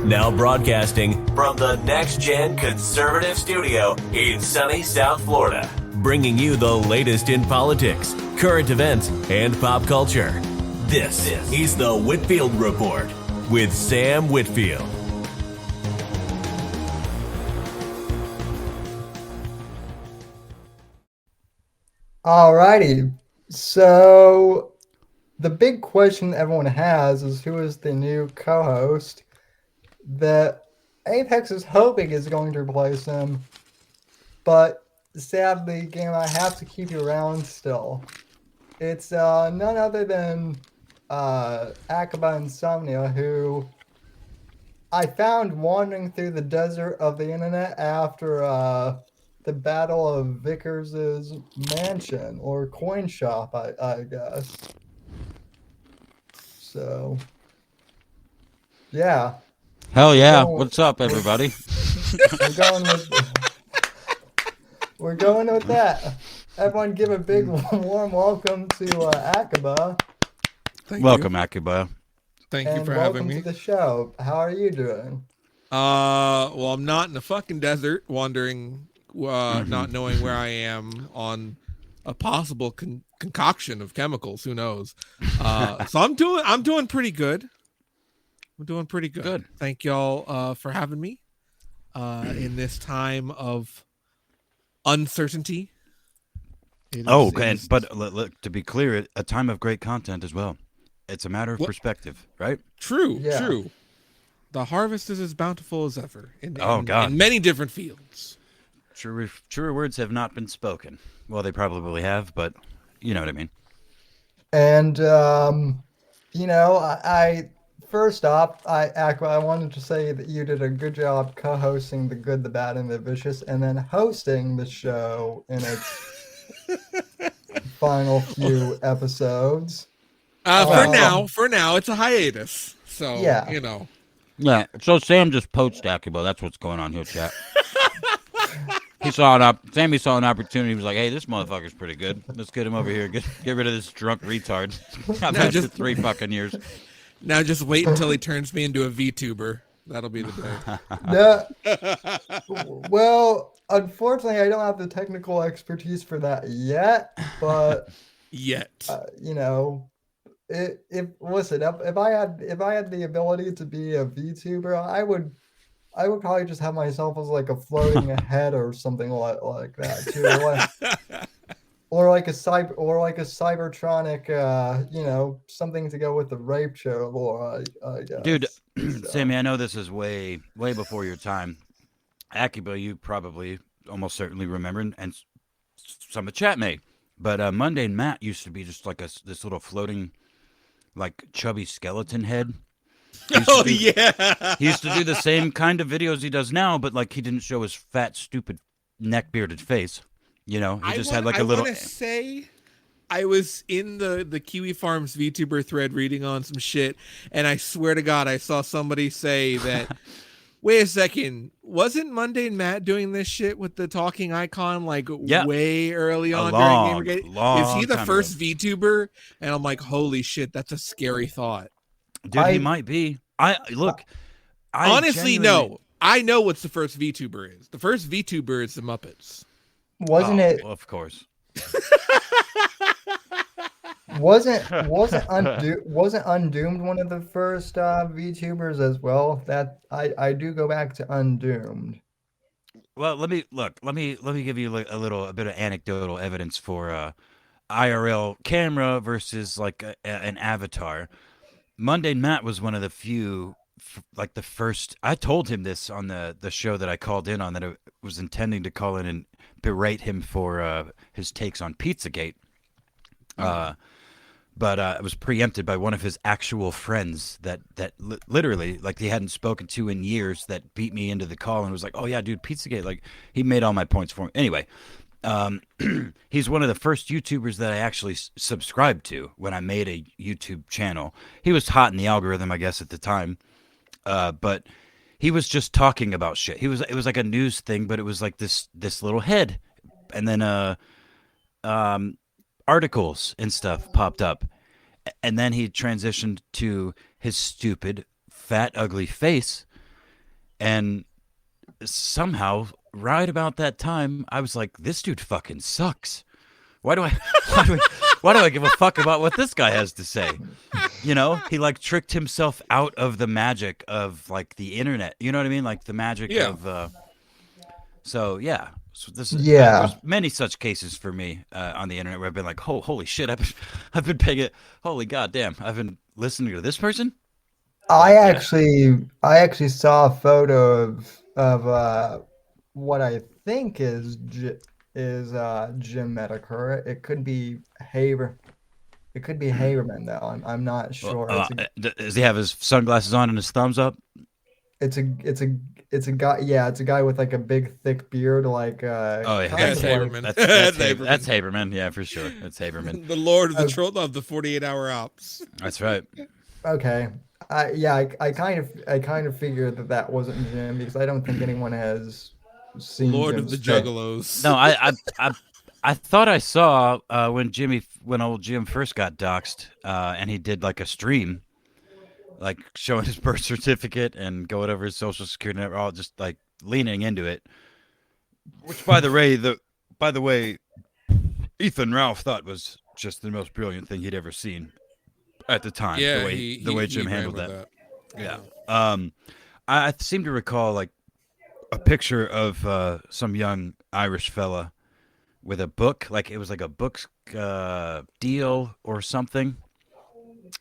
Now broadcasting from the Next Gen Conservative Studio in sunny South Florida, bringing you the latest in politics, current events, and pop culture. This is the Whitfield Report with Sam Whitfield. Alrighty, so the big question everyone has is who is the new co-host that Apex is hoping is going to replace him, but sadly, game, I have to keep you around still. It's none other than Akiba Insomnia, who I found wandering through the desert of the internet after the Battle of Vickers' mansion or coin shop, I guess. So, yeah. Hell yeah! What's up, everybody? We're going with that. Everyone, give a big warm welcome to Akiba. Welcome, Akiba. Thank you for having me. Welcome to the show. How are you doing? Well, I'm not in the fucking desert, wandering, not knowing where I am on a possible concoction of chemicals. Who knows? So I'm doing pretty good. I'm doing pretty good. Good. Thank y'all for having me in this time of uncertainty. But look, to be clear, a time of great content as well. It's a matter of perspective, right? True. The harvest is as bountiful as ever in many different fields. Truer words have not been spoken. Well, they probably have, but you know what I mean. And I first off, I wanted to say that you did a good job co-hosting The Good, the Bad, and the Vicious, and then hosting the show in its final few episodes. For now, it's a hiatus. So, yeah. Yeah, so Sam just poached Akiba. That's what's going on here, chat. Sammy saw an opportunity. He was like, hey, this motherfucker's pretty good. Let's get him over here. Get rid of this drunk retard. I've had for 3 fucking years. Now just wait until he turns me into a VTuber. That'll be the day. Well, unfortunately, I don't have the technical expertise for that yet. But if I had the ability to be a VTuber, I would probably just have myself as like a floating head or something like that too. Or like a cybertronic, something to go with the rape show, I guess. Dude, Sammy, I know this is way, way before your time. Akiba, you probably almost certainly remember, and some of the chat may. But Mundane Matt used to be just like this little floating, like chubby skeleton head. Yeah. He used to do the same kind of videos he does now, but like he didn't show his fat, stupid, neck-bearded face. He just had like a little. I want to say I was in the Kiwi Farms VTuber thread reading on some shit, and I swear to God, I saw somebody say that. Wait a second, wasn't Mundane Matt doing this shit with the talking icon way early on during Gamergate? Is he the first VTuber? And I'm like, holy shit, that's a scary thought. Dude, he might be. Honestly, no. I know what's the first VTuber is. The first VTuber is the Muppets. Wasn't it? Well, of course. Wasn't Undoomed one of the first VTubers as well? That I do go back to Undoomed. Well, let me give you a bit of anecdotal evidence for IRL camera versus like an avatar. Mundane Matt was one of the few, like the first. I told him this on the show that I called in on, that I was intending to call in and berate him for his takes on Pizzagate. But it was preempted by one of his actual friends that literally, like, he hadn't spoken to in years, that beat me into the call and was like, oh yeah, dude, Pizzagate, like, he made all my points for me. Anyway, he's one of the first YouTubers that I actually subscribed to when I made a YouTube channel. He was hot in the algorithm, I guess, at the time. But he was just talking about shit. It was like a news thing, but it was like this little head. And then articles and stuff popped up, and then he transitioned to his stupid, fat, ugly face, And somehow, right about that time, I was like, this dude fucking sucks. Why do I why do I give a fuck about what this guy has to say? You know, he like tricked himself out of the magic of like the internet. You know what I mean? Like the magic of so yeah. So this is there's many such cases for me on the internet where I've been like, holy shit, I've been paying it. Holy goddamn, I've been listening to this person. I actually saw a photo of what I think is Jim Medicare. It could be Haber. It could be Haberman though. I'm not sure. Does he have his sunglasses on and his thumbs up? It's a guy. Yeah, it's a guy with like a big thick beard. Like oh yeah, that's Haberman. That's Haberman. Yeah, for sure. That's Haberman. The Lord of the Troll of the 48-hour ops. That's right. Okay. I kind of figured that wasn't Jim because I don't think anyone has seen Lord Jim's of the Juggalos. No, I thought I saw when old Jim first got doxxed, and he did like a stream, like showing his birth certificate and going over his social security number, all just like leaning into it. Which, by the way, Ethan Ralph thought was just the most brilliant thing he'd ever seen at the time. Yeah, the way Jim handled that. Yeah. I seem to recall like a picture of some young Irish fella with a book, like it was like a book deal or something.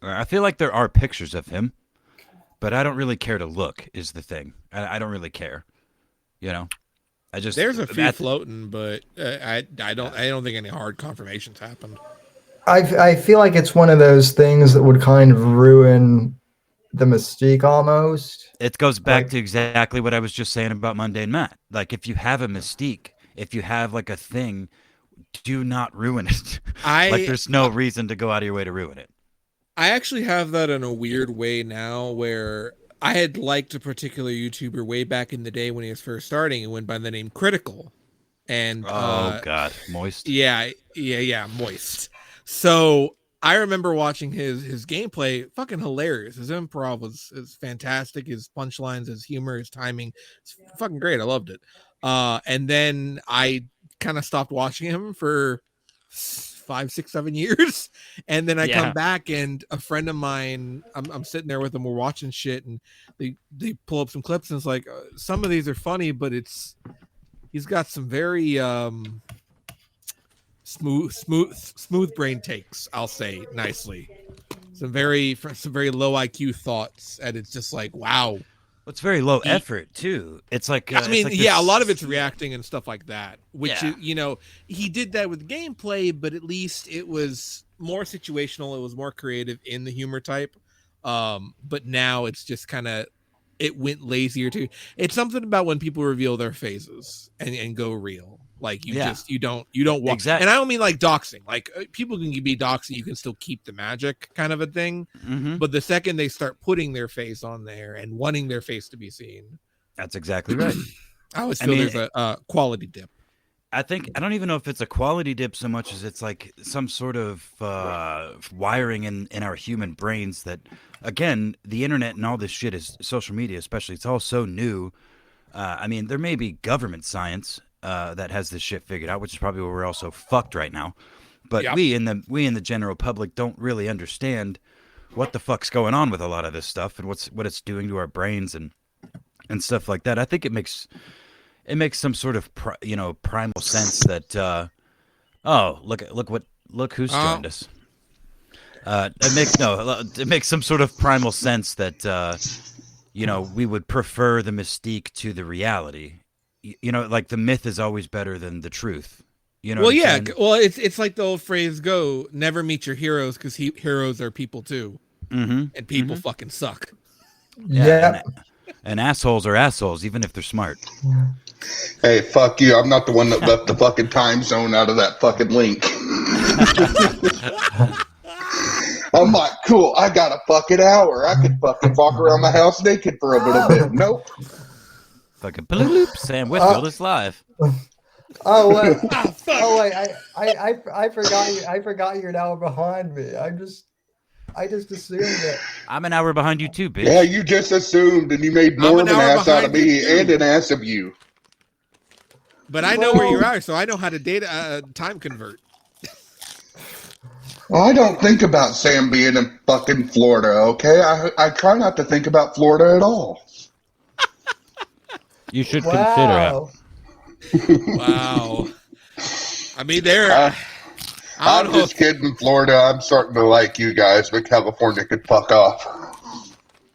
I feel like there are pictures of him, but I don't really care to look. Is the thing. I don't really care. You know, there's a few floating, but I don't think any hard confirmations happened. I feel like it's one of those things that would kind of ruin the mystique almost. It goes back to exactly what I was just saying about Mundane Matt. Like if you have a mystique, if you have like a thing, do not ruin it. Like there's no reason to go out of your way to ruin it. I actually have that in a weird way now where I had liked a particular YouTuber way back in the day when he was first starting and went by the name Critical. And God, Moist. Yeah, Moist. So I remember watching his gameplay, fucking hilarious. His improv is fantastic. His punchlines, his humor, his timing, it's fucking great. I loved it. And then I kind of stopped watching him for 5, 6, 7 years, and then I come back and a friend of mine, I'm sitting there with him, we're watching shit, and they pull up some clips, and it's like some of these are funny, but he's got some very smooth brain takes, I'll say nicely. Some very low IQ thoughts, and it's just like, wow. It's very low effort too. It's like I mean, a lot of it's reacting and stuff like that. Which you know, he did that with gameplay, but at least it was more situational. It was more creative in the humor type. But now it's just kind of it went lazier too. It's something about when people reveal their phases and go real. Like you don't walk. Exactly. And I don't mean like doxing. Like people can be doxing, you can still keep the magic kind of a thing. Mm-hmm. But the second they start putting their face on there and wanting their face to be seen, that's exactly right. I always feel there's a quality dip. I don't even know if it's a quality dip so much as it's like some sort of wiring in our human brains that, again, the internet and all this shit is social media, especially. It's all so new. I mean, there may be government science that has this shit figured out, which is probably where we're also fucked right now. But we in the general public don't really understand what the fuck's going on with a lot of this stuff and what it's doing to our brains and stuff like that. I think it makes some sort of primal sense that look who's joined us. It makes some sort of primal sense that we would prefer the mystique to the reality. Like the myth is always better than the truth. Well, it's like the old phrase go, never meet your heroes because heroes are people too. Mm-hmm. And people fucking suck. Yeah. And assholes are assholes, even if they're smart. Hey, fuck you. I'm not the one that left the fucking time zone out of that fucking link. I'm like, cool, I got a fucking hour. I could fucking walk around my house naked for a little bit. Nope. Fucking bloop, Sam Whitfield is live. Oh wait! I forgot you. I forgot you're now behind me. I'm just. I just assumed that. I'm an hour behind you too, bitch. Yeah, you just assumed, and you made more I'm of an an hour ass out of behind you, me too. and an ass of you. But I know where you are, so I know how to data time convert. Well, I don't think about Sam being in fucking Florida, okay? I try not to think about Florida at all. You should Wow. Wow. I mean, I I'm don't know. just kidding, Florida. I'm starting to like you guys, but California could fuck off.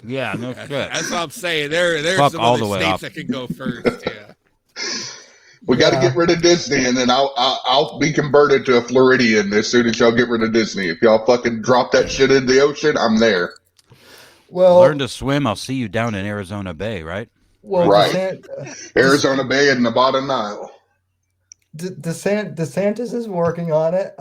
Yeah, no shit. That's what I'm saying. There's Fuck some all other the way states up. that can go first. Yeah. We got to get rid of Disney, and then I'll be converted to a Floridian as soon as y'all get rid of Disney. If y'all fucking drop that shit in the ocean, I'm there. Well, Learn to swim. I'll see you down in Arizona Bay, right? well, Right. Arizona Bay and Nevada Nile. DeSantis is working on it.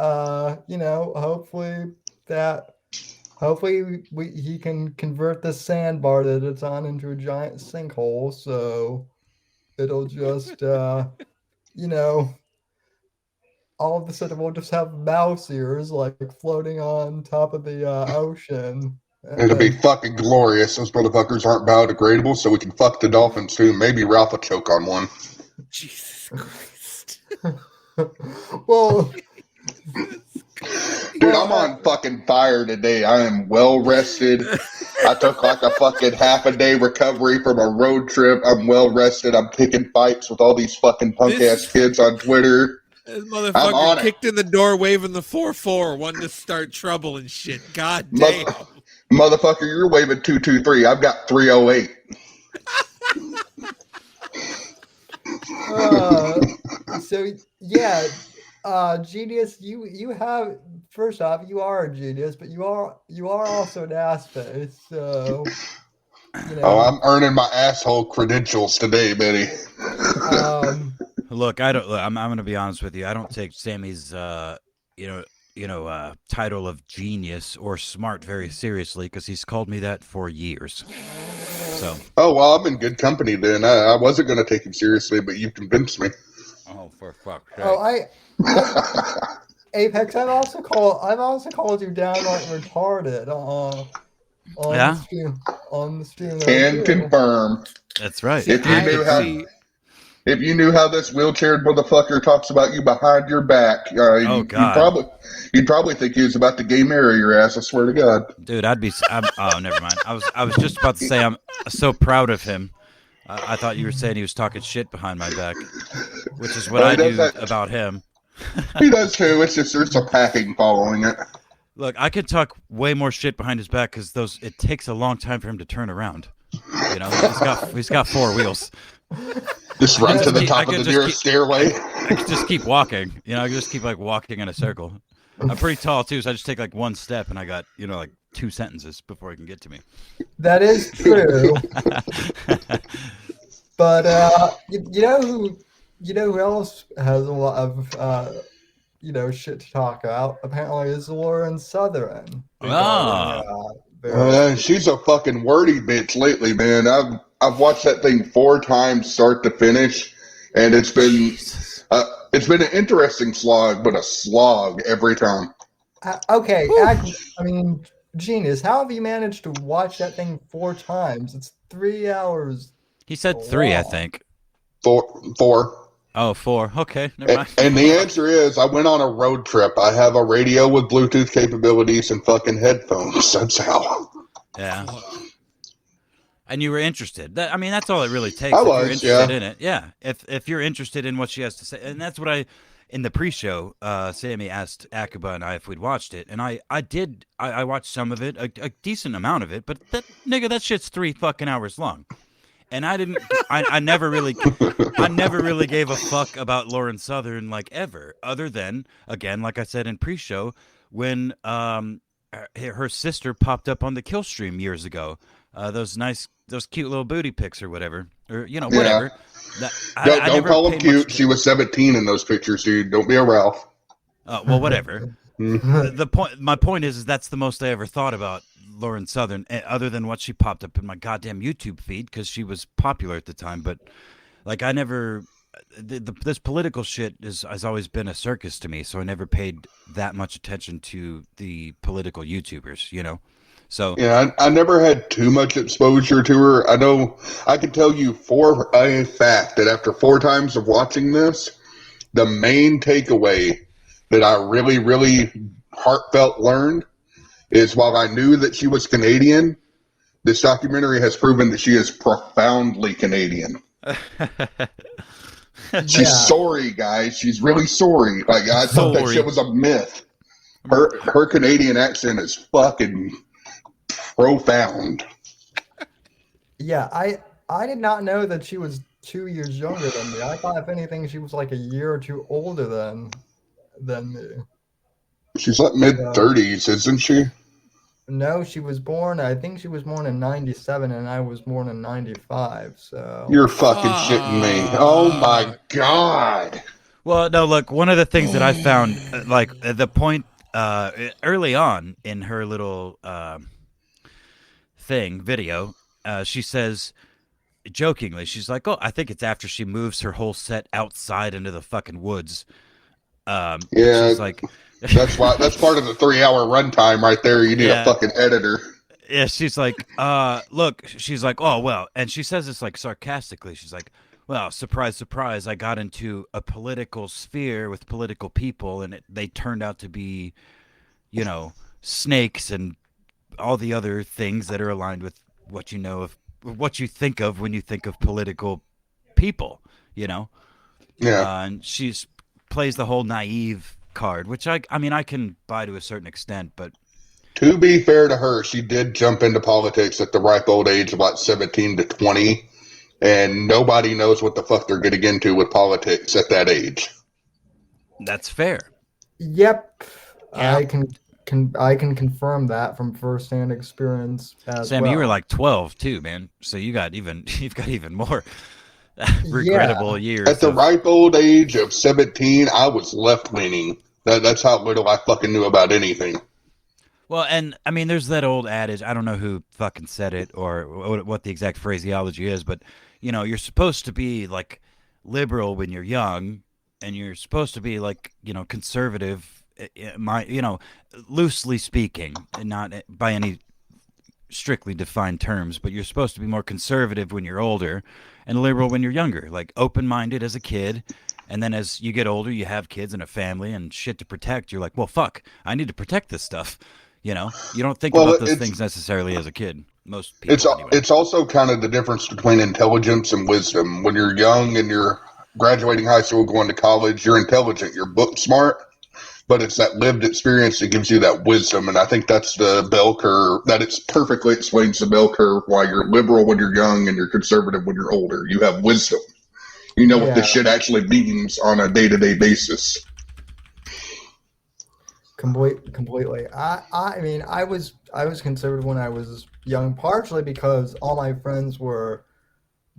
Hopefully he can convert the sandbar that it's on into a giant sinkhole. So it'll just, all of a sudden we'll just have mouse ears like floating on top of the ocean. It'll be fucking glorious. Those motherfuckers aren't biodegradable, so we can fuck the dolphins too. Maybe Ralph will choke on one. Jesus Christ. Well, Dude, I'm on fucking fire today. I am well rested. I took like a fucking half a day recovery from a road trip. I'm well rested. I'm picking fights with all these fucking punk ass kids on Twitter. This I'm motherfucker on it. kicked in the door waving the 4-4, wanting to start trouble and shit. God damn. Motherfucker, you're waving 223. I've got 308. So yeah, genius. You have, first off, you are a genius, but you are also an ass face. So Oh, I'm earning my asshole credentials today, Betty. Look, I'm going to be honest with you. I don't take Sammy's, title of genius or smart very seriously because he's called me that for years. So. Oh well, I'm in good company then. I wasn't going to take him seriously, but you convinced me. Oh, for fuck's sake. Oh, Apex. I've also called you downright retarded. On the stream. Can confirm. That's right. If you knew how this wheelchaired motherfucker talks about you behind your back, you'd probably think he was about to gay marry your ass. I swear to God, dude. Oh, never mind. I was just about to say I'm so proud of him. I thought you were saying he was talking shit behind my back, which is what I do about him. He does too. It's just there's some hacking following it. Look, I could talk way more shit behind his back because it takes a long time for him to turn around. You know, he's got 4 wheels. Just run to the top of the nearest stairway. I could just keep walking. You know, I could just keep walking in a circle. I'm pretty tall too, so I just take one step and I got 2 sentences before he can get to me. That is true. But you know who else has a lot of shit to talk about? Apparently, is Lauren Southern. She's a fucking wordy bitch lately, man. I've watched that thing 4 times, start to finish, and it's been an interesting slog, but a slog every time. Okay, I mean, genius. How have you managed to watch that thing 4 times? It's 3 hours. He said 3, I think. 4. Oh, 4. Okay, never mind. And the answer is, I went on a road trip. I have a radio with Bluetooth capabilities and fucking headphones. That's how. Yeah. And you were interested. That's all it really takes. I if was, you're interested in it. Yeah. If you're interested in what she has to say. And that's what in the pre-show, Sammy asked Akiba and I if we'd watched it. And I did. I watched some of it, a decent amount of it. But that shit's 3 fucking hours long. And I didn't. I never really gave a fuck about Lauren Southern ever, other than, again, like I said in pre-show, when her sister popped up on the kill stream years ago. Those cute little booty pics or whatever, or whatever. Yeah. Don't call them cute. She was 17 in those pictures, dude. Don't be a Ralph. Well, whatever. My point is that's the most I ever thought about Lauren Southern, other than what she popped up in my goddamn YouTube feed because she was popular at the time. But I never this political shit has always been a circus to me, so I never paid that much attention to the political YouTubers, you know. So Yeah, I never had too much exposure to her. I know I can tell you for a fact that after 4 times of watching this, the main takeaway that I really, really heartfelt learned is while I knew that she was Canadian, this documentary has proven that she is profoundly Canadian. She's sorry, guys. She's really sorry. Like, I thought that shit was a myth. Her Canadian accent is fucking profound. Yeah, I did not know that she was 2 years younger than me. I thought, if anything, she was like a year or two older than me. She's like mid-30s, isn't she? No, she was born, I think she was born in 97, and I was born in 95, so... You're fucking shitting me. Oh, my God. well, no, look, one of the things that I found, the point early on in her little video, she says, jokingly, she's like, oh, I think it's after she moves her whole set outside into the fucking woods. Yeah, she's like... that's part of the 3-hour runtime right there. You need a fucking editor. Yeah, she's like, look, she's like, oh, well, and she says this like sarcastically. She's like, well, surprise, surprise, I got into a political sphere with political people, and they turned out to be, you know, snakes and all the other things that are aligned with what you know of, what you think of when you think of political people, you know? Yeah. And she's plays the whole naive card, which I mean, I can buy to a certain extent, but to be fair to her, she did jump into politics at the ripe old age of about 17 to 20, and nobody knows what the fuck they're getting into with politics at that age. That's fair. Yep. Yeah. I can confirm that from firsthand experience as Sam, well. you were like 12 too, man. So you've got even more regrettable years. At the ripe old age of 17, I was left-leaning. That's how little I fucking knew about anything. Well, and I mean, there's that old adage. I don't know who fucking said it or what the exact phraseology is, but you know, you're supposed to be like liberal when you're young, and you're supposed to be like, you know, conservative. Loosely speaking, and not by any strictly defined terms, but you're supposed to be more conservative when you're older and liberal when you're younger, like open-minded as a kid. And then as you get older, you have kids and a family and shit to protect. You're like, well, fuck, I need to protect this stuff. You know, you don't think about those things necessarily as a kid. Most people. It's also kind of the difference between intelligence and wisdom. When you're young and you're graduating high school, going to college, you're intelligent, you're book smart. But it's that lived experience that gives you that wisdom. And I think that's the bell curve, that it's perfectly explains the bell curve why you're liberal when you're young and you're conservative when you're older. You have wisdom. You know what this shit actually means on a day-to-day basis. Completely. I mean, I was conservative when I was young, partially because all my friends were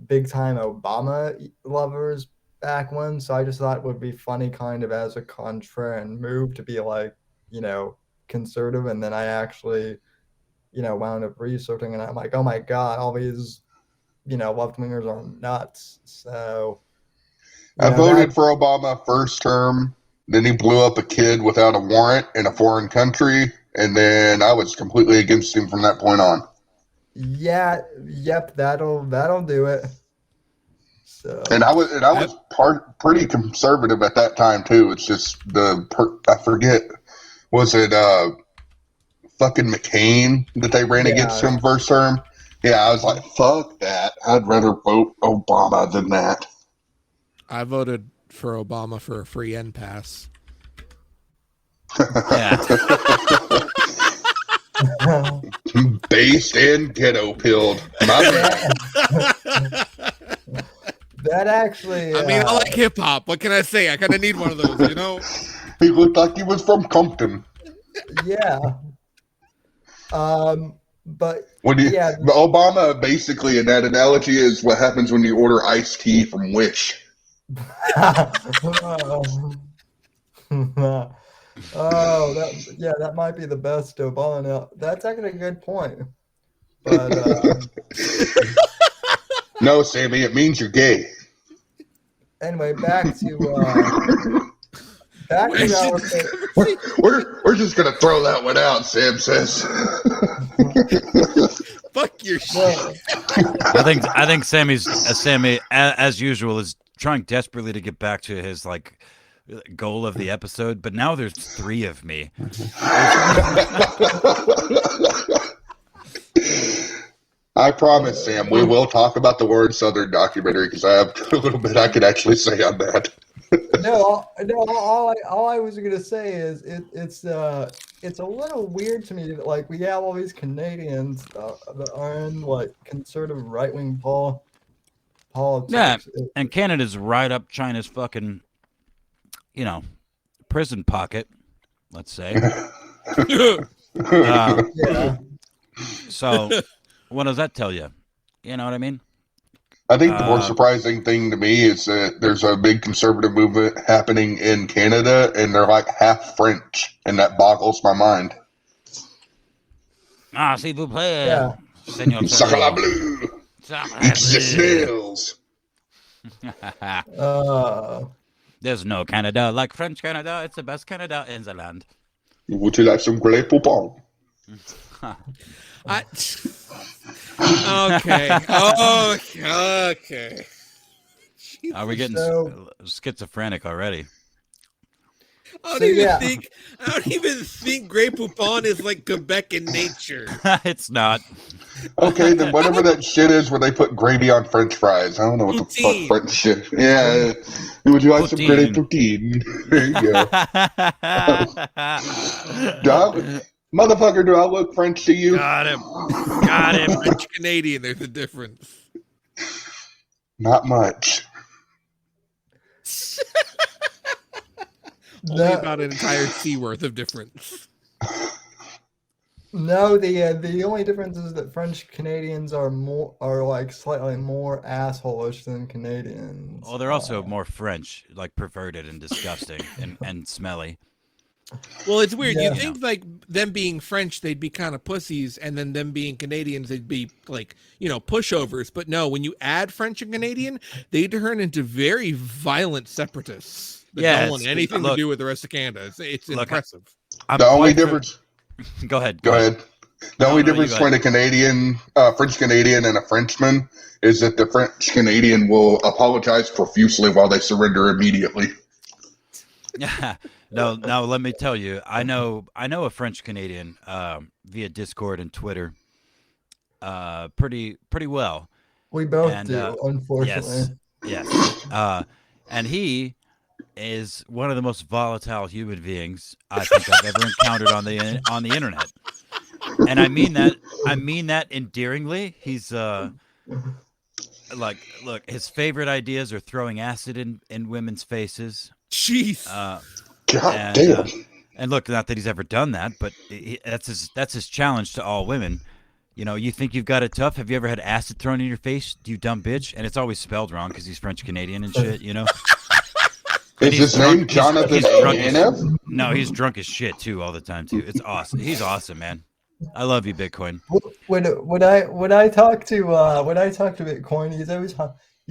big-time Obama lovers back when, so I just thought it would be funny kind of as a contrarian move to be like, you know, conservative, and then I actually, you know, wound up researching, and I'm like, oh my God, all these, you know, left-wingers are nuts. So I voted for Obama first term, then he blew up a kid without a warrant in a foreign country, and then I was completely against him from that point on. Yeah, yep, that'll do it. So. And I was pretty conservative at that time too. It's just I forget, was it fucking McCain that they ran against him first term? Yeah, I was like, fuck that. I'd rather vote Obama than that. I voted for Obama for a free N pass. Based and ghetto pilled. My man. That actually... I mean, I like hip-hop. What can I say? I kind of need one of those, you know? He looked like he was from Compton. Yeah. But... Obama, basically, in that analogy, is what happens when you order iced tea from Wish. That might be the best Obama. Now, that's actually a good point. But... No, Sammy, it means you're gay. Anyway, back to We're just gonna throw that one out. Sam says. Fuck your shit. well, I think Sammy as usual is trying desperately to get back to his like goal of the episode, but now there's 3 of me. I promise, Sam, we will talk about the Warren Southern documentary because I have a little bit I could actually say on that. all I was gonna say is it's a little weird to me that like we have all these Canadians that are in like conservative right wing politics. Yeah, and Canada's right up China's fucking, prison pocket, let's say. Yeah. So, what does that tell you? You know what I mean? I think the more surprising thing to me is that there's a big conservative movement happening in Canada, and they're like half French, and that boggles my mind. Ah, s'il vous plaît, Yeah. Senor Sacre la Trudeau. bleu! It's the snails! There's no Canada like French Canada. It's the best Canada in the land. Would you like some Grey Poupon? Okay. Are we getting So- schizophrenic already? I So, yeah. don't even think Grey Poupon is like Quebec in nature. It's not. Okay, then whatever that shit is where they put gravy on French fries. I don't know what the Poutine. fuck French shit. Yeah. Would you like some Grey Poutine? There you go. Motherfucker, do I look French to you? Got him. Got him. French Canadian, there's a difference. Not much. Only about an entire C worth of difference. No, the only difference is that French Canadians are like slightly more assholeish than Canadians. Well, they're also more French, like perverted and disgusting and smelly. Well, it's weird. Yeah. You think like them being French, they'd be kind of pussies, and then them being Canadians, they'd be like, pushovers. But no, when you add French and Canadian, they turn into very violent separatists that don't want anything to do with the rest of Canada. It's impressive. The only difference. Go ahead. Go ahead. The only difference between a Canadian, French Canadian, and a Frenchman is that the French Canadian will apologize profusely while they surrender immediately. No, let me tell you. I know a French Canadian via Discord and Twitter pretty well. We both do, unfortunately. Yes. And he is one of the most volatile human beings I think I've ever encountered on the internet. And I mean that endearingly. He's look, his favorite ideas are throwing acid in women's faces. Jeez. God damn. And look, not that he's ever done that, but that's his challenge to all women. You think you've got it tough? Have you ever had acid thrown in your face, you dumb bitch? And it's always spelled wrong because he's French Canadian and shit, Is his name Jonathan Anev? No, he's drunk as shit too all the time too. It's awesome. He's awesome, man. I love you, Bitcoin. When I talk to Bitcoin, he's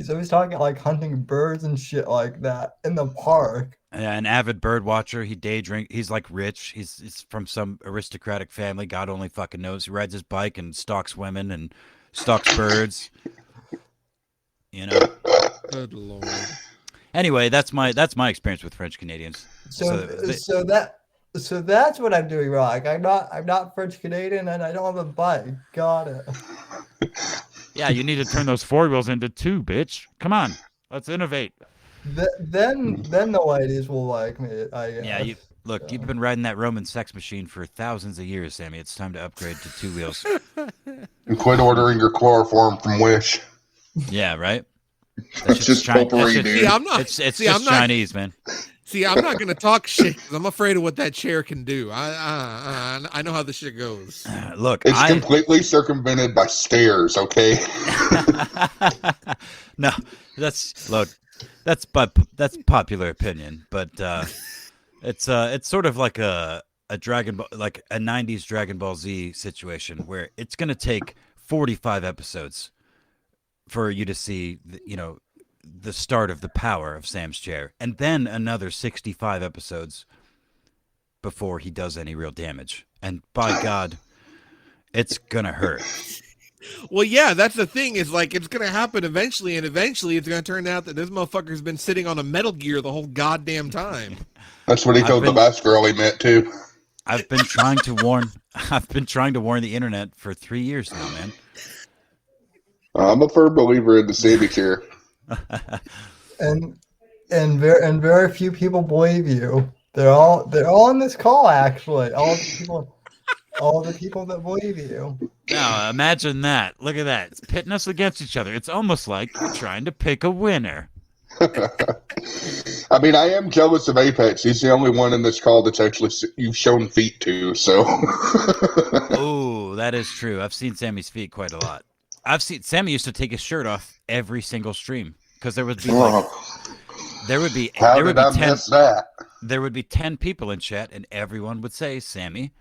always talking like hunting birds and shit like that in the park. Yeah, an avid bird watcher. He day drink. He's like rich. He's from some aristocratic family. God only fucking knows. He rides his bike and stalks women and stalks birds. Good Lord. Anyway, that's my experience with French Canadians. So that's what I'm doing wrong. I'm not French Canadian and I don't have a bike. Got it. Yeah, you need to turn those 4 wheels into 2, bitch. Come on, let's innovate. Then the ladies will like me. I guess. Yeah, you've been riding that Roman sex machine for thousands of years, Sammy. It's time to upgrade to 2 wheels. And quit ordering your chloroform from Wish. Yeah, right. That's just potpourri, dude. See, I'm not. It's see, just I'm not, Chinese, man. See, I'm not going to talk shit 'cause I'm afraid of what that chair can do. I know how this shit goes. Look, It's completely circumvented by stairs, okay? No, that's popular opinion, but it's sort of like a Dragon Ball, like a 90s Dragon Ball Z situation where it's going to take 45 episodes for you to see, the start of the power of Sam's chair, and then another 65 episodes before he does any real damage. And by God, it's gonna hurt. Well, yeah, that's the thing. Is like it's gonna happen eventually, and eventually it's gonna turn out that this motherfucker's been sitting on a Metal Gear the whole goddamn time. That's what he told the last girl he met too. I've been trying to warn the internet for 3 years now, man. I'm a firm believer in the Sammy chair. And very few people believe you. They're all on this call actually. All the people that believe you. Now imagine that. Look at that. It's pitting us against each other. It's almost like we're trying to pick a winner. I mean, I am jealous of Apex. He's the only one in this call that's actually you've shown feet to. So. Oh, that is true. I've seen Sammy's feet quite a lot. Sammy used to take his shirt off every single stream because there would be there would be 10 people in chat and everyone would say, "Sammy,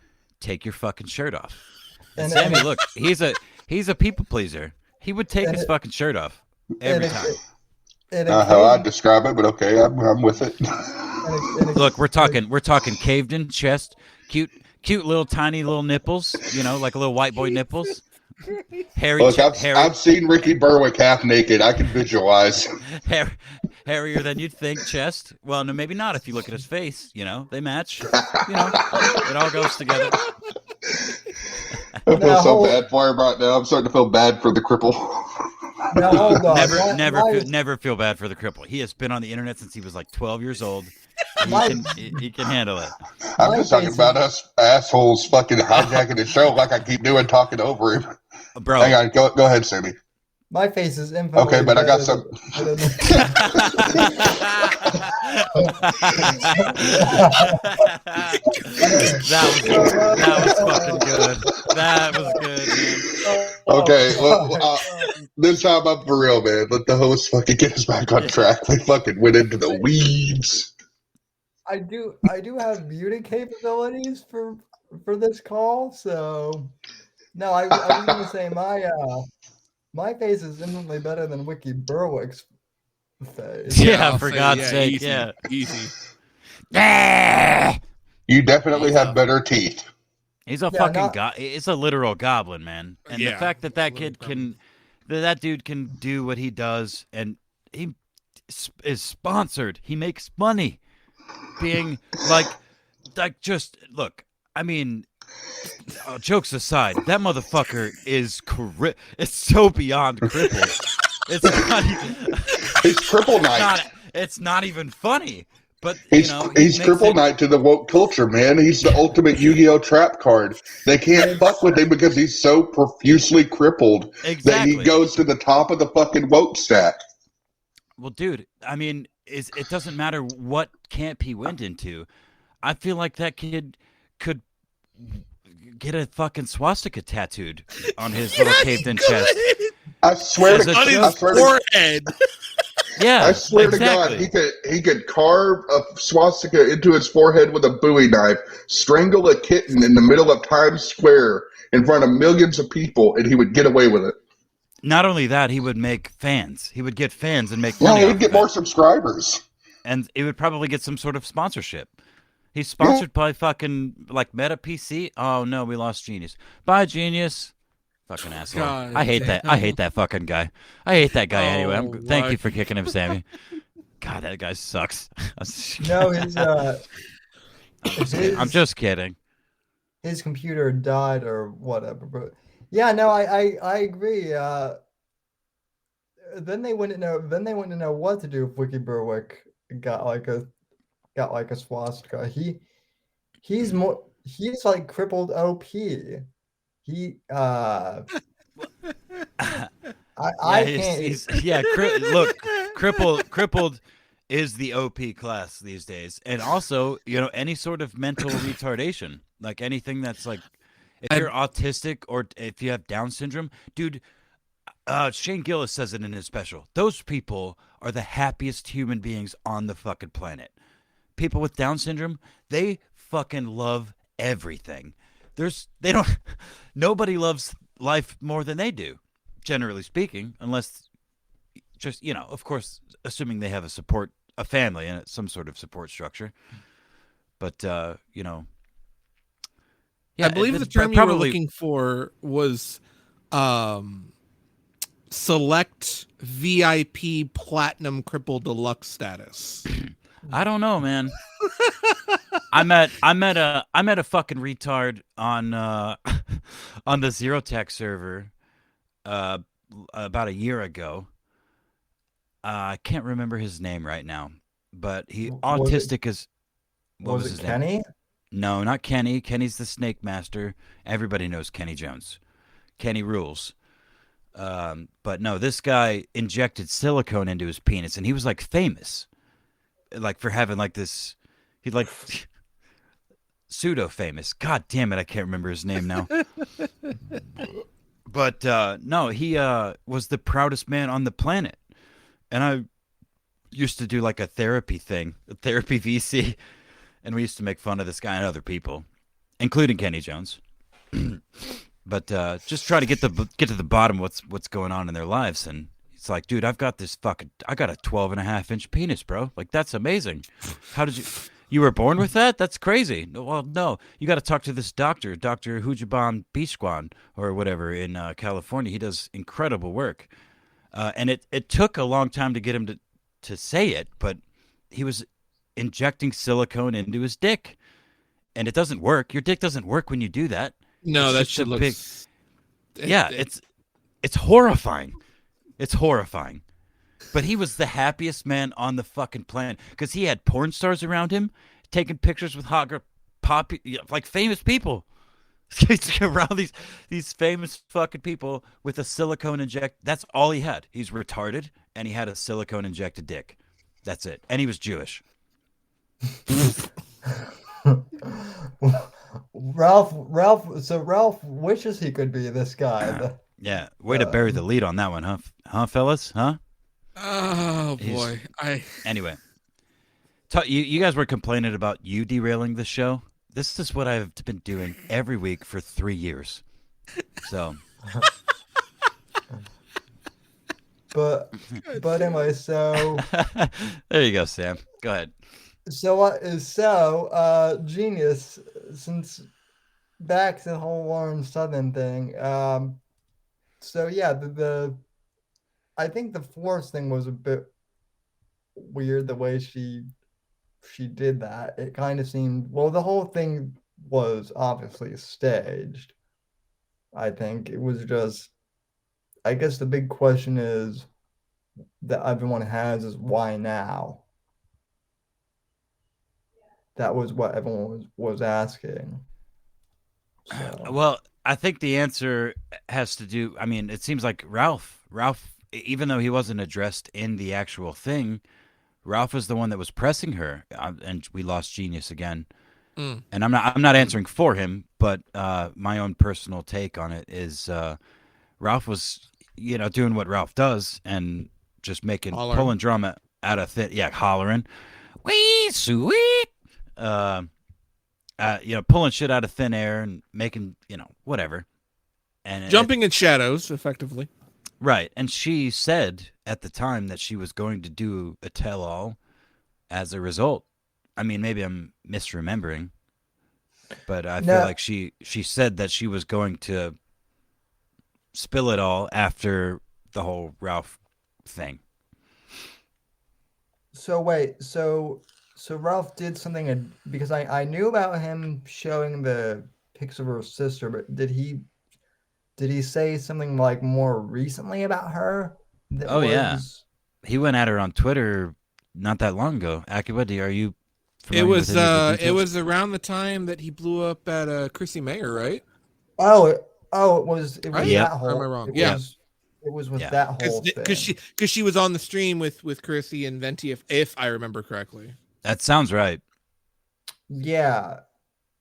take your fucking shirt off." And Sammy, look, he's a people pleaser. He would take his fucking shirt off every time. Not how I'd describe it, but okay, I'm with it. Look, we're talking caved in chest, cute little tiny little nipples, like a little white boy nipples. Hairy. Look, I've seen Ricky Berwick half naked. I can visualize. Hairier than you'd think. Chest. Well, no, maybe not if you look at his face. They match. It all goes together. I feel so bad for him right now. I'm starting to feel bad for the cripple. Now, hold on. Never feel bad for the cripple. He has been on the internet since he was like 12 years old. He can handle it. I'm just talking about us assholes fucking hijacking the show like I keep doing, talking over him. Bro, hang on, go ahead, Sammy. My face is infinitely okay, but I got some. That was fucking good. That was good, man. Okay, well, this time I'm for real, man. Let the host fucking get us back on track. We fucking went into the weeds. I do have muting capabilities for this call, so no, I was gonna say my face is infinitely better than Wiki Berwick's face. Yeah, for God's sake, easy, yeah. Easy. You definitely have better teeth. He's a fucking it's a literal goblin, man. And the fact that kid that dude can do what he does, and he is sponsored. He makes money being like just look. I mean, jokes aside, that motherfucker is it's so beyond crippled. It's not even. He's Cripple Knight. It's not even funny. But he's Cripple Knight to the woke culture, man. He's the ultimate Yu-Gi-Oh trap card. They can't fuck with him because he's so profusely crippled that he goes to the top of the fucking woke stack. Well, dude, I mean, it doesn't matter what camp he went into. I feel like that kid could get a fucking swastika tattooed on his little caved-in chest. I swear to God, on his forehead. Yeah, I swear to God, he could carve a swastika into his forehead with a Bowie knife, strangle a kitten in the middle of Times Square in front of millions of people, and he would get away with it. Not only that, he would make fans. He would get fans and make money. Yeah, he'd get more subscribers. And it would probably get some sort of sponsorship. He's sponsored by fucking, like, Meta PC. Oh, no, we lost Genius. Bye, Genius. Fucking asshole. God I hate that. I hate that fucking guy. I hate that guy anyway. Thank you for kicking him, Sammy. God, that guy sucks. No, I'm just kidding. His computer died or whatever, but yeah, no, I agree. Then they wouldn't know what to do if Wiki Berwick got like a swastika. He's like crippled OP. I can't. Look, crippled is the OP class these days, and also any sort of mental retardation, like anything that's like if you're autistic or if you have Down syndrome, dude. Shane Gillis says it in his special. Those people are the happiest human beings on the fucking planet. People with Down syndrome, they fucking love everything. Nobody loves life more than they do, generally speaking, unless just of course, assuming they have a family and some sort of support structure. But I yeah, believe the term you were looking for was select VIP Platinum Cripple Deluxe status. I don't know, man. I met a fucking retard on on the Zero Tech server uh about a year ago. I can't remember his name right now, but he Was it autistic as what was was it his name? Kenny? No, not Kenny. Kenny's the Snake Master. Everybody knows Kenny Jones. Kenny rules. But no, this guy injected silicone into his penis, and he was like famous, like for having like this. He like pseudo famous. God damn it, I can't remember his name now. But no, he was the proudest man on the planet, and I used to do like a therapy thing, a therapy VC, and we used to make fun of this guy and other people, including Kenny Jones. But just try to get to the bottom of what's going on in their lives. And it's like, dude, I got a 12.5-inch penis, bro. Like, that's amazing. How did you were born with that? That's crazy. Well, no, you got to talk to this doctor, Dr. Hujaban Bishwan or whatever in California. He does incredible work. And it took a long time to get him to say it, but he was injecting silicone into his dick. And it doesn't work. Your dick doesn't work when you do that. No, It's that just shit a looks. yeah, it's horrifying. It's horrifying. But he was the happiest man on the fucking planet because he had porn stars around him taking pictures with like famous people. He's around these famous fucking people with a silicone inject. That's all he had. He's retarded and he had a silicone injected dick. That's it. And he was Jewish. Ralph wishes he could be this guy. Yeah, way to bury the lead on that one, huh, fellas? Huh? Oh boy, Anyway, you guys were complaining about you derailing the show. This is what I've been doing every week for 3 years. So, but anyway, so there you go, Sam. Go ahead. Genius, since back to the whole Lauren Southern thing. So yeah, the I think the Force thing was a bit weird the way she did that. It kind of seemed, well, the whole thing was obviously staged. I think it was just, I guess the big question is that everyone has is why now? That was what everyone was asking. So. Well, I think the answer has to do. I mean, it seems like Ralph, even though he wasn't addressed in the actual thing, Ralph was the one that was pressing her, and we lost Genius again. And I'm not answering for him, but my own personal take on it is Ralph was, doing what Ralph does and just pulling drama out of thin, hollering, wee sweet, pulling shit out of thin air and making, whatever, and jumping in shadows, effectively. Right, and she said at the time that she was going to do a tell-all as a result. I mean, maybe I'm misremembering, but I feel like she said that she was going to spill it all after the whole Ralph thing. So wait, so Ralph did something because I knew about him showing the pics of her sister, but did he say something like more recently about her? Yeah, he went at her on Twitter not that long ago. Akiba, are you? It was around the time that he blew up at Chrissy Mayer, right? It was right? that whole. Or am I wrong? It was with that whole thing. Because she was on the stream with Chrissy and Venti, if I remember correctly. That sounds right. Yeah.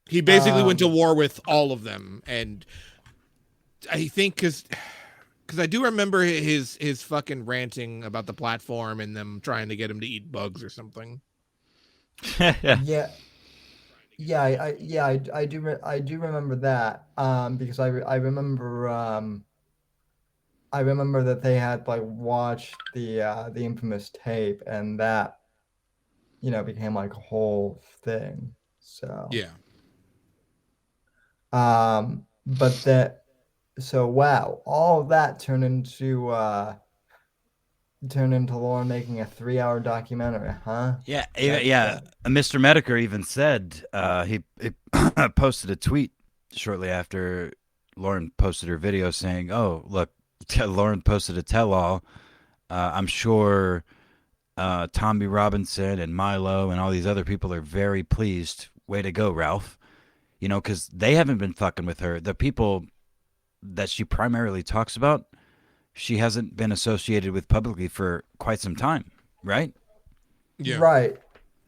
He basically went to war with all of them, and I think because I do remember his fucking ranting about the platform and them trying to get him to eat bugs or something. Yeah. I do remember that because I remember I remember that they had like watched the infamous tape, and that became like a whole thing. So Yeah. but that so wow, all of that turned into Lauren making a 3-hour documentary, huh? Yeah, That yeah. that Mr. Medicare even said he posted a tweet shortly after Lauren posted her video saying, "Oh, look, Lauren posted a tell-all. I'm sure Tommy Robinson and Milo and all these other people are very pleased. Way to go, Ralph. You know, because they haven't been fucking with her. The people that she primarily talks about, she hasn't been associated with publicly for quite some time, right? Yeah. right.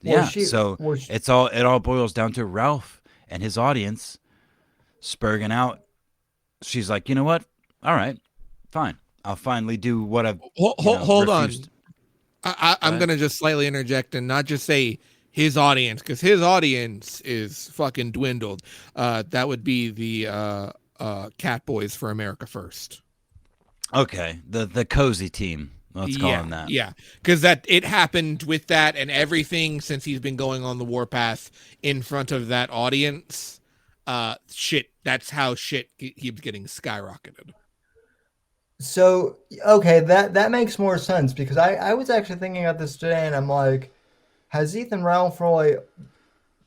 Yeah. So Was she, it all boils down to Ralph and his audience spurging out. She's like, you know what? All right, fine. I'll finally do what I've Hold on. refused. I'm ahead. going to just slightly interject and not just say his audience, because his audience is fucking dwindled. That would be the Cat Boys for America First. Okay, the cozy team. Let's call Yeah, him that. yeah, because that it happened with that and everything since he's been going on the warpath in front of that audience. Shit, that's how shit keeps getting skyrocketed. so okay, that makes more sense because I was actually thinking about this today, and I'm like, has Ethan Ralph really?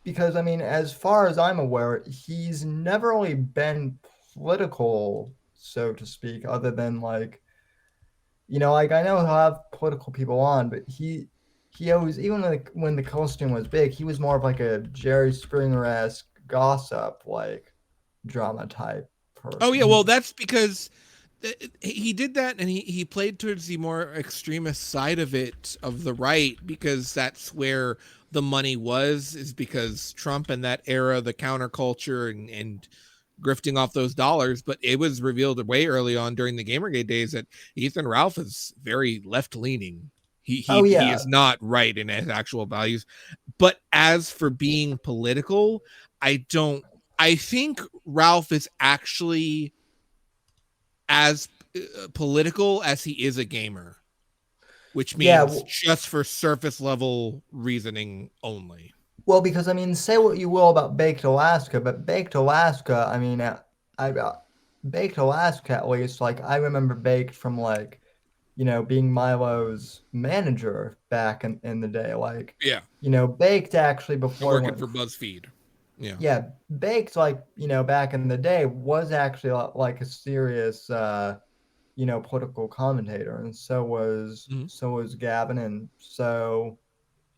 Because I mean, as far as I'm aware, he's never really been political, so to speak, other than like, like I know he'll have political people on, but he always, even like when the costume was big, he was more of like a Jerry Springer-esque gossip like drama type Oh person. yeah, well that's because he did that and he played towards the more extremist side of it, of the right, because that's where the money is because Trump and that era, the counterculture and grifting off those dollars. But it was revealed way early on during the Gamergate days that Ethan Ralph is very left leaning. Oh He yeah, is not right in his actual values. But as for being political, I don't. I think Ralph is actually as political as he is a gamer, which yeah. means just for surface level reasoning only. Well, because I mean, say what you will about Baked Alaska, but Baked Alaska, I mean, Baked Alaska at least, like I remember Baked from like, being Milo's manager back in the day. Like, Yeah, Baked actually I'm before he working went, for BuzzFeed. Yeah. yeah, Baked like, back in the day was actually like a serious, political commentator, and Mhm. so was Gavin, and so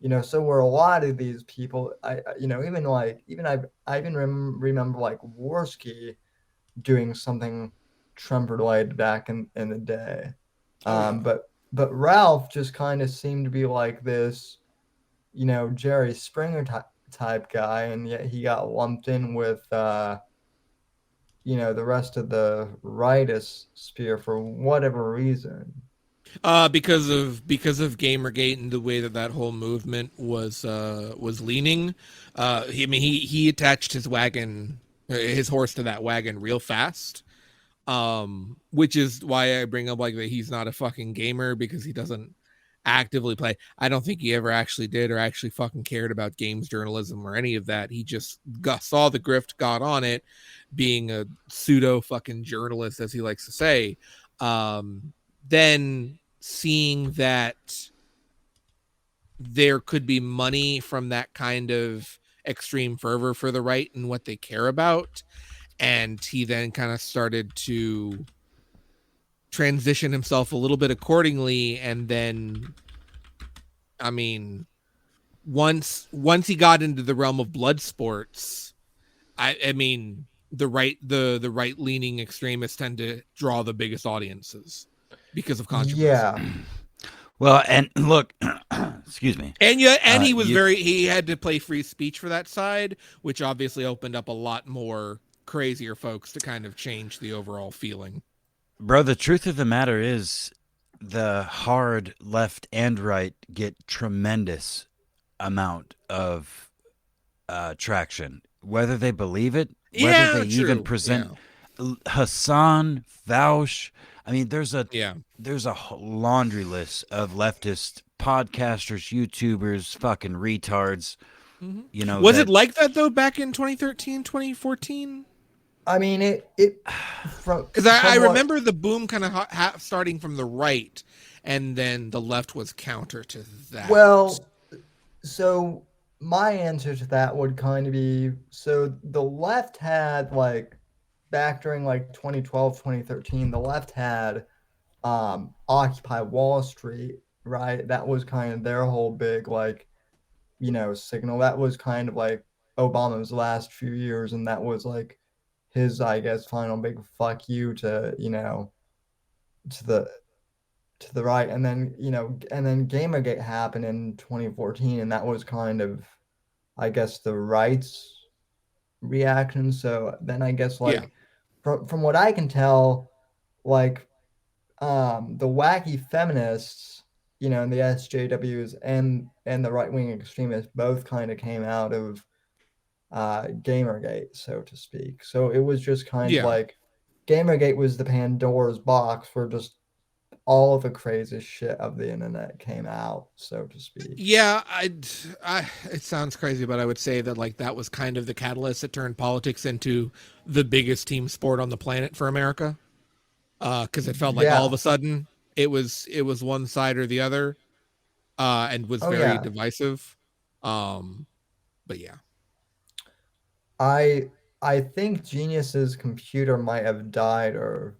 were a lot of these people. Even like I even remember like Worski doing something Trump related back in the day. Oh yeah. But Ralph just kind of seemed to be like this, Jerry Springer type guy, and yet he got lumped in with the rest of the rightist sphere for whatever reason. Because of Gamergate and the way that whole movement was leaning. I mean, he attached his horse to that wagon real fast. Which is why I bring up like that he's not a fucking gamer, because he doesn't actively play. I don't think he ever actually did or actually fucking cared about games journalism or any of that. He just saw the grift, got on it, being a pseudo fucking journalist, as he likes to say. Then seeing that there could be money from that kind of extreme fervor for the right and what they care about, and he then kind of started to transition himself a little bit accordingly. And then, I mean, once he got into the realm of blood sports, I mean, the right leaning extremists tend to draw the biggest audiences because of controversy. Yeah. Well, and look, excuse me. And yeah, and he had to play free speech for that side, which obviously opened up a lot more crazier folks to kind of change the overall feeling. Bro, the truth of the matter is the hard left and right get tremendous amount of traction, whether they believe it, whether they even present. Yeah. Hassan, Vaush. I mean, there's a Yeah. laundry list of leftist podcasters, YouTubers, fucking retards. You know Was it that. like that though back in 2013, 2014? I mean, it from Because I what remember the boom kind of starting from the right, and then the left was counter to that. well, so my answer to that would kind of be so the left had like back during like 2012, 2013, the left had Occupy Wall Street, right? That was kind of their whole big like, signal. That was kind of like Obama's last few years, and that was like his, I guess, final big fuck you to, to the right. And then, and then Gamergate happened in 2014, and that was kind of, I guess, the right's reaction. So then I guess like Yeah. from what I can tell, like the wacky feminists, and the SJWs and the right wing extremists both kind of came out of Gamergate, so to speak. So it was just kind of Yeah. like Gamergate was the Pandora's box where just all the craziest shit of the internet came out, so to speak. Yeah, it sounds crazy, but I would say that like that was kind of the catalyst that turned politics into the biggest team sport on the planet for America. Because it felt like all of a sudden it was one side or the other, and was very divisive. But yeah, I think Genius's computer might have died or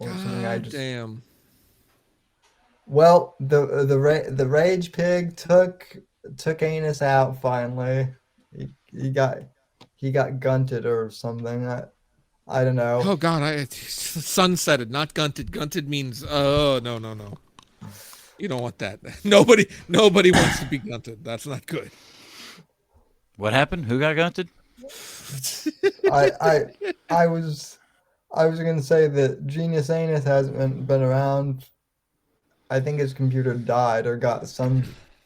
something. I just damn. Well, the rage pig took Anus out finally. He got gunted or something. I don't know. Oh God, sunsetted, not gunted. Gunted means no. You don't want that. Nobody wants to be gunted. That's not good. What happened? Who got gunted? I was gonna say that Genius Anus hasn't been around. I think his computer died or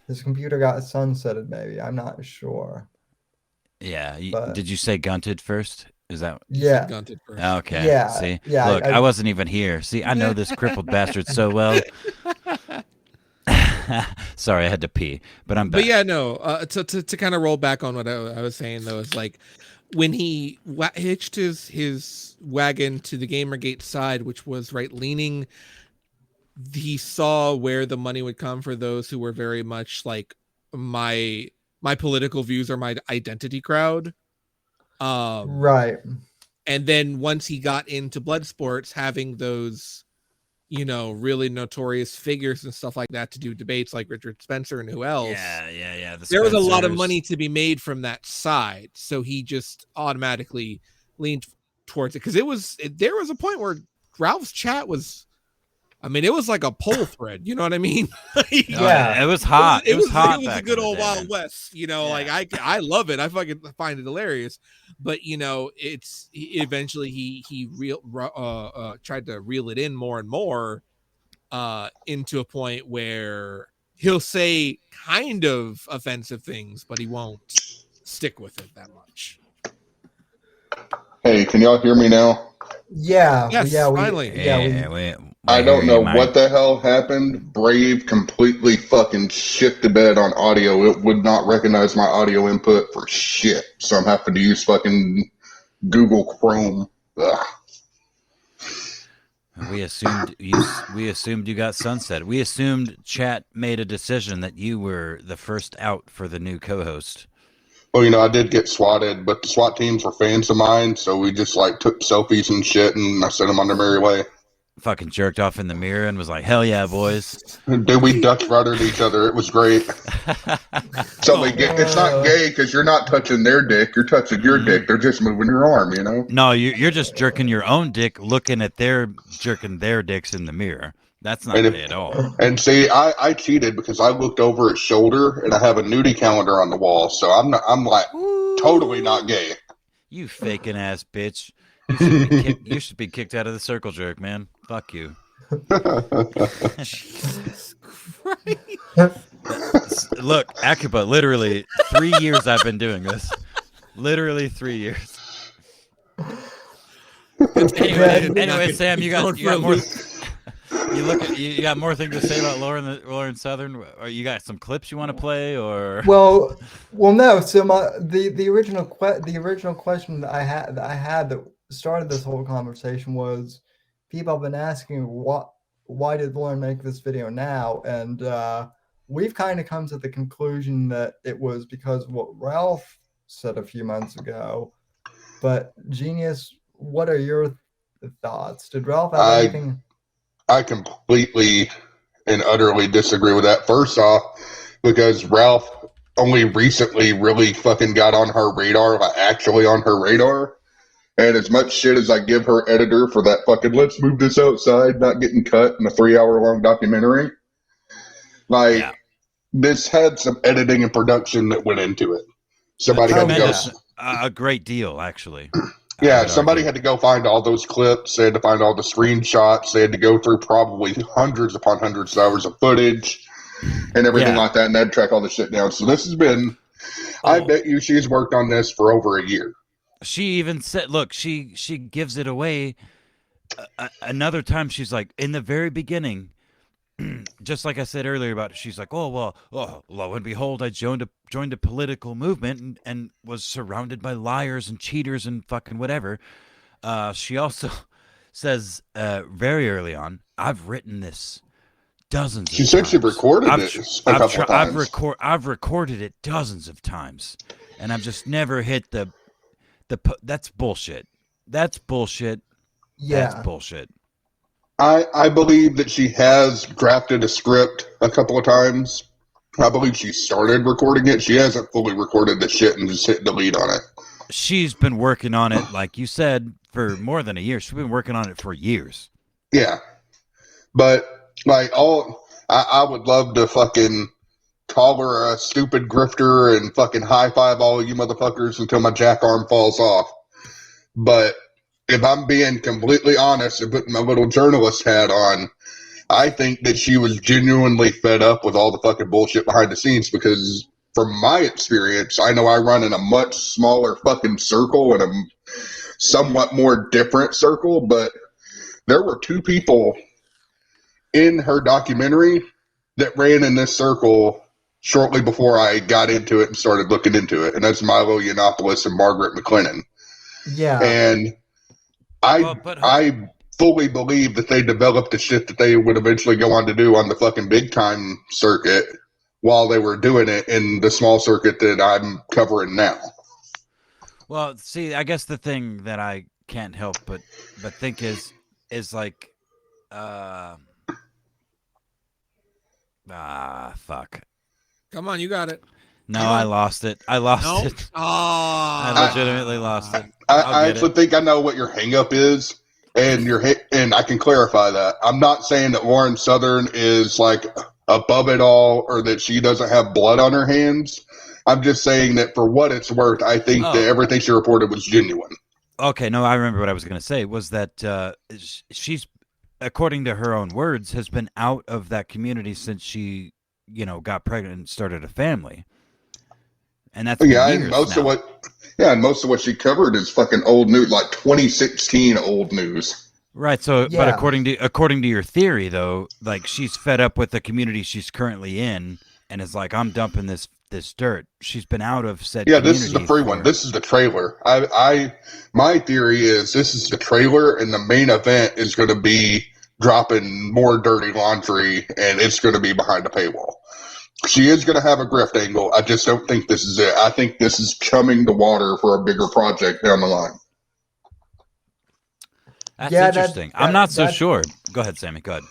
his computer got sunsetted, maybe. I'm not sure. Yeah. But, did you say gunted first? Is that? Yeah. Gunted first. Okay. Yeah. See? Yeah. Look, I wasn't even here. See, I know this crippled bastard so well. Sorry, I had to pee, but I'm back. But yeah, no. To kind of roll back on what I was saying though, is like when he hitched his wagon to the Gamergate side, which was right leaning, he saw where the money would come for those who were very much like my political views or my identity crowd. Right. And then once he got into blood sports, having those, really notorious figures and stuff like that to do debates like Richard Spencer and who else. Yeah. There was a lot of money to be made from that side. So he just automatically leaned towards it. Because there was a point where Ralph's chat was, I mean, it was like a poll thread. You know what I mean? Yeah. It was hot. It was hot. It was a back good in the old day, Wild man. West. Like I love it. I fucking find it hilarious. But it's eventually he tried to reel it in more and more into a point where he'll say kind of offensive things, but he won't stick with it that much. Hey, can y'all hear me now? Yeah. Yes, finally. I don't know what the hell happened. Brave completely fucking shit the bed on audio. It would not recognize my audio input for shit. So I'm having to use fucking Google Chrome. Ugh. We assumed you got sunset. We assumed chat made a decision that you were the first out for the new co-host. Well, I did get swatted, but the SWAT teams were fans of mine, so we just like took selfies and shit, and I sent them on their merry way. Fucking jerked off in the mirror and was like, "Hell yeah, boys!" Dude, we Dutch ruddered each other. It was great. So it's not gay because you're not touching their dick; you're touching your dick. They're just moving your arm, No, you're just jerking your own dick, looking at jerking their dicks in the mirror. That's not gay at all. And see, I cheated because I looked over his shoulder and I have a nudie calendar on the wall, so I'm like totally not gay. You faking ass bitch. You should be kicked out of the circle jerk, man. Fuck you. Jesus Christ. Look, Akiba, literally 3 years I've been doing this. Literally 3 years. Anyway, Sam, you Going got for a more. loop. You got more things to say about Lauren Southern, or you got some clips you want to play, or Well, no. So the original question that I had that started this whole conversation was people have been asking why did Lauren make this video now, and we've kind of come to the conclusion that it was because of what Ralph said a few months ago. But Genius, what are your thoughts? Did Ralph have anything? I completely and utterly disagree with that. First off, because Ralph only recently really fucking got on her radar, like actually on her radar. And as much shit as I give her editor for that fucking let's move this outside, not getting cut in a 3-hour long documentary, like this had some editing and production that went into it. Somebody had to go. A great deal, actually. Yeah, somebody had to go find all those clips. They had to find all the screenshots. They had to go through probably hundreds upon hundreds of hours of footage and everything like that, and they'd track all the shit down. So this has been, I bet you she's worked on this for over a year. She even said, look, she gives it away another time. She's like, in the very beginning, just like I said earlier about it, she's like, lo and behold, I joined a political movement and was surrounded by liars and cheaters and fucking whatever. She also says very early on, I've written this dozens of times. She said she recorded it a couple of times. I've recorded it dozens of times, and I've just never hit the that's bullshit. That's bullshit. Yeah. That's bullshit. I believe that she has drafted a script a couple of times. I believe she started recording it. She hasn't fully recorded the shit and just hit delete on it. She's been working on it, like you said, for more than a year. She's been working on it for years. Yeah. But, like, I would love to fucking call her a stupid grifter and fucking high-five all you motherfuckers until my jack arm falls off. But if I'm being completely honest and putting my little journalist hat on, I think that she was genuinely fed up with all the fucking bullshit behind the scenes because from my experience, I know I run in a much smaller fucking circle and a somewhat more different circle, but there were two people in her documentary that ran in this circle shortly before I got into it and started looking into it, and that's Milo Yiannopoulos and Margaret McLennan. Yeah. And I fully believe that they developed the shit that they would eventually go on to do on the fucking big time circuit while they were doing it in the small circuit that I'm covering now. Well, see, I guess the thing that I can't help but think is like, fuck. Come on, you got it. No, I lost it. I lost it. Oh, I legitimately lost it. I actually think I know what your hang-up is, and and I can clarify that. I'm not saying that Lauren Southern is like above it all or that she doesn't have blood on her hands. I'm just saying that for what it's worth, I think that everything she reported was genuine. Okay, no, I remember what I was going to say was that she's, according to her own words, has been out of that community since she, got pregnant and started a family. And that's and most of what she covered is fucking old news, like 2016 old news. Right. So, but according to your theory, though, like she's fed up with the community she's currently in, and is like, I'm dumping this dirt. She's been out of said. Yeah, this is the free one. This is the trailer. My theory is this is the trailer, and the main event is going to be dropping more dirty laundry, and it's going to be behind a paywall. She is going to have a grift angle. I just don't think this is it. I think this is chumming the water for a bigger project down the line. That's interesting. I'm not so sure. Go ahead, Sammy. Go ahead.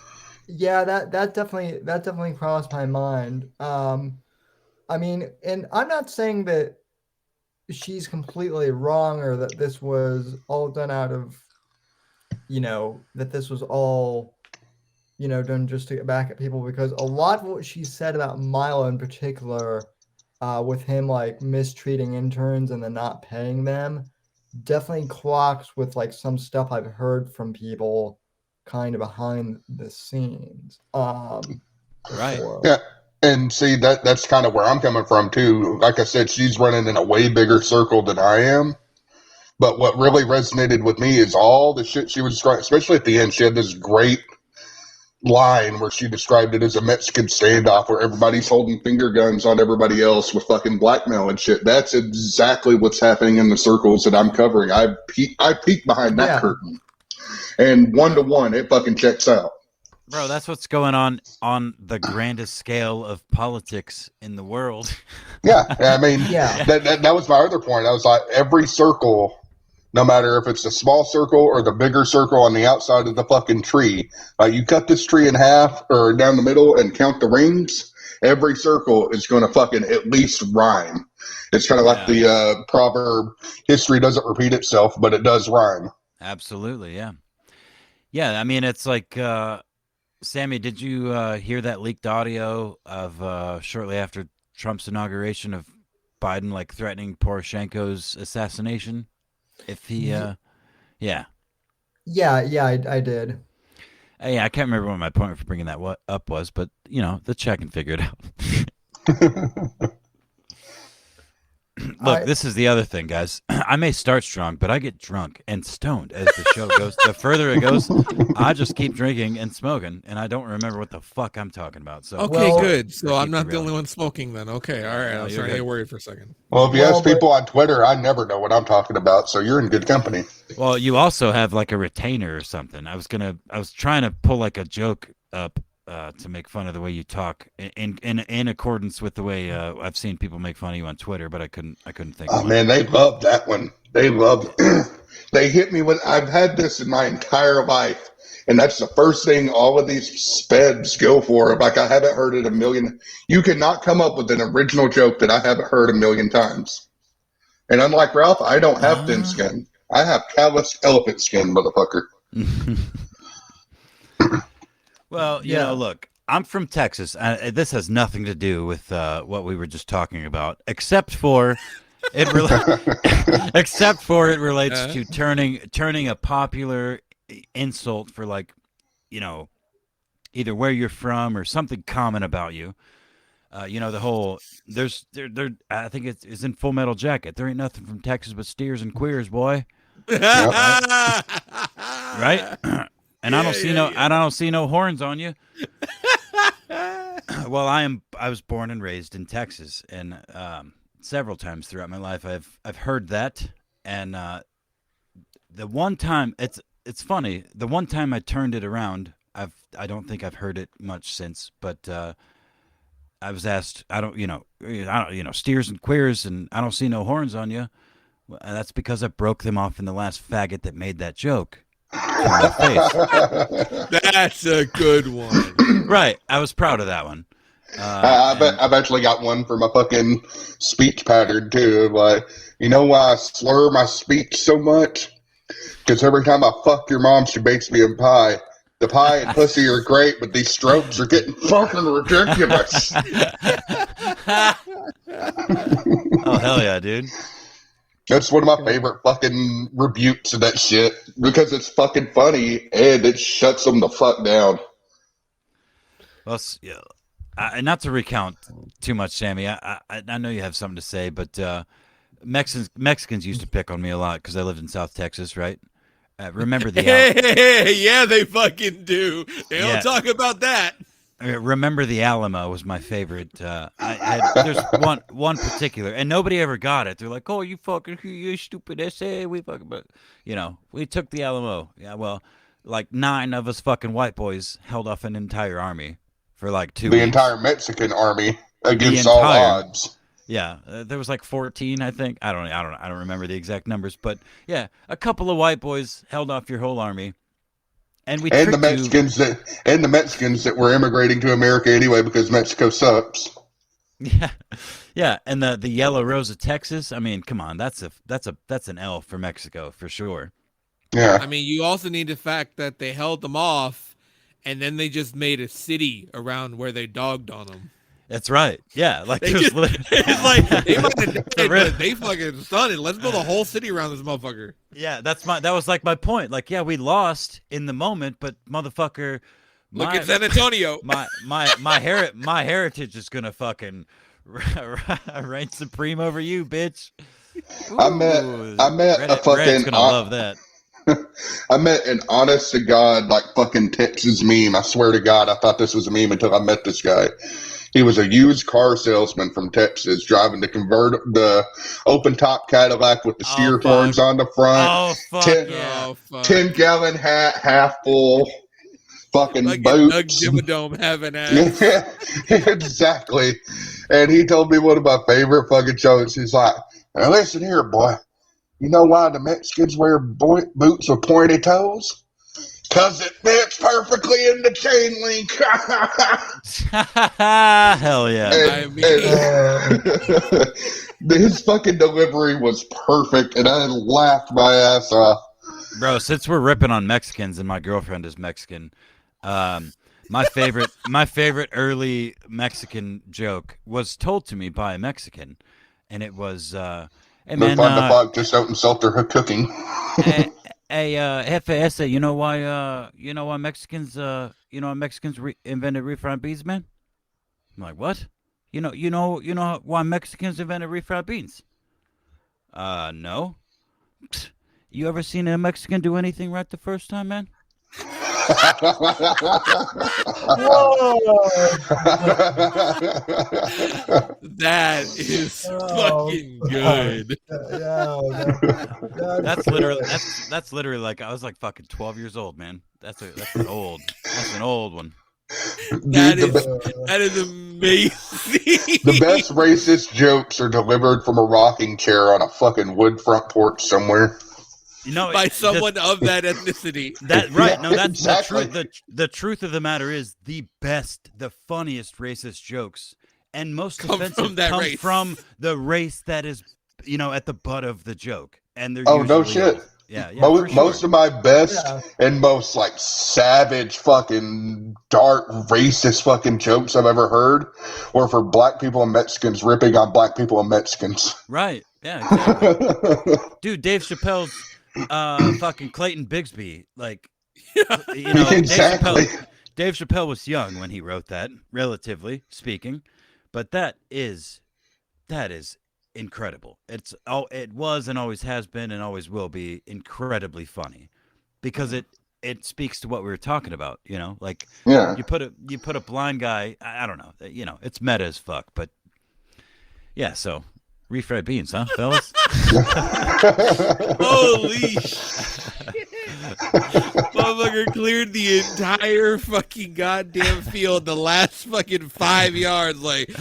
Yeah, that definitely crossed my mind. I mean, and I'm not saying that she's completely wrong or that this was all done out of, that this was all, done just to get back at people, because a lot of what she said about Milo in particular, with him like mistreating interns and then not paying them, definitely clocks with like some stuff I've heard from people kind of behind the scenes. Right. Yeah. And see, that's kind of where I'm coming from too. Like I said, she's running in a way bigger circle than I am. But what really resonated with me is all the shit she was describing, especially at the end. She had this great line where she described it as a Mexican standoff where everybody's holding finger guns on everybody else with fucking blackmail and shit. That's exactly what's happening in the circles that I'm covering. I peek behind that curtain. And 1-to-1, it fucking checks out. Bro, that's what's going on the grandest scale of politics in the world. Yeah, I mean, that was my other point. I was like, every circle, no matter if it's a small circle or the bigger circle on the outside of the fucking tree, you cut this tree in half or down the middle and count the rings, every circle is going to fucking at least rhyme. It's kind of like the proverb, history doesn't repeat itself, but it does rhyme. Absolutely, yeah. Yeah, I mean, it's like... Sammy, did you hear that leaked audio of shortly after Trump's inauguration of Biden threatening Poroshenko's assassination? If he, I did. Yeah, I can't remember what my point for bringing that up was, but the check and figure it out. Look, this is the other thing, guys. I may start strong, but I get drunk and stoned as the show goes. The further it goes, I just keep drinking and smoking, and I don't remember what the fuck I'm talking about. So good. So I'm not the only one smoking then. Okay, all right. I was starting to get worried for a second. Well, if you ask people on Twitter, I never know what I'm talking about, so you're in good company. Well, you also have a retainer or something. I was trying to pull a joke up to make fun of the way you talk in accordance with the way I've seen people make fun of you on Twitter, but I couldn't think of one. Man, they love that one. They love they hit me with I've had this in my entire life, and that's the first thing all of these speds go for. I haven't heard it a million. You cannot come up with an original joke that I haven't heard a million times. And unlike Ralph, I don't have thin skin. I have callous elephant skin, motherfucker. Well, you know, look, I'm from Texas. This has nothing to do with what we were just talking about, except for it relates to turning a popular insult for either where you're from or something common about you. The whole I think it's in Full Metal Jacket. There ain't nothing from Texas but steers and queers, boy. Right? And I don't see no horns on you. Well, I was born and raised in Texas, and several times throughout my life I've heard that. And the one time it's funny, the one time I turned it around, I don't think I've heard it much since, but I was asked, steers and queers, and I don't see no horns on you. Well, that's because I broke them off in the last faggot that made that joke. That's a good one. Right. I was proud of that one. I've actually got one for my fucking speech pattern too. You know why I slur my speech so much? Because every time I fuck your mom, she bakes me a pie. The pie and pussy are great, but these strokes are getting fucking ridiculous. Oh, hell yeah, dude. That's one of my favorite fucking rebukes of that shit because it's fucking funny and it shuts them the fuck down. Well, not to recount too much, Sammy. I know you have something to say, but Mexicans used to pick on me a lot because I lived in South Texas, right? Remember the yeah, they fucking do. They don't talk about that. Remember the Alamo was my favorite. There's one particular, and nobody ever got it. They're like, "Oh, you stupid essay." We took the Alamo. Yeah, well, 9 of us fucking white boys held off an entire army for 2 weeks. The entire Mexican army against all odds. Yeah, there was 14, I think. I don't remember the exact numbers, but yeah, a couple of white boys held off your whole army. And the Mexicans that were immigrating to America anyway because Mexico sucks. Yeah, and the Yellow Rose of Texas. I mean, come on, that's an L for Mexico for sure. Yeah, I mean, you also need the fact that they held them off, and then they just made a city around where they dogged on them. That's right. Yeah, they fucking stunned. Let's build a whole city around this motherfucker. Yeah, that was my point. We lost in the moment, but motherfucker, look at San Antonio. My heritage is gonna fucking reign supreme over you, bitch. I met a fucking. Red's gonna love that. I met an honest to God, like fucking Texas meme. I swear to God, I thought this was a meme until I met this guy. He was a used car salesman from Texas, driving the open top Cadillac with the steer horns on the front. Oh fuck 10-gallon hat, half full. Fucking like boots. Doug Dimmadome having ass. Exactly. And he told me one of my favorite fucking jokes. He's like, "Now listen here, boy. You know why the Mexicans wear boots with pointy toes? Because it fits perfectly in the chain link." Hell yeah. His fucking delivery was perfect, and I laughed my ass off. Bro, since we're ripping on Mexicans and my girlfriend is Mexican, my favorite early Mexican joke was told to me by a Mexican, and it was, "Hey man, the fuck just out and salt their cooking." Hey, Jefe, you know why Mexicans, invented refried beans, man? I'm like, what? You know why Mexicans invented refried beans? No. You ever seen a Mexican do anything right the first time, man? That is fucking good. That's literally like I was like fucking 12 years old, man. That's an old one. That is amazing. The best racist jokes are delivered from a rocking chair on a fucking wood front porch somewhere. By someone of that ethnicity. That right? No, that's exactly. the truth of the matter is the funniest racist jokes and most offensive come from the race that is, at the butt of the joke. And they're no shit. Yeah. Most of my best and most like savage fucking dark racist fucking jokes I've ever heard were for black people and Mexicans ripping on black people and Mexicans. Right. Yeah. Exactly. Dude, Dave Chappelle's fucking Clayton Bigsby, like, exactly. Dave Chappelle was young when he wrote that, relatively speaking, but that is incredible. It was and always has been and always will be incredibly funny because it speaks to what we were talking about, like you put a blind guy, I don't know, it's meta as fuck, but yeah, so refried beans, huh, fellas? Holy shit. Motherfucker cleared the entire fucking goddamn field the last fucking 5 yards. Like,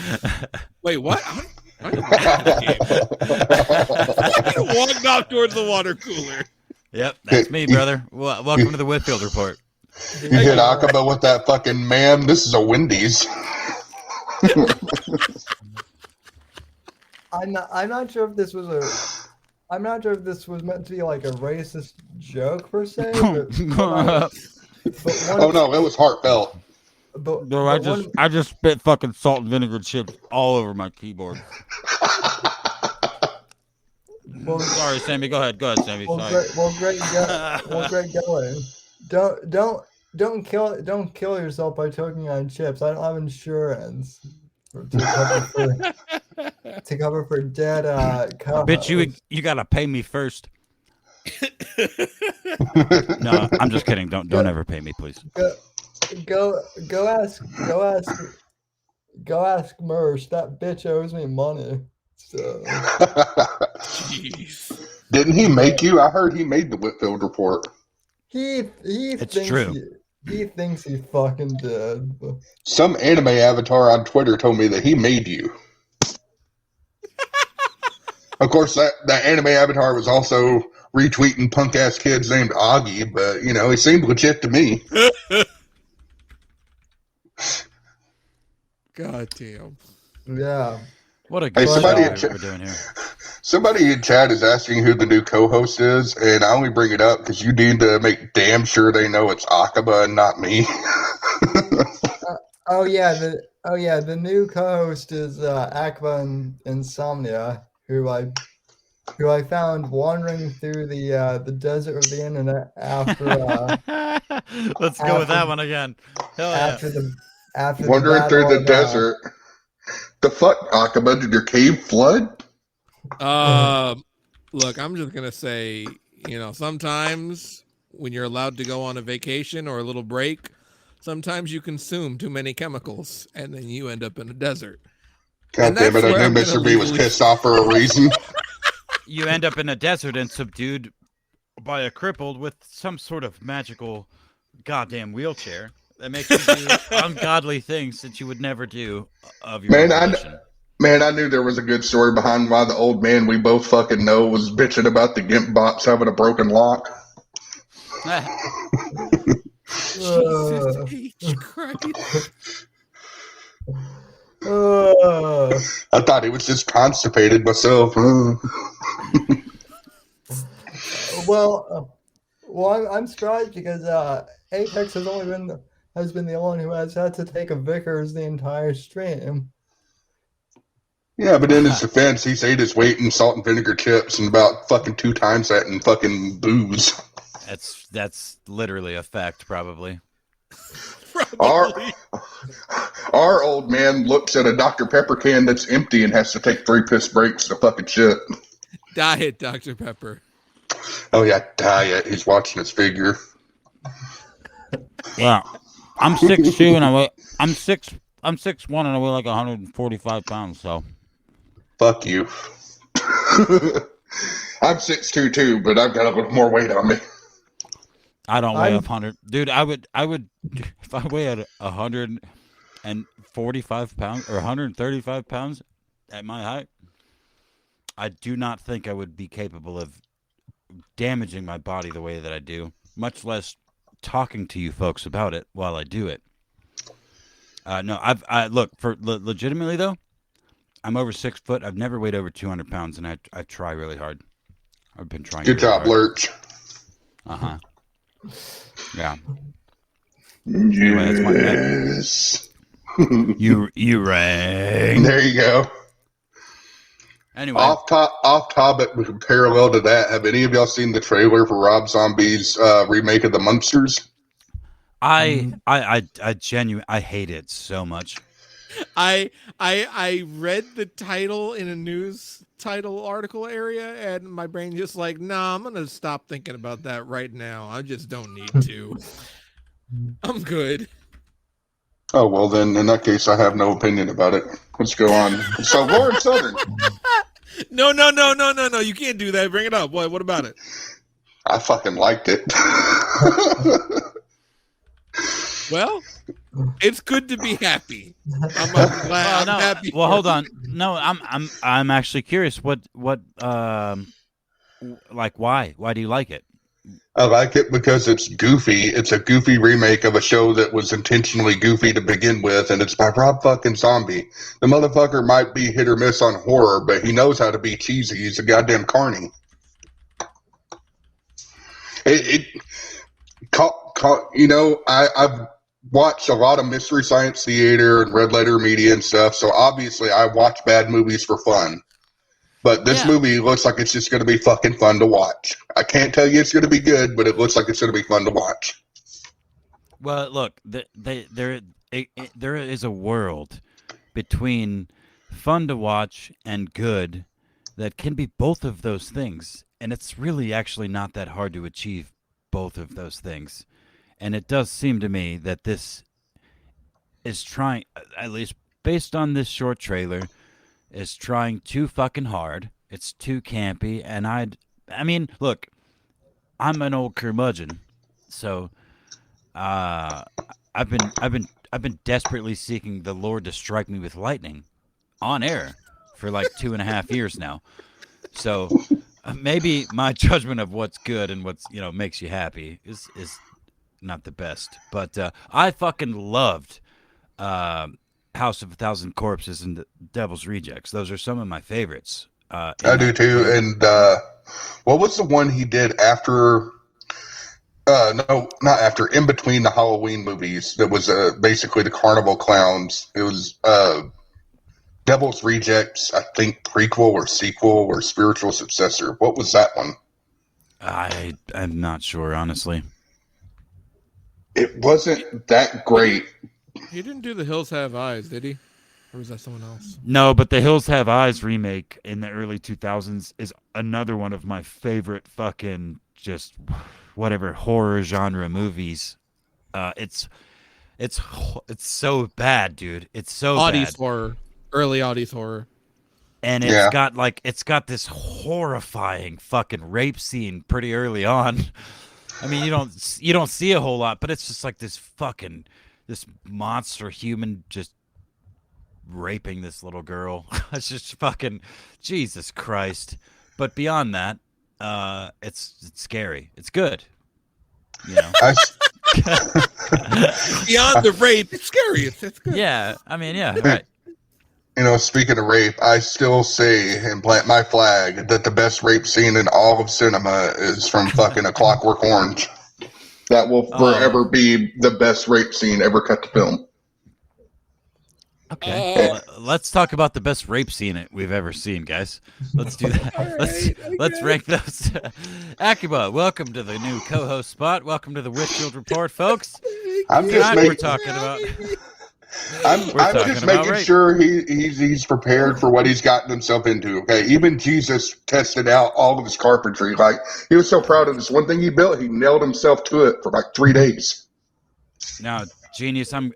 wait, what? I walked off towards the water cooler. Yep, that's me, brother. Welcome to the Whitfield Report. You hit Akiba with that fucking, "Man, this is a Wendy's." I'm not sure if this was meant to be like a racist joke per se. But oh no, it was heartfelt. No, I just spit fucking salt and vinegar chips all over my keyboard. Well, sorry, Sammy. Go ahead, Sammy. Great going. Don't kill yourself by choking on chips. I don't have insurance to cover for dead co-hosts. Bitch, you gotta pay me first. No, I'm just kidding. Don't ever pay me, please. Go ask Mersh. That bitch owes me money. So. Jeez. Didn't he make you? I heard he made the Whitfield Report. It's true. He thinks he fucking did. Some anime avatar on Twitter told me that he made you. Of course, that anime avatar was also retweeting punk ass kids named Augie, but he seemed legit to me. God damn. Yeah. What a good show we're doing here. Somebody in chat is asking who the new co-host is, and I only bring it up because you need to make damn sure they know it's Akiba and not me. The new co-host is Akiba Insomnia, who I found wandering through the desert of the internet after. Let's go with that one again. Hell after wandering through the desert. The fuck, Akiba? Did your cave flood? Look, I'm just gonna say, sometimes when you're allowed to go on a vacation or a little break, sometimes you consume too many chemicals, and then you end up in a desert. God And damn it! that's I where knew I'm gonna Mr. B was legally. pissed off for a reason. You end up in a desert and subdued by a crippled with some sort of magical goddamn wheelchair that makes you do ungodly things that you would never do of your own Man, volition. I knew there was a good story behind why the old man we both fucking know was bitching about the Gimp box having a broken lock. Jesus H. Christ. I thought he was just constipated myself. Well, I'm surprised because Apex has been the only one who has had to take a Vickers the entire stream. Yeah, but in his defense, he's ate his weight in salt and vinegar chips and about fucking 2 times that in fucking booze. That's literally a fact, probably. Probably. Our old man looks at a Dr. Pepper can that's empty and has to take 3 piss breaks to fucking shit. Diet Dr. Pepper. Oh yeah, diet. He's watching his figure. Yeah, I'm 6'2" and I'm 6'1" and I weigh like 145 pounds. So Fuck you. I'm 6'2" too, but I've got a little more weight on me. I don't weigh 100, dude. I would if I weighed 145 pounds or 135 pounds at my height. I do not think I would be capable of damaging my body the way that I do, much less talking to you folks about it while I do it. No, I look for legitimately though. I'm over 6 foot. I've never weighed over 200 pounds, and I try really hard. I've been trying. Good job, Lurch. Yeah. Yes. You rang. There you go. Anyway, off topic, parallel to that, have any of y'all seen the trailer for Rob Zombie's remake of The Munsters? I genuinely hate it so much. I read the title in a news title article area, and my brain just like, nah, I'm gonna stop thinking about that right now. I just don't need to. I'm good. Oh well, then in that case, I have no opinion about it. Let's go on. So Lauren Southern. No. You can't do that. Bring it up. What about it? I fucking liked it. Well, it's good to be happy. I'm glad. I'm happy. Well, hold on. No, I'm actually curious. What like why? Why do you like it? I like it because it's goofy. It's a goofy remake of a show that was intentionally goofy to begin with, and it's by Rob fucking Zombie. The motherfucker might be hit or miss on horror, but he knows how to be cheesy. He's a goddamn carny. I've watched a lot of Mystery Science Theater and Red Letter Media and stuff, so obviously I watch bad movies for fun. But this movie looks like it's just going to be fucking fun to watch. I can't tell you it's going to be good, but it looks like it's going to be fun to watch. Well, look, there is a world between fun to watch and good that can be both of those things, and it's really actually not that hard to achieve both of those things. And it does seem to me that this is trying, at least based on this short trailer, is trying too fucking hard. It's too campy, and I mean, look, I'm an old curmudgeon, so I've been desperately seeking the Lord to strike me with lightning on air for like 2.5 years now. So maybe my judgment of what's good and what's makes you happy is not the best. But I fucking loved House of a Thousand Corpses and the Devil's Rejects. Those are some of my favorites. I do too. And what was the one he did after? No, not after. In between the Halloween movies, that was basically the Carnival Clowns. It was Devil's Rejects, I think, prequel or sequel or spiritual successor. What was that one? I'm not sure, honestly. It wasn't that great. He didn't do The Hills Have Eyes, did he? Or was that someone else? No, but the Hills Have Eyes remake in the early 2000s is another one of my favorite fucking just whatever horror genre movies. It's so bad, dude. It's so Audi's bad. horror. Early Audi's horror. And it's got this horrifying fucking rape scene pretty early on. I mean, you don't see a whole lot, but it's just like this monster human just raping this little girl. It's just fucking Jesus Christ. But beyond that, it's scary. It's good. You know. Beyond the rape, it's scary. It's good. Yeah, I mean, yeah, right. You know, speaking of rape, I still say and plant my flag that the best rape scene in all of cinema is from fucking A Clockwork Orange. That will forever be the best rape scene ever cut to film. Okay, let's talk about the best rape scene we've ever seen, guys. Let's do that. Let's rank those. Akiba, welcome to the new co-host spot. Welcome to the Whitfield Report, folks. I'm just making sure he's prepared for what he's gotten himself into. Okay, even Jesus tested out all of his carpentry. Like, he was so proud of this one thing he built, he nailed himself to it for like 3 days. Now, genius, I'm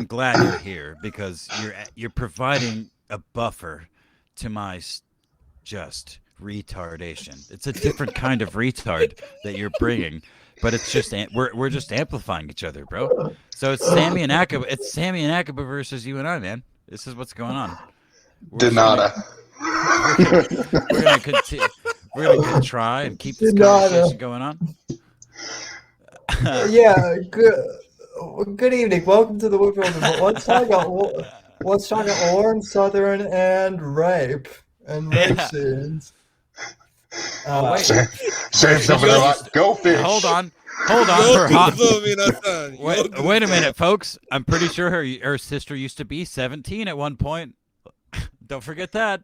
glad you're here because you're providing a buffer to my just retardation. It's a different kind of retard that you're bringing. But it's just we're just amplifying each other, bro. So it's Sammy and Akiba. It's Sammy and Akiba versus you and I, man. This is what's going on. Denada. We're gonna try and keep this conversation going on. Yeah. Good evening. Welcome to the Whitfield Report. Let's talk about Orange, Southern, and rape scenes. Say something like, go fish. Hold on. Wait a minute, folks. I'm pretty sure her sister used to be 17 at one point. Don't forget that.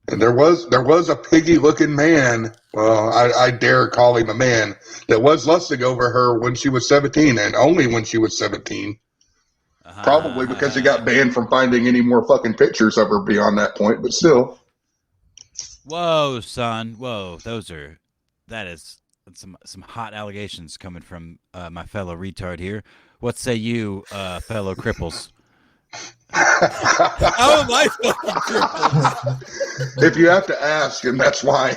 And there was a piggy-looking man. Well, I dare call him a man that was lusting over her when she was 17, and only when she was 17. Probably because he got banned from finding any more fucking pictures of her beyond that point. But still. Whoa, son. Whoa, that is some hot allegations coming from my fellow retard here. What say you, fellow cripples? How am I fucking cripples? If you have to ask, and that's why.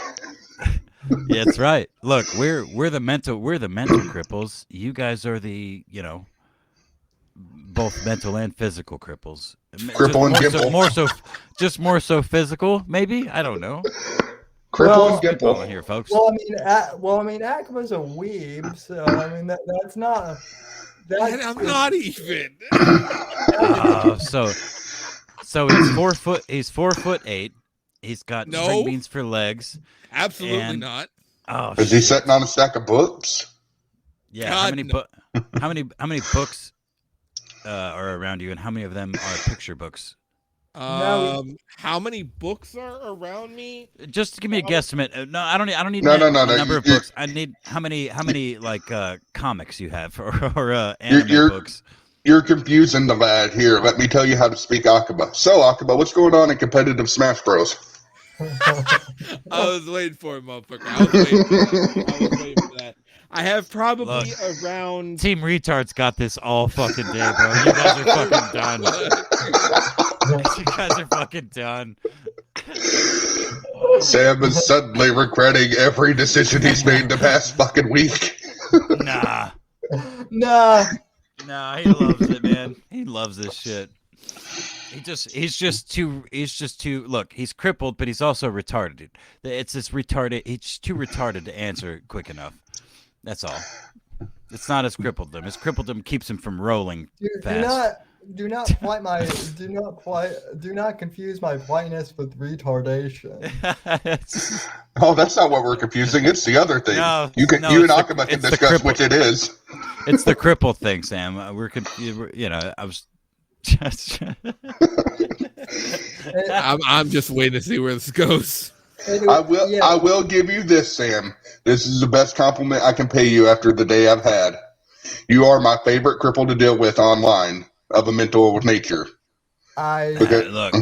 Yeah, that's right. Look, we're the mental cripples. You guys are the, both mental and physical cripples. Cripple and dimple. More so physical, maybe? I don't know. Cripple and dimple here, folks. Well, I mean, Akiba's a weeb, so I mean that's not. I'm not even. So he's 4 foot. He's 4'8". He's got string beans for legs. Absolutely not. Oh, is he sitting on a stack of books? Yeah. God, how many books are around you, and how many of them are picture books? How many books are around me? Just give me a guesstimate. No, I don't need the number of books. I need how many like comics you have or anime books. You're confusing the lad here. Let me tell you how to speak Akiba. So, Akiba, what's going on in competitive Smash Bros? I was waiting for it, motherfucker. I was waiting for that. I have probably around... Team Retards got this all fucking day, bro. You guys are fucking done. You guys are fucking done. Sam is suddenly regretting every decision he's made the past fucking week. Nah, he loves it, man. He loves this shit. He's just too look, he's crippled, but he's also retarded. It's this retarded, he's too retarded to answer quick enough. That's all. It's not his crippledom. His crippledom keeps him from rolling fast. Do not confuse my whiteness with retardation. Oh, that's not what we're confusing. It's the other thing. You and Akiba can discuss which it is. It's the cripple thing, Sam. I was just. I'm just waiting to see where this goes. I will give you this, Sam. This is the best compliment I can pay you after the day I've had. You are my favorite cripple to deal with online of a mental nature. Okay. Look,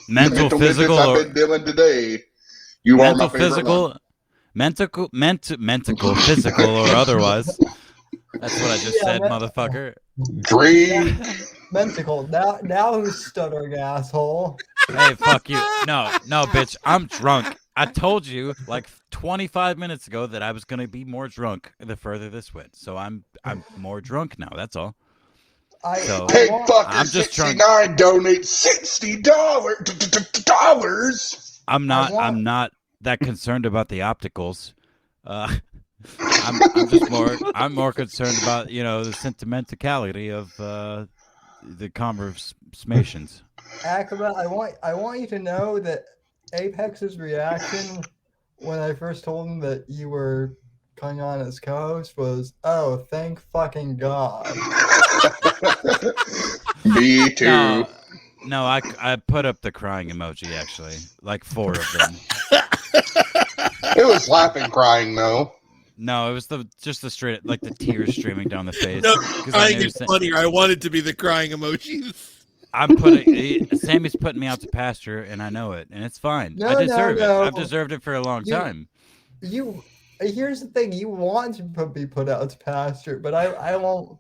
mental, midgets physical, I've or been dealing today. You are my mental, favorite physical, one. mental, physical, or otherwise. That's what I just said, motherfucker. Drink. Menticle. Now who's stuttering, asshole? Hey, fuck you. No, bitch. I'm drunk. I told you like 25 minutes ago that I was gonna be more drunk the further this went. So I'm more drunk now. That's all. So Hey, want- fucker, I'm just trying. 69 donate $60. I'm want- not that concerned about the opticals. I'm more concerned about the sentimentality of the conversations. Akiba, I want you to know that Apex's reaction when I first told him that you were coming on as co-host was, "Oh, thank fucking God." Me too. No, I put up the crying emoji actually, like 4 of them. It was laughing, crying though. No, it was just the straight, like the tears streaming down the face. No, 'Cause crying is funnier. I wanted to be the crying emojis. Sammy's putting me out to pasture, and I know it, and it's fine. No, I deserve it. no. I've deserved it for a long time. Here's the thing: you want to be put out to pasture, but I won't.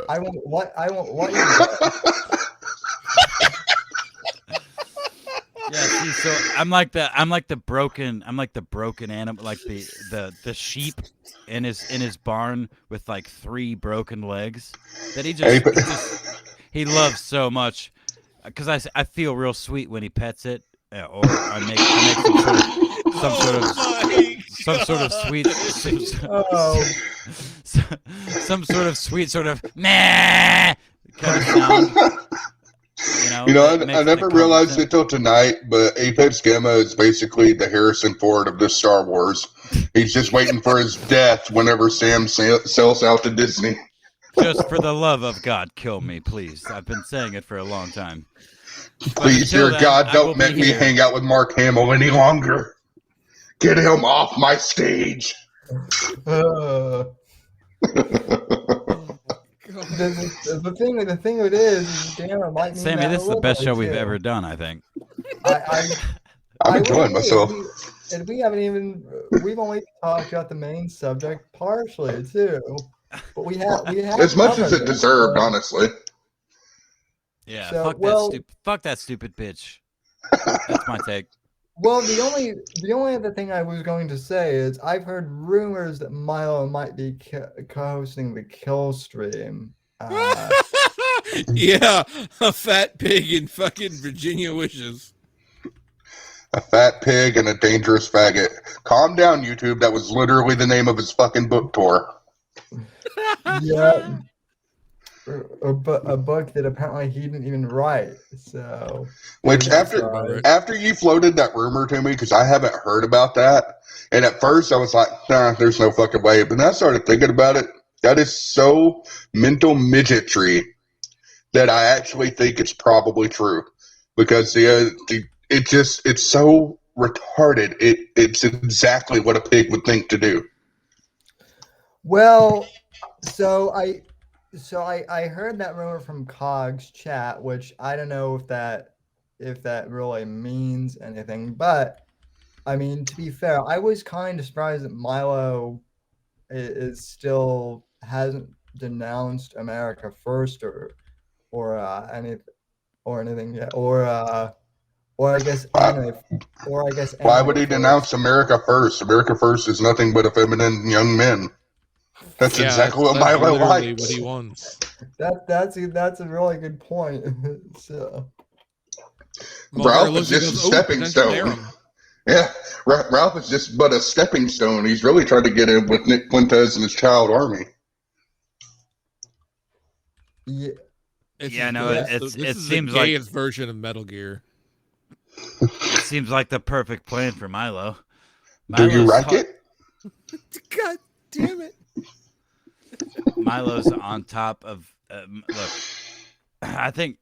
I won't let you. Yeah, see, so I'm like the broken animal, like the sheep in his barn with like 3 broken legs that he loves so much, because I feel real sweet when he pets it, or I make some sort of sweet some sort of sweet sort of nah kind of sound. I never realized it till tonight, but Apex Gamma is basically the Harrison Ford of this Star Wars. He's just waiting for his death whenever Sam sells out to Disney. Just for the love of God, kill me, please. I've been saying it for a long time. Please, dear God, don't make me hang out with Mark Hamill any longer. Get him off my stage. The thing it is Gamma might mean Sammy, that this is the best show we've too. ever done, I think. I'm enjoying myself. And we've only talked about the main subject partially too. But we have as much as it deserved, honestly. Yeah, So, fuck that stupid bitch. That's my take. Well, the only other thing I was going to say is I've heard rumors that Milo might be co-hosting the kill stream. Yeah, a fat pig in fucking Virginia Wishes. A fat pig and a dangerous faggot. Calm down, YouTube. That was literally the name of his fucking book tour. Yeah. A book that apparently he didn't even write. So, which after you floated that rumor to me, because I haven't heard about that, and at first I was like, nah, there's no fucking way. But then I started thinking about it. That is so mental midgetry that I actually think it's probably true, because it's so retarded. It's exactly what a pig would think to do. Well, so I heard that rumor from Cog's chat, which I don't know if that really means anything, but I mean, to be fair, I was kind of surprised that Milo is still hasn't denounced America First or anything yet, or I guess why would he denounce America First? America First is nothing but effeminate young men. That's exactly what Milo likes. What he wants. That's a really good point. So, Ralph is just a stepping stone. Yeah, Ralph is just but a stepping stone. He's really trying to get in with Nick Fuentes and his child army. Yeah. It seems like the gayest version of Metal Gear. It seems like the perfect plan for Milo. Do you like it? God damn it! Milo's on top of look. I think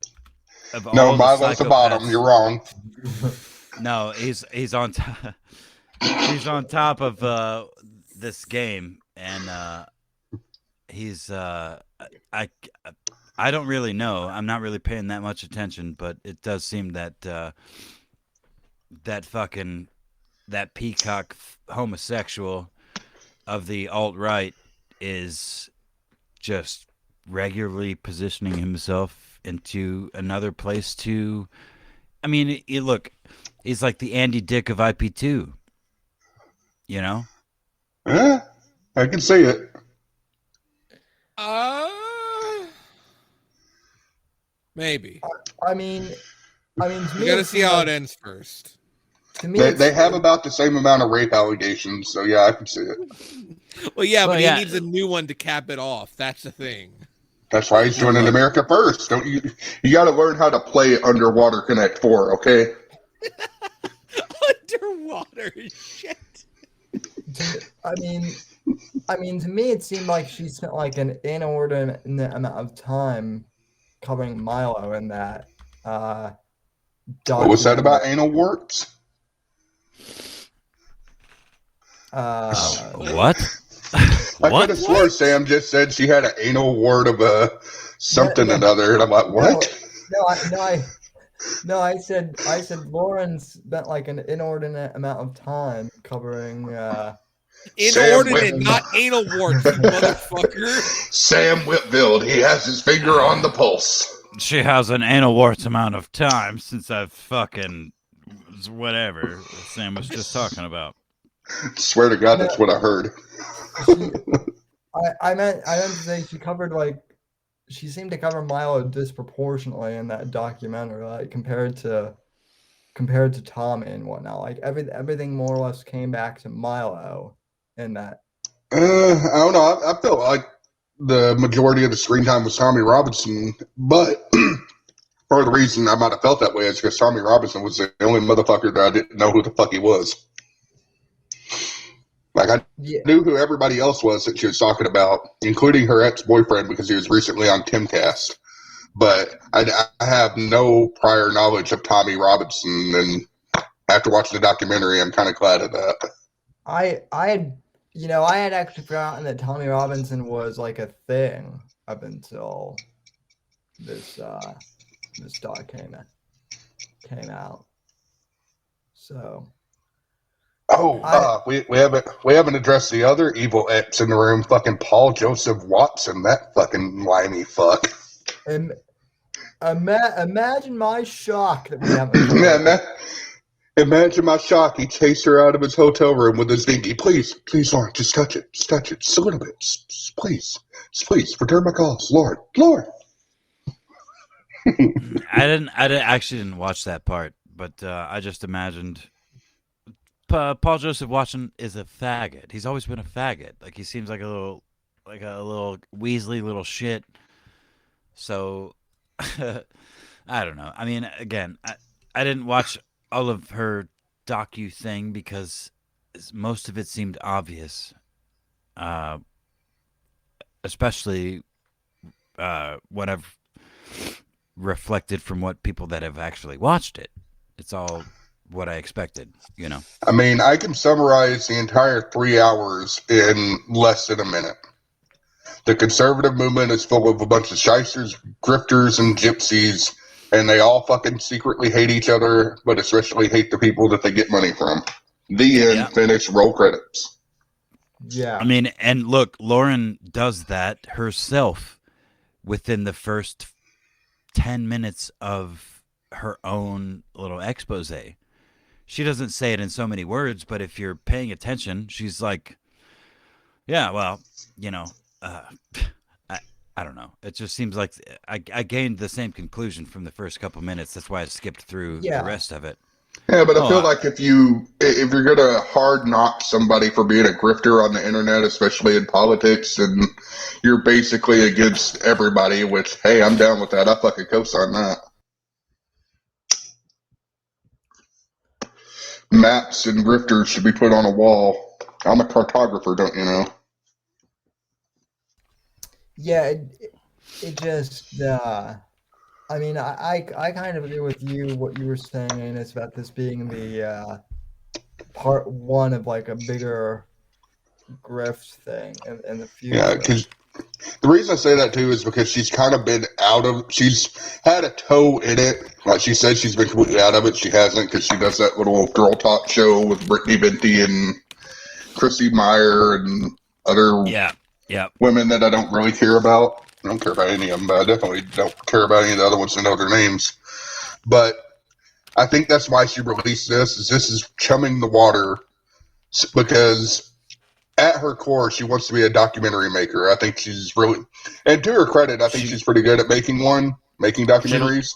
of all Milo's the bottom. You're wrong. No, he's on top. He's on top of this game, and he's I I don't really know. I'm not really paying that much attention, but it does seem that that peacock homosexual of the alt-right is just regularly positioning himself into another place to. I mean, look, he's like the Andy Dick of IP2. You know? Yeah, I can see it. Maybe. I mean, to We me, got to it see seemed how like- it ends first. To me, They have about the same amount of rape allegations, so yeah, I can see it. Well, yeah, Well, but yeah. he needs a new one to cap it off. That's the thing. That's why he's joining Look. America First. Don't you? You got to learn how to play Underwater Connect 4, okay? Underwater shit. I mean, to me, it seemed like she spent like an inordinate amount of time covering Milo in that. What was that about documentary. anal warts? What? I What? could have swore Sam just said she had an anal wart of something No. another, and I'm like, what? No, I said Lauren spent like an inordinate amount of time covering. Inordinate, Sam not anal warts, you motherfucker. Sam Whitfield, he has his finger on the pulse. She has an anal warts amount of time since I've fucking whatever Sam was just talking about. Swear to God, that's what I heard. I meant to say she seemed to cover Milo disproportionately in that documentary, like compared to Tommy and whatnot. Like everything more or less came back to Milo in that. I don't know. I felt like the majority of the screen time was Tommy Robinson, but part of the reason I might have felt that way is because Tommy Robinson was the only motherfucker that I didn't know who the fuck he was. Like, I knew who everybody else was that she was talking about, including her ex-boyfriend, because he was recently on Timcast. But I have no prior knowledge of Tommy Robinson, and after watching the documentary, I'm kind of glad of that. I had actually forgotten that Tommy Robinson was like a thing up until this doc came out. So. We haven't addressed the other evil ex in the room, fucking Paul Joseph Watson, that fucking limey fuck. Imagine my shock that we haven't. Imagine my shock. He chased her out of his hotel room with his dinghy. Please, Lauren, just touch it, just a little bit, please, return my calls, Lauren. I actually didn't watch that part, but I just imagined. Paul Joseph Watson is a faggot. He's always been a faggot. Like, he seems like a little Weasley little shit. So, I don't know. I mean, again, I didn't watch all of her docu thing because most of it seemed obvious. Especially what I've reflected from what people that have actually watched it. It's all what I expected, you know. I mean, I can summarize the entire 3 hours in less than a minute. The conservative movement is full of a bunch of shysters, grifters, and gypsies, and they all fucking secretly hate each other, but especially hate the people that they get money from. The end. Yeah. Finish. Roll credits. Yeah. I mean, and look, Lauren does that herself within the first 10 minutes of her own little expose. She doesn't say it in so many words, but if you're paying attention, she's like, yeah, well, you know, I don't know. It just seems like I gained the same conclusion from the first couple minutes. That's why I skipped through the rest of it. Yeah, but I feel like if you're gonna hard knock somebody for being a grifter on the internet, especially in politics, and you're basically against everybody, which, hey, I'm down with that. I fucking co-sign that. Maps and grifters should be put on a wall. I'm a cartographer, don't you know? Yeah, it just, I mean, I kind of agree with you, what you were saying, and it's about this being the part one of like a bigger grift thing in the future. Yeah, The reason I say that too is because she's kind of been she's had a toe in it. Like she said, she's been completely out of it. She hasn't, because she does that little girl talk show with Brittany Venti and Chrissy Meyer and other women that I don't really care about. I don't care about any of them, but I definitely don't care about any of the other ones that know their names. But I think that's why she released this. This is chumming the water, because at her core, she wants to be a documentary maker. I think she's really, and to her credit, I think she's pretty good at making documentaries.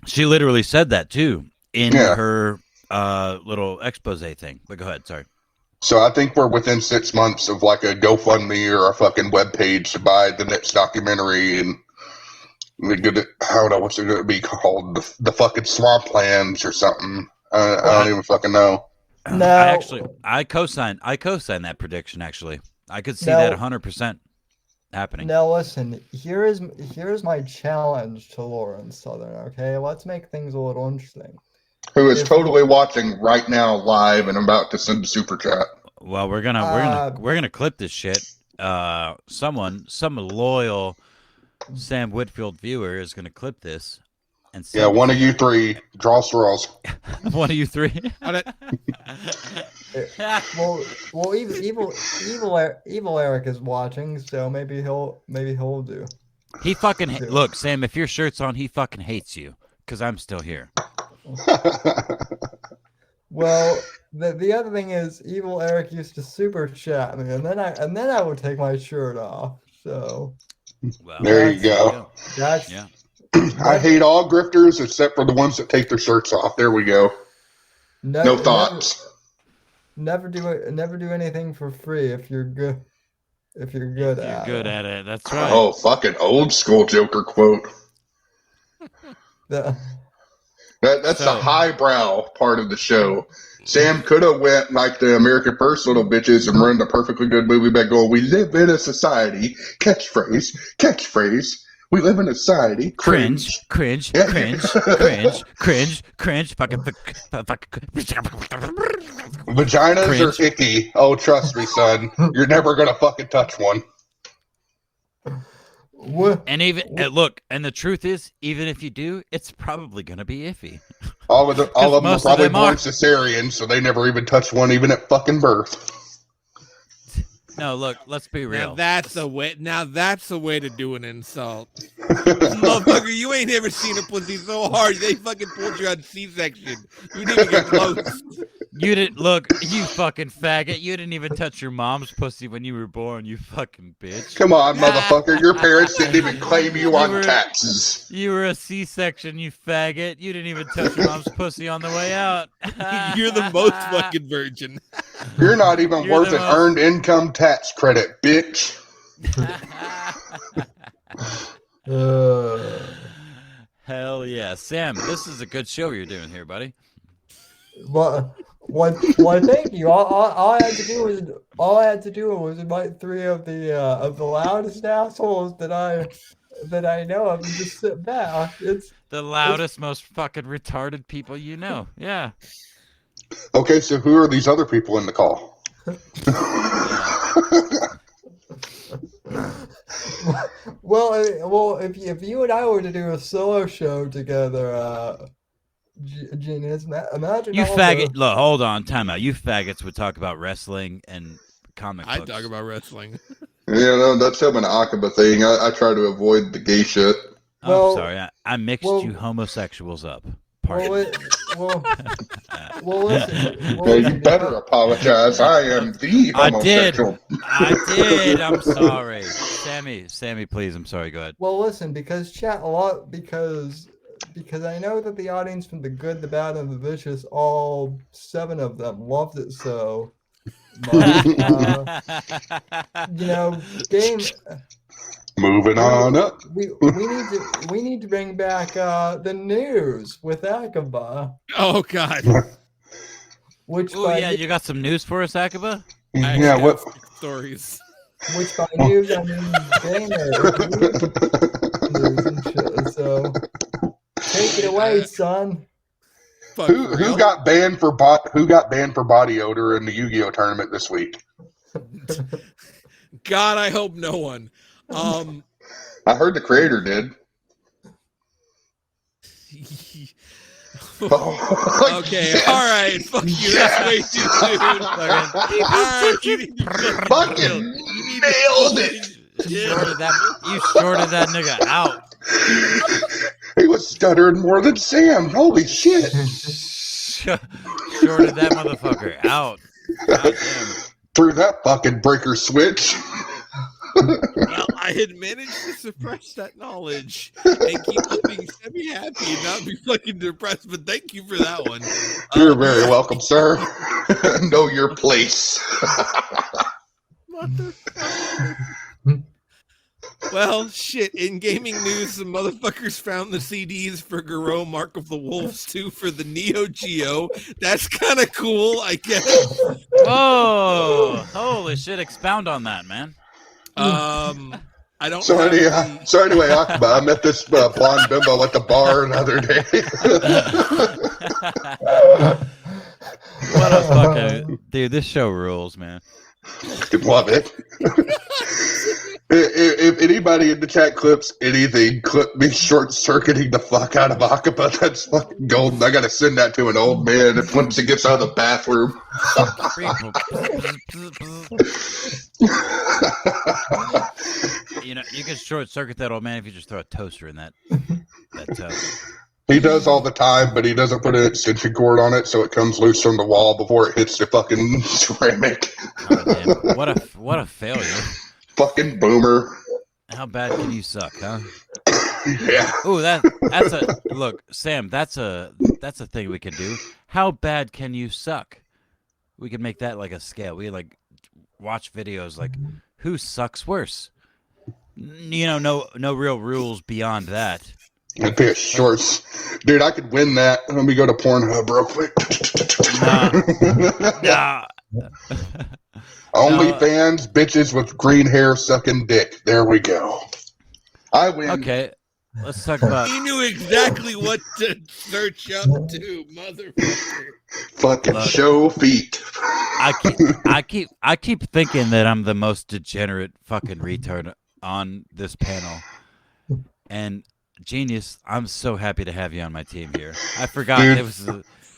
She literally said that too in her little expose thing. But go ahead, sorry. So I think we're within 6 months of like a GoFundMe or a fucking webpage to buy the next documentary, and I don't know what's it going to be called, the fucking Swamplands or something. I don't even fucking know. No, I co-sign that prediction. Actually, I could see that 100% happening. Now listen, here's my challenge to Lauren Southern. Okay, let's make things a little interesting. Who is totally watching right now live and about to send a super chat? Well, we're gonna clip this shit. Some loyal Sam Whitfield viewer is gonna clip this. And one of you three, draw straws. One of you three. well, evil Eric is watching, so maybe he'll do. He fucking look, Sam. If your shirt's on, he fucking hates you because I'm still here. Well, the other thing is, evil Eric used to super chat me, and then I would take my shirt off. So there you go. I hate all grifters except for the ones that take their shirts off. There we go. No thoughts. Never do anything for free if you're good. If you're good at it, that's right. Oh, fucking old school Joker quote. That's the highbrow part of the show. Sam could have went like the American First little bitches and ruined a perfectly good movie by going, "We live in a society." Catchphrase. We live in a society. Cringe. Fucking. Vaginas are icky. Oh, trust me, son. You're never gonna fucking touch one. And and the truth is, even if you do, it's probably gonna be iffy. All of them are probably born cesarean, so they never even touch one, even at fucking birth. No, look, let's be real. Now that's a way to do an insult. Motherfucker, you ain't ever seen a pussy so hard. They fucking pulled you on C-section. You didn't even get close. You didn't look, you fucking faggot. You didn't even touch your mom's pussy when you were born, you fucking bitch. Come on, motherfucker. Your parents didn't even claim you on taxes. You were a C-section, you faggot. You didn't even touch your mom's pussy on the way out. You're the most fucking virgin. You're not even worth an earned income tax credit, bitch. Hell yeah. Sam, this is a good show you're doing here, buddy. Well, thank you. All I had to do was invite three of the loudest assholes that I know of, and just sit back. It's the loudest, most fucking retarded people you know. Yeah. Okay, so who are these other people in the call? Well, if you and I were to do a solo show together, Genius, imagine you faggot. Look, hold on, time out. You faggots would talk about wrestling and comic books. I talk about wrestling. Yeah, no, that's him an Akiba thing. I try to avoid the gay shit. I'm sorry, I mixed you homosexuals up. Listen. You better apologize. I am the homosexual. I did. I'm sorry. Sammy, please. I'm sorry. Go ahead. Well, listen, because I know that the audience from The Good, the Bad, and the Vicious, all 7 of them, loved it so much. Game. Moving on up. We need to bring back the news with Akiba. Oh God. You got some news for us, Akiba? Yeah, what stories? Which by news I mean gamer news and shit. So take it away, son. Who got banned for body odor in the Yu-Gi-Oh tournament this week? God, I hope no one. I heard the creator did. Okay, all right, fuck you. That's way too soon. You need to chill. Fucking nailed it. You shorted that nigga out. He was stuttering more than Sam. Holy shit. Shorted that motherfucker out. God damn. Threw that fucking breaker switch. Well, I had managed to suppress that knowledge and keep being semi-happy and not be fucking depressed, but thank you for that one. You're very welcome, sir. Know your place. Motherfucker. Well, shit. In gaming news, some motherfuckers found the CDs for Garou Mark of the Wolves 2 for the Neo Geo. That's kind of cool, I guess. Oh, holy shit. Expound on that, man. I don't. So anyway, Akiba, I met this blonde bimbo at the bar another day. What a fucking dude! This show rules, man. Love it. If anybody in the chat clips anything, clip me short-circuiting the fuck out of Akiba. That's fucking golden. I gotta send that to an old man once he gets out of the bathroom. You know, you can short circuit that old man if you just throw a toaster in that tub. He does all the time, but he doesn't put an extension cord on it, so it comes loose from the wall before it hits the fucking ceramic. Oh, damn. What a failure! Fucking boomer. How bad can you suck, huh? Yeah. Ooh, that's a look, Sam. That's a thing we can do. How bad can you suck? We can make that like a scale. We like watch videos like who sucks worse. You know, no real rules beyond that. It'd be a shorts. Dude, I could win that. Let me go to Pornhub real quick. Nah. OnlyFans, bitches with green hair sucking dick. There we go. I win. Okay, let's talk about. He knew exactly what to search up to, motherfucker. Fucking Look, show feet. I keep thinking that I'm the most degenerate fucking retard on this panel, and Genius, I'm so happy to have you on my team here. I forgot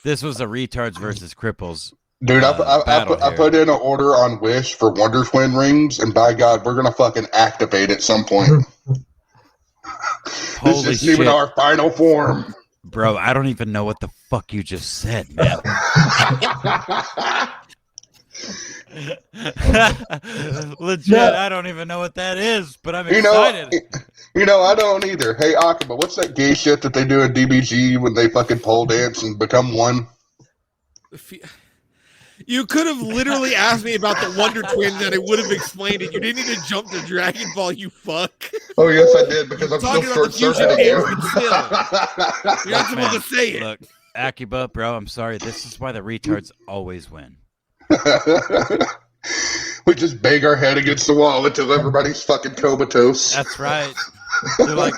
this was a retards versus cripples. Dude, I put in an order on Wish for Wonder Twin rings, and by God, we're gonna fucking activate at some point. Holy this shit. isn't even our final form. Bro, I don't even know what the fuck you just said, man. Legit, I don't even know what that is, but I'm excited. I don't either. Hey, Akiba, what's that gay shit that they do in DBG when they fucking pole dance and become one? You could have literally asked me about the Wonder Twins and I would have explained it. You didn't need to jump to Dragon Ball, you fuck. Oh, yes, I did, because I'm still Talking about the fusion short-circuiting games, you. but still. You're not supposed to say it. Look, Akiba, bro, I'm sorry. This is why the retards always win. We just bang our head against the wall until everybody's fucking comatose. That's right. They're like,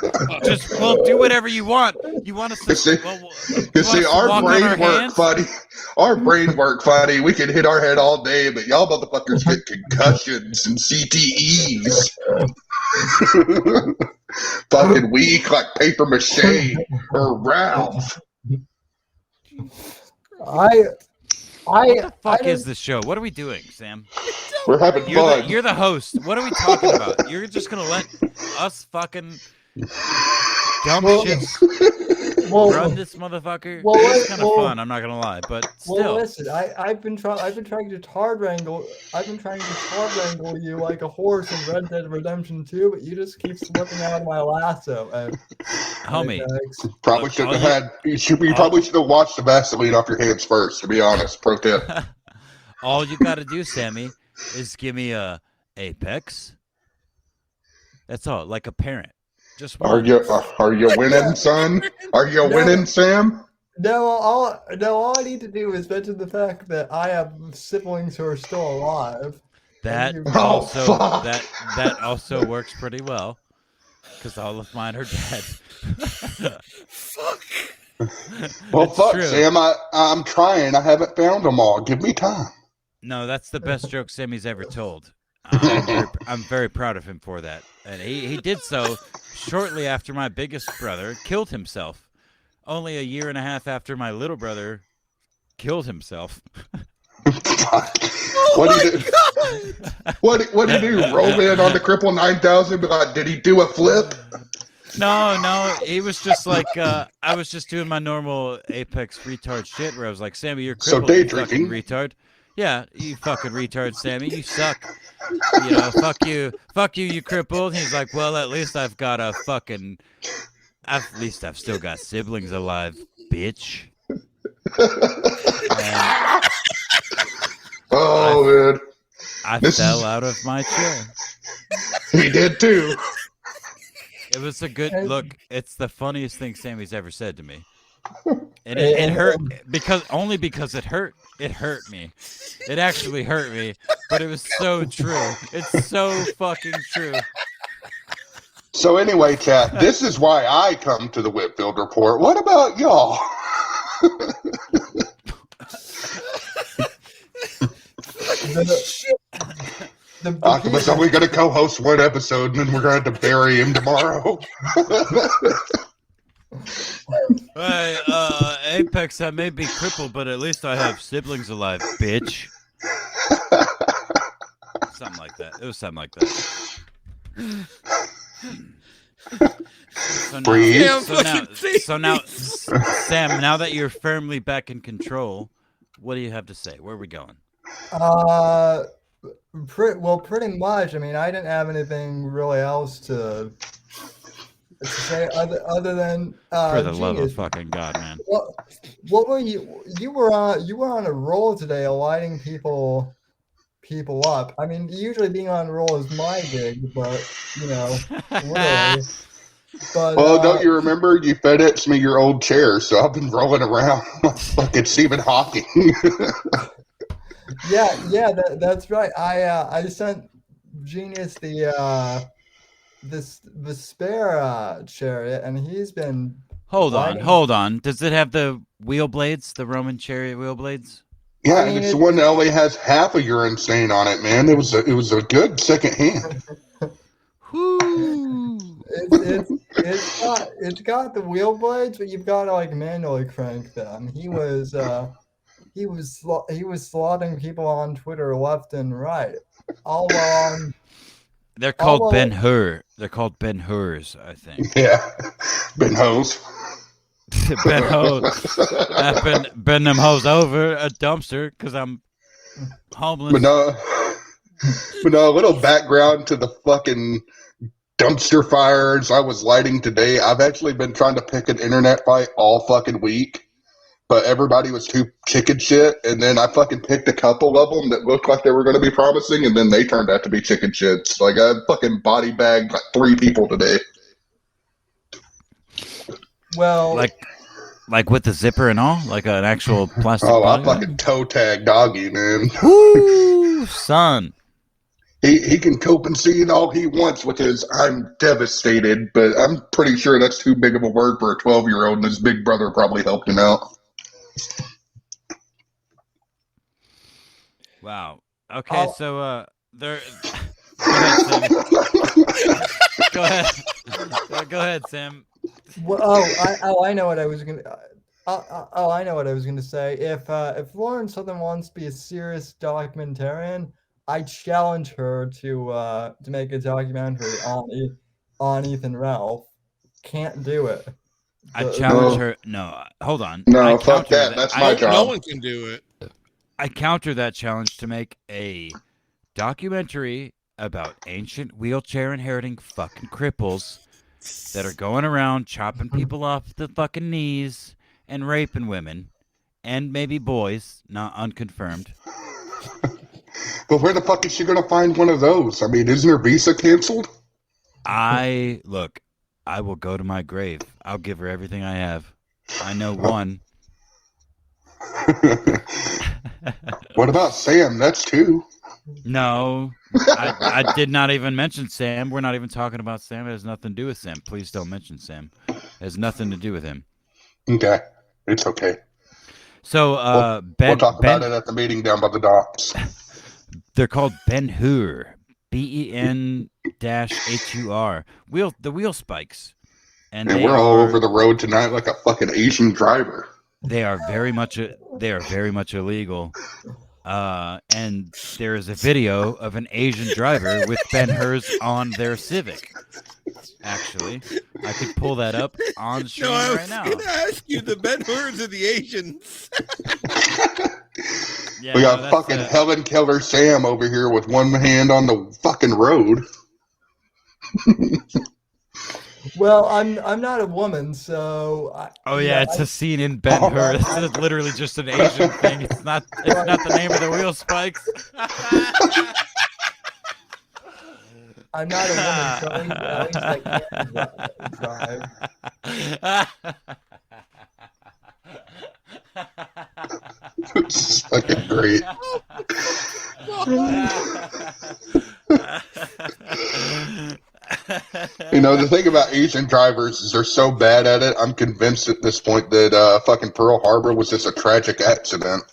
do whatever you want. You want us to see, our brain work funny. Our brain work funny. We can hit our head all day, but y'all motherfuckers get concussions and CTEs. Fucking weak like paper mache or Ralph. What the fuck is this show? What are we doing, Sam? We're having fun. You're the host. What are we talking about? You're just gonna let us fucking dumb shits run this motherfucker? It's kind of fun. I'm not gonna lie, but still. Well, listen, I've been trying to tard wrangle you like a horse in Red Dead Redemption 2, but you just keep slipping out of my lasso. Homie, probably should have had. You probably should have washed the Vaseline off your hands first. To be honest, pro tip. All you got to do, Sammy, is give me a Apex. That's all, like a parent. Just one. Are you winning, son? Are you winning, Sam? No, all I need to do is mention the fact that I have siblings who are still alive. That also works pretty well because all of mine are dead. Fuck. Well, It's fuck, true. Sam. I'm trying. I haven't found them all. Give me time. No, that's the best joke Sammy's ever told. I'm very proud of him for that. And he did so shortly after my biggest brother killed himself. Only a year and a half after my little brother killed himself. What did he do? What did he do? Roll in on the Cripple 9000? But did he do a flip? No, he was just like I was just doing my normal Apex retard shit where I was like, Sammy, you're crippled, So day you fucking drinking. retard. Yeah, you fucking retard, Sammy, you suck. You know, fuck you, you crippled. He's like, well, at least I've got a fucking, at least I've still got siblings alive, bitch. And Man. I This fell is- out of my chair. He did too. It was a good look. It's the funniest thing Sammy's ever said to me, and it hurt because it hurt. It hurt me. It actually hurt me, but it was so true. It's so fucking true. So anyway, chat, this is why I come to the Whitfield Report. What about y'all? The Akiba's only going to co-host one episode, and then we're going to have to bury him tomorrow. Hey, Apex, I may be crippled, but at least I have siblings alive, bitch. Something like that. It was something like that. So now, Breathe. Damn so fucking now, thing. so now, Sam, now that you're firmly back in control, what do you have to say? Where are we going? Pretty much. I mean, I didn't have anything really else to say other than For the love of genius. fucking God, man. What were you? You were on a roll today, lighting people up. I mean, usually being on a roll is my gig, but you know, literally. But Well, don't you remember? You FedExed me your old chair, so I've been rolling around like fucking Stephen Hawking. Yeah, that's right. I sent Genius the spare chariot, and he's been Hold lighting- on. Does it have the wheel blades, the Roman chariot wheel blades? Yeah, I mean, it's the one that only has half of your insane on it, man. It was a good second hand. Whoo! It's got the wheel blades, but you've got to like manually crank them. He was slotting people on Twitter left and right, all along. They're called Although- Ben-Hur. They're called Ben-Hurs, I think. Yeah, been hose. Ben-Hos. I've been them hoes over a dumpster because I'm homeless. But no, a little background to the fucking dumpster fires I was lighting today. I've actually been trying to pick an internet fight all fucking week, but everybody was too chicken shit, and then I fucking picked a couple of them that looked like they were going to be promising, and then they turned out to be chicken shits. Like, I fucking body bagged like 3 people today. Well, Like with the zipper and all? Like an actual plastic Oh, I body? fucking toe tag doggy, man. Woo, son. He can cope and see it all he wants with his "I'm devastated," but I'm pretty sure that's too big of a word for a 12-year-old, and his big brother probably helped him out. Wow. Okay, I'll- so there. Go ahead, Sam. Go ahead. Go ahead, Sam. I know what I was gonna. I know what I was gonna say. If Lauren Southern wants to be a serious documentarian, I challenge her to make a documentary on Ethan Ralph. Can't do it. I The- challenge her. No, hold on. No, I fuck counter that. That's my No, job. no one can do it. I counter that challenge to make a documentary about ancient wheelchair inheriting fucking cripples that are going around chopping people off the fucking knees and raping women and maybe boys, not unconfirmed. But where the fuck is she gonna find one of those? I mean, isn't her visa canceled? I will go to my grave. I'll give her everything I have. I know one. What about Sam? That's 2. No, I did not even mention Sam. We're not even talking about Sam. It has nothing to do with Sam. Please don't mention Sam. It has nothing to do with him. Okay, it's okay. So, We'll talk about it at the meeting down by the docks. They're called Ben-Hur. BEN-HUR. The wheel spikes. And we're all over the road tonight like a fucking Asian driver. They are very much illegal. And there is a video of an Asian driver with Ben-Hurs on their Civic. Actually, I could pull that up on screen right now. I was going to ask you, the Ben-Hurs or the Asians? We got fucking Helen Keller Sam over here with one hand on the fucking road. Well, I'm not a woman, so. It's a scene in Ben-Hur. This is literally just an Asian thing. It's not the name of the wheel spikes. I'm not a woman, so at least I can drive. It's fucking great. You know, the thing about Asian drivers is they're so bad at it, I'm convinced at this point that fucking Pearl Harbor was just a tragic accident.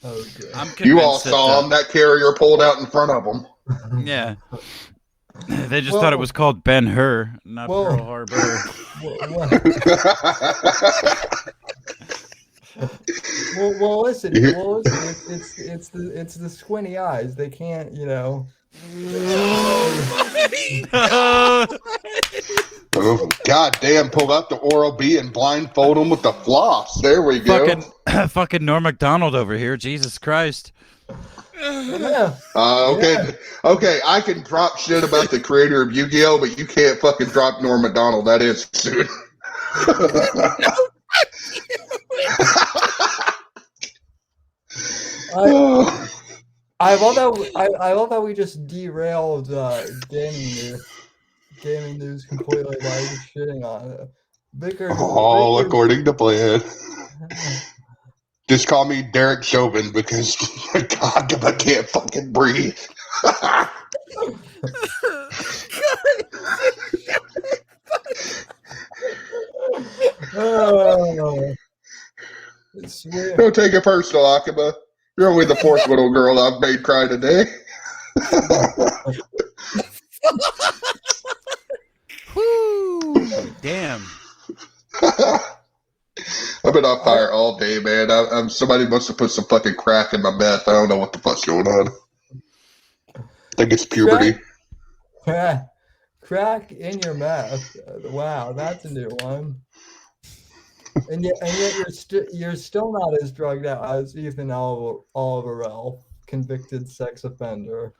Okay. You all saw them. That carrier pulled out in front of them. Yeah. They just thought it was called Ben-Hur, not Pearl Harbor. Well, listen. It's the squinty eyes. They can't, Oh, God damn, pull out the Oral-B and blindfold them with the floss. There we go. Fucking Norm Macdonald over here. Jesus Christ. Okay, I can drop shit about the creator of Yu-Gi-Oh, but you can't fucking drop Norm Macdonald. That is soon. I love that we just derailed gaming news completely by shitting on it. All according to plan. Just call me Derek Chauvin because God, I can't fucking breathe. Don't take it personal, Akiba. You're only the fourth little girl I've made cry today. Whoo! Damn. I've been on fire all day, man. Somebody must have put some fucking crack in my meth. I don't know what the fuck's going on. I think it's puberty. Crack in your mouth. Wow, that's a new one. And yet you're still not as drugged out as Ethan Oliverell, convicted sex offender.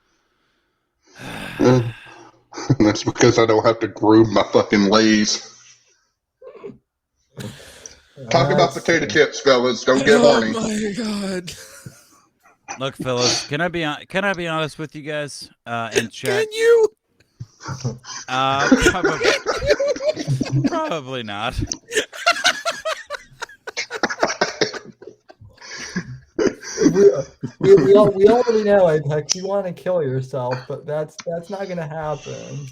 That's because I don't have to groom my fucking lays. Talk about potato chips, fellas. Don't get horny. Oh my God! Look, fellas, can I be honest with you guys? In chat? Can you? Probably not. We already know, Apex. You want to kill yourself, but that's not gonna happen.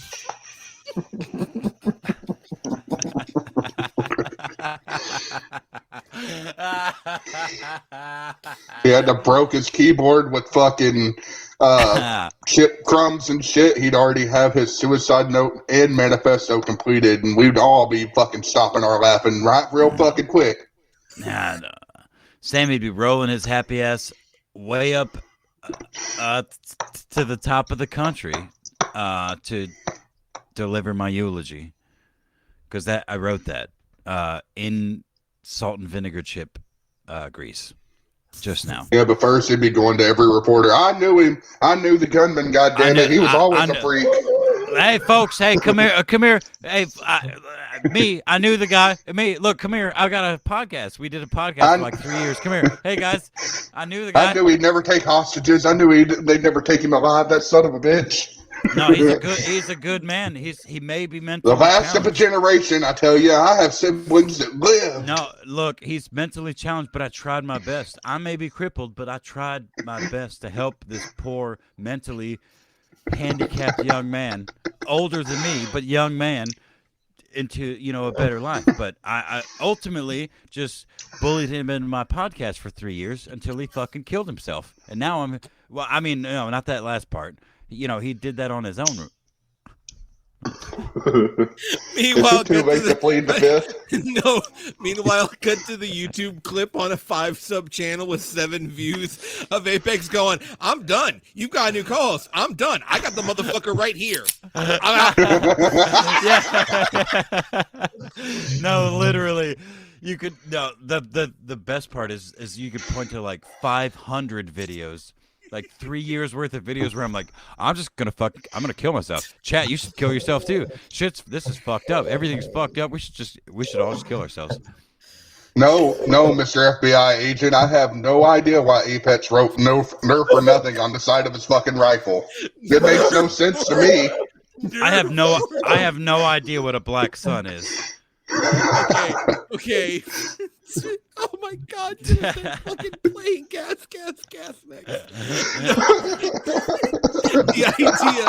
He had to broke his keyboard with fucking chip crumbs and shit. He'd already have his suicide note and manifesto completed, and we'd all be fucking stopping our laughing real fucking quick. Nah, no. Sammy'd be rolling his happy ass way up to the top of the country to deliver my eulogy, because I wrote that in salt and vinegar chip grease just now. Yeah, but first he'd be going to every reporter. I knew him. I knew the gunman. Goddammit, he was always a freak. Hey, folks. Hey, come here. Hey, I knew the guy. Look, come here. I got a podcast. We did a podcast for like 3 years. Come here. Hey, guys. I knew the guy. I knew he'd never take hostages. I knew they'd never take him alive. That son of a bitch. No, he's a good man. He may be mentally the last challenged. of a generation. I tell you, I have siblings that live. No, look, he's mentally challenged, but I tried my best. I may be crippled, but I tried my best to help this poor, mentally handicapped young man, older than me, but young man, into a better life. But I ultimately just bullied him into my podcast for 3 years until he fucking killed himself. And now I'm Well, I mean, no, not that last part. You know, he did that on his own. Meanwhile, Is it too late to plead the fifth? No. Meanwhile, cut to the YouTube clip on a 5-sub channel with 7 views of Apex going, "I'm done. You've got a new co-host. I'm done. I got the motherfucker right here." No, literally. You could the best part is you could point to like 500 videos, like 3 years worth of videos where I'm like, I'm gonna kill myself. Chat, you should kill yourself too. This is fucked up. Everything's fucked up. We should all just kill ourselves. No, Mr. FBI agent, I have no idea why Apex wrote nerf or nothing on the side of his fucking rifle. It makes no sense to me. I have no idea what a black sun is. Okay. Oh my God, dude, they're fucking playing gas next. The idea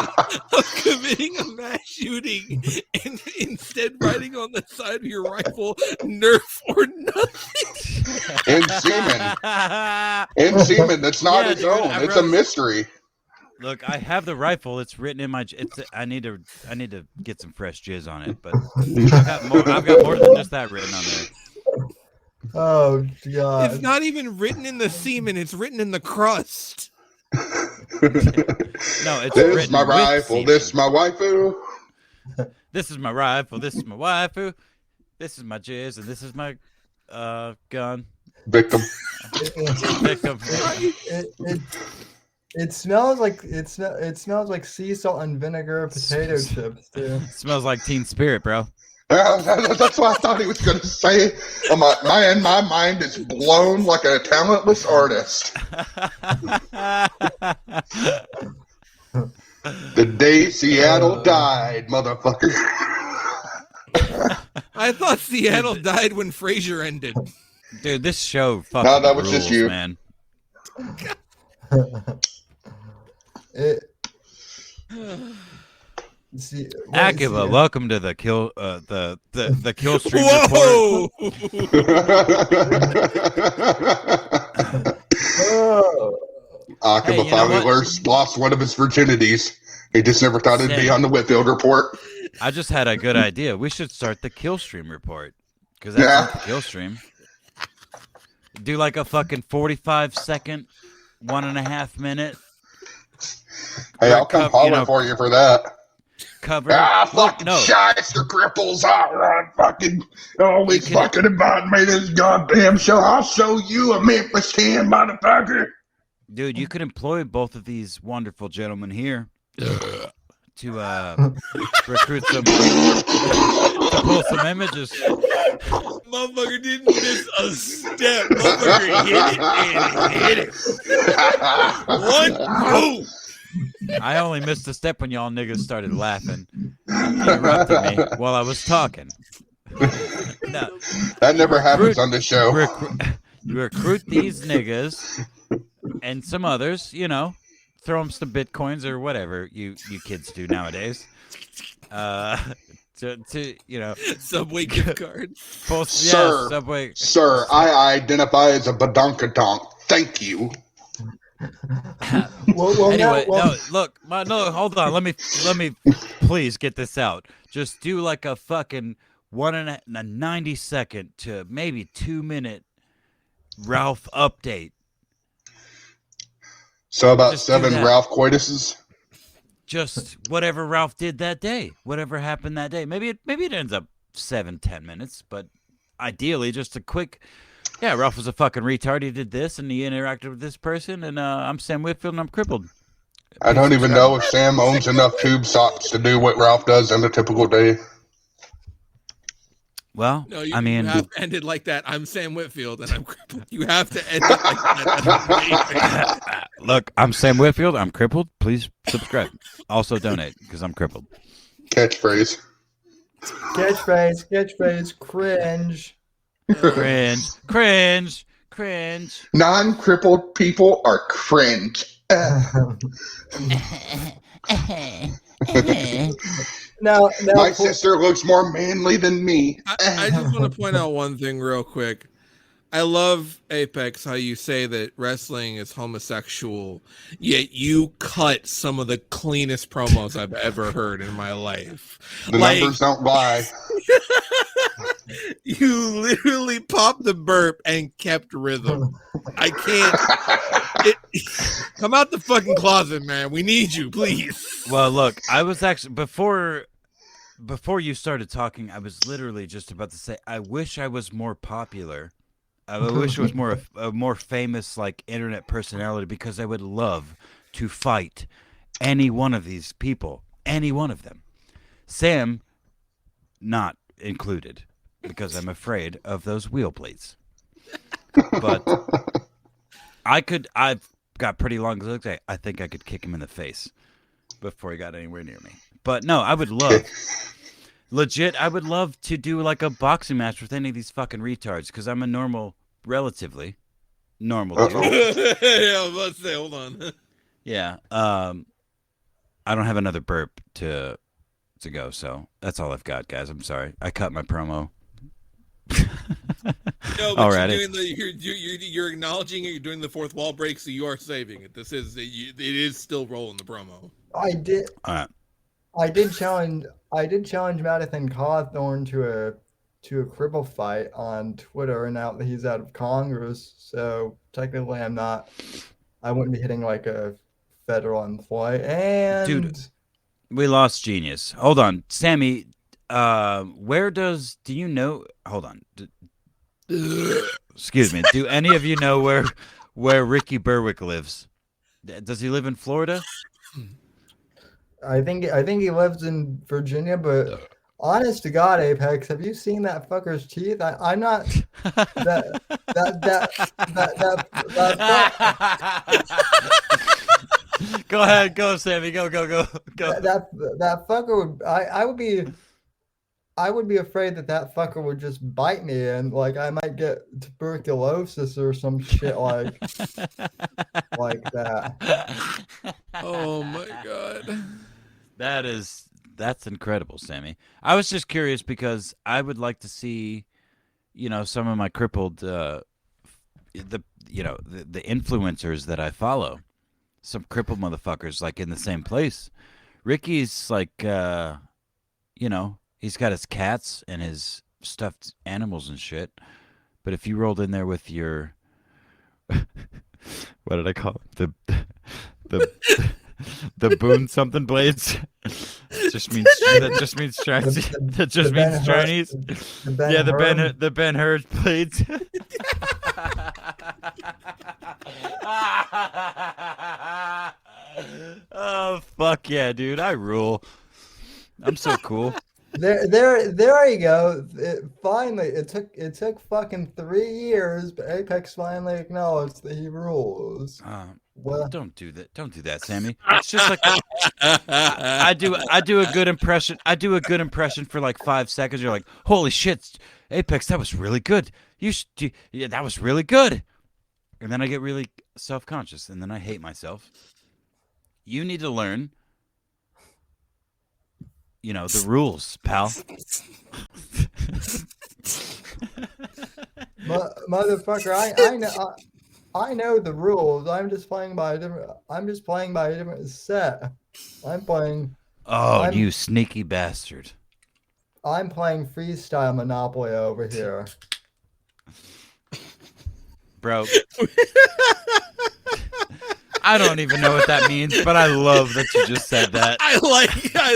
of committing a mass shooting and instead writing on the side of your rifle, "Nerf or nothing." In semen, that's not its dude, own. It's a mystery. Look, I have the rifle. It's written in my. I need to get some fresh jizz on it, but I've got more than just that written on there. Oh God! It's not even written in the semen; it's written in the crust. No, it's This written is my with rifle. semen. This is my waifu. This is my rifle. This is my waifu. This is my jizz, and this is my gun. Victim. Victim. It smells like it smells like sea salt and vinegar potato chips too. Smells like Teen Spirit, bro. That's what I thought he was going to say. My mind is blown like a talentless artist. The day Seattle died, motherfucker. I thought Seattle died when Frasier ended. Dude, this show fucking No, that was rules, just you. Man. See, Akiba, welcome to the kill the kill stream Whoa! Akiba Hey, you know finally what? lost one of his virginities. He just never thought it'd be on the Whitfield report. I just had a good idea. We should start the kill stream report because that's not the kill stream. Do like a fucking 45-second, 1.5 minute. Hey, I'll come holler for you for that. Cover. Fucking shyster cripples. Fucking always fucking inviting me to this goddamn show. I'll show you a Memphis 10, motherfucker. Dude, you could employ both of these wonderful gentlemen here to recruit some to pull some images. Motherfucker didn't miss a step. Motherfucker hit it and hit it. One move. I only missed a step when y'all niggas started laughing, interrupting me while I was talking. No, That never happens on this show. recruit these niggas and some others, you know, throw them some bitcoins or whatever you kids do nowadays. To you know, Subway gift card. Subway. Sir, I identify as a badonkadonk. Thank you. Anyway, hold on. Let me please get this out. Just do like a fucking 90-second to maybe 2-minute Ralph update. So about Just do 7 that. Ralph coituses. Just whatever Ralph did that day, whatever happened that day. Maybe it ends up 7-10 minutes, but ideally just a quick. Yeah, Ralph was a fucking retard. He did this, and he interacted with this person, and I'm Sam Whitfield, and I'm crippled. I don't even know if Sam owns enough tube socks to do what Ralph does in a typical day. Well, No, you, I mean, you have to end it like that. I'm Sam Whitfield, and I'm crippled. You have to end it like that. look, I'm Sam Whitfield. I'm crippled. Please subscribe. Also donate, because I'm crippled. Catchphrase. Catchphrase, cringe. Cringe. Non-crippled people are cringe. Now, My sister looks more manly than me. I just want to point out one thing real quick. I love Apex how you say that wrestling is homosexual, yet you cut some of the cleanest promos I've ever heard in my life. The numbers don't lie. You literally popped the burp and kept rhythm. I can't. Come out the fucking closet, man. We need you, please. Well, look, I was actually before you started talking, I was literally just about to say, I wish I was more popular. I wish it was a more famous like internet personality, because I would love to fight any one of these people, any one of them. Sam, not included, because I'm afraid of those wheel plates. But I've got pretty long legs. I think I could kick him in the face before he got anywhere near me. But no, I would love, legit, I would love to do like a boxing match with any of these fucking retards, because I'm a relatively normal dude. Yeah, I was about to say, hold on. Yeah. I don't have another burp to go, so that's all I've got, guys. I'm sorry. I cut my promo. No, but Alrighty. you're acknowledging it. You're doing the fourth wall break, so you are saving it. It is still rolling the promo. I did. All right. I did challenge Madison Cawthorn to a cripple fight on Twitter, and now that he's out of Congress, so technically I wouldn't be hitting like a federal employee. And Dude, we lost Genius. Hold on, Sammy. Do you know? Hold on. Excuse me. Do any of you know where Ricky Berwick lives? Does he live in Florida? I think he lives in Virginia, but honest to God, Apex, have you seen that fucker's teeth? I'm not that Go ahead, go, Sammy, go. That fucker I would be afraid that fucker would just bite me, and like I might get tuberculosis or some shit like that. Oh my god. That's incredible, Sammy. I was just curious because I would like to see, some of my crippled, the influencers that I follow, some crippled motherfuckers like in the same place. Ricky's like, he's got his cats and his stuffed animals and shit. But if you rolled in there with your, what did I call it? The boon something blades. That just means Chinese. That just means Chinese. The Ben Hur blades. Oh fuck yeah, dude! I rule. I'm so cool. There you go. It took fucking 3 years, but Apex finally acknowledged that he rules. Well, don't do that, Sammy. It's just like I do a good impression. I do a good impression for like 5 seconds. You're like, holy shit, Apex, that was really good. That was really good. And then I get really self-conscious, and then I hate myself. You need to learn, the rules, pal. Motherfucker, I know the rules. I'm just playing by a different set. You sneaky bastard. I'm playing freestyle Monopoly over here. Bro. I don't even know what that means, but I love that you just said that. I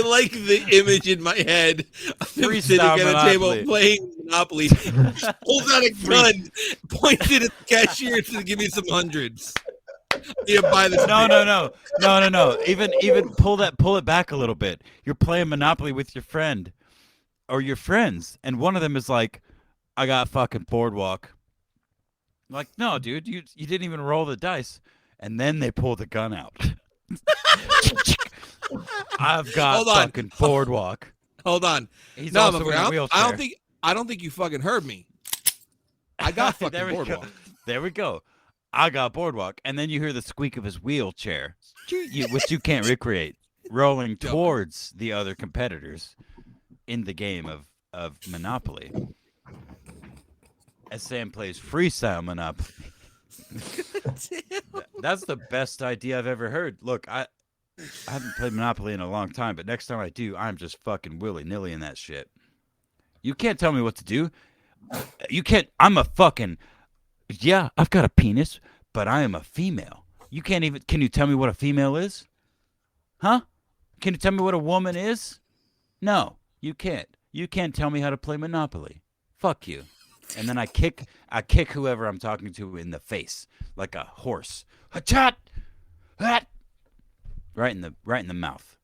like the image in my head of him sitting at a table playing Monopoly. Pulls out a gun, points it at the cashier and says, "Give me some hundreds." Yeah, buy this. No. Even pull it back a little bit. You're playing Monopoly with your friend or your friends, and one of them is like, "I got fucking boardwalk." I'm like, no, dude, you didn't even roll the dice. And then they pull the gun out. I've got fucking boardwalk. Hold on. He's also in a wheelchair. I don't think you fucking heard me. I got fucking boardwalk. There we go. I got boardwalk, and then you hear the squeak of his wheelchair, which you can't recreate, rolling towards the other competitors in the game of Monopoly. as Sam plays freestyle Monopoly. That's the best idea I've ever heard. Look, I haven't played Monopoly in a long time, but next time I do, I'm just fucking willy-nilly in that shit. You can't tell me what to do. You can't. I'm a fucking. Yeah, I've got a penis, but I am a female. You can't even. Can you tell me what a female is? Huh? Can you tell me what a woman is? No, you can't. You can't tell me how to play Monopoly. Fuck you. And then I kick whoever I'm talking to in the face like a horse. Hachat! Hat! Right in the mouth.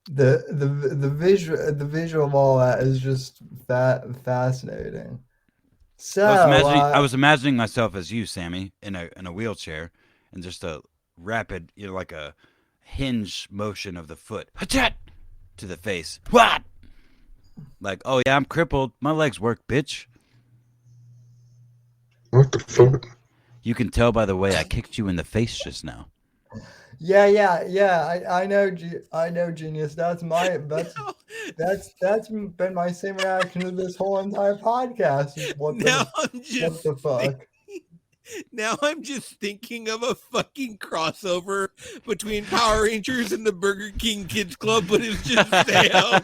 The visual of all that is just fascinating. So I was imagining myself as you, Sammy, in a wheelchair, and just a rapid, like a hinge motion of the foot. Hachat! To the face. What? Like, oh yeah, I'm crippled. My legs work, bitch. What the fuck? You can tell by the way I kicked you in the face just now. yeah. I know, genius. That's been my same reaction to this whole entire podcast. Is what the fuck? Now I'm just thinking of a fucking crossover between Power Rangers and the Burger King Kids Club, but it's just Sam.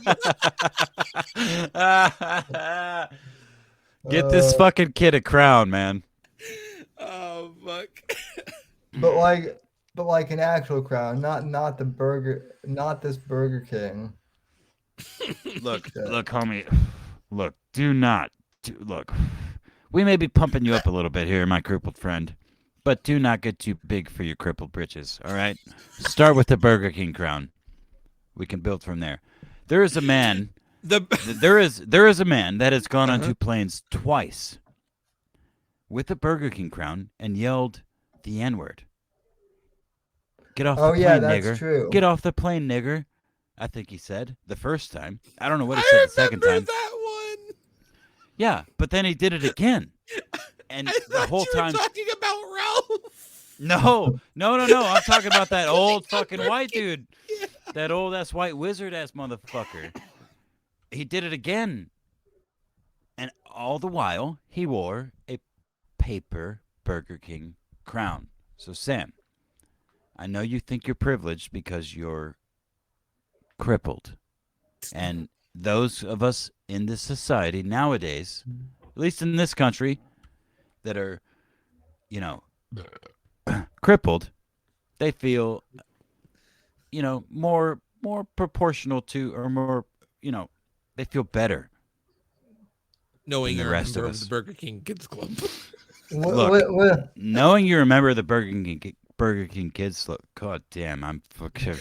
Get this fucking kid a crown, man. Oh fuck. But like an actual crown, not this Burger King. Look, homie. Look, look. We may be pumping you up a little bit here, my crippled friend, but do not get too big for your crippled britches, all right? Start with the Burger King crown. We can build from there. There is a man. There is a man that has gone on 2 planes twice with a Burger King crown and yelled the N-word. Get off the plane, that's nigger. true. Get off the plane, nigger. I think he said the first time. I don't know what he said the second time. That one. Yeah, but then he did it again. And the whole time. You were talking about Ralph. No. I'm talking about that old fucking white dude. Yeah. That old ass white wizard ass motherfucker. He did it again. And all the while, he wore a paper Burger King crown. So, Sam, I know you think you're privileged because you're crippled. And those of us in this society nowadays, at least in this country, that are, crippled, they feel, more proportional to, or more, they feel better. Knowing than you're the a rest member of of us. the Burger King Kids Club. Look, knowing you're a member of the Burger King Kids, look, god damn, I'm fucking.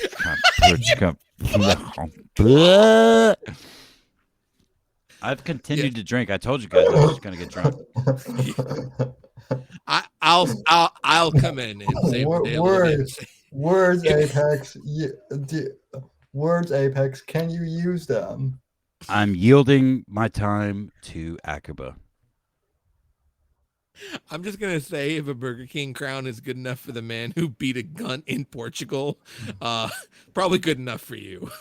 I've continued to drink. I told you guys I was just gonna get drunk. I'll come in and say words Apex. Words Apex. Can you use them? I'm yielding my time to Akiba. I'm just gonna say, if a Burger King crown is good enough for the man who beat a gun in Portugal, probably good enough for you.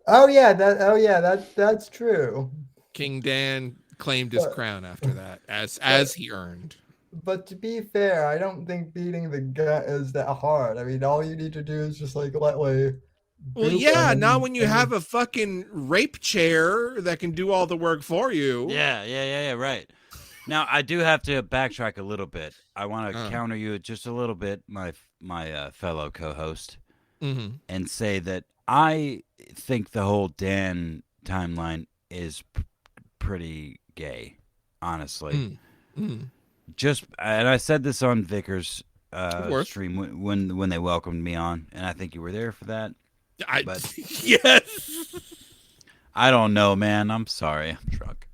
That's true. King Dan claimed his crown after that, as he earned. But to be fair, I don't think beating the gun is that hard. I mean, all you need to do is just like lightly. Well, yeah, not when you have a fucking rape chair that can do all the work for you. Yeah, right. Now, I do have to backtrack a little bit. I want to counter you just a little bit, my fellow co-host, and say that I think the whole Dan timeline is pretty gay, honestly. Just, and I said this on Vickers' stream when they welcomed me on, and I think you were there for that. Yes. I don't know, man. I'm sorry. I'm drunk.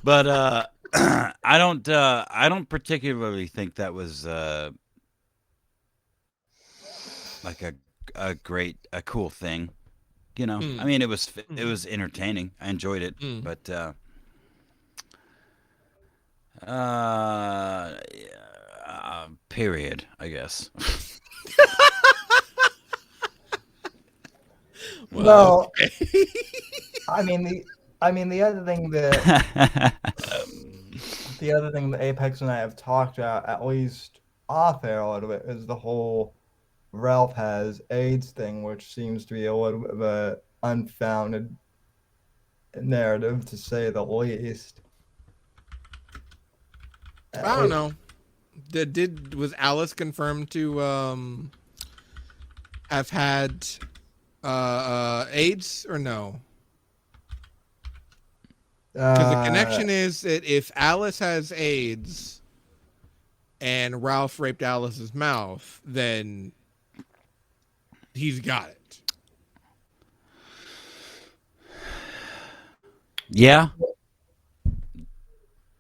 But I don't particularly think that was like a cool thing. I mean, it was entertaining. I enjoyed it, but period, I guess. Well, I mean I mean, the other thing that Apex and I have talked about, at least off air a little bit, is the whole Ralph has AIDS thing, which seems to be a little bit of a unfounded narrative, to say the least. I don't know. Was Alice confirmed to have had AIDS or no? Because the connection is that if Alice has AIDS and Ralph raped Alice's mouth, then he's got it. Yeah.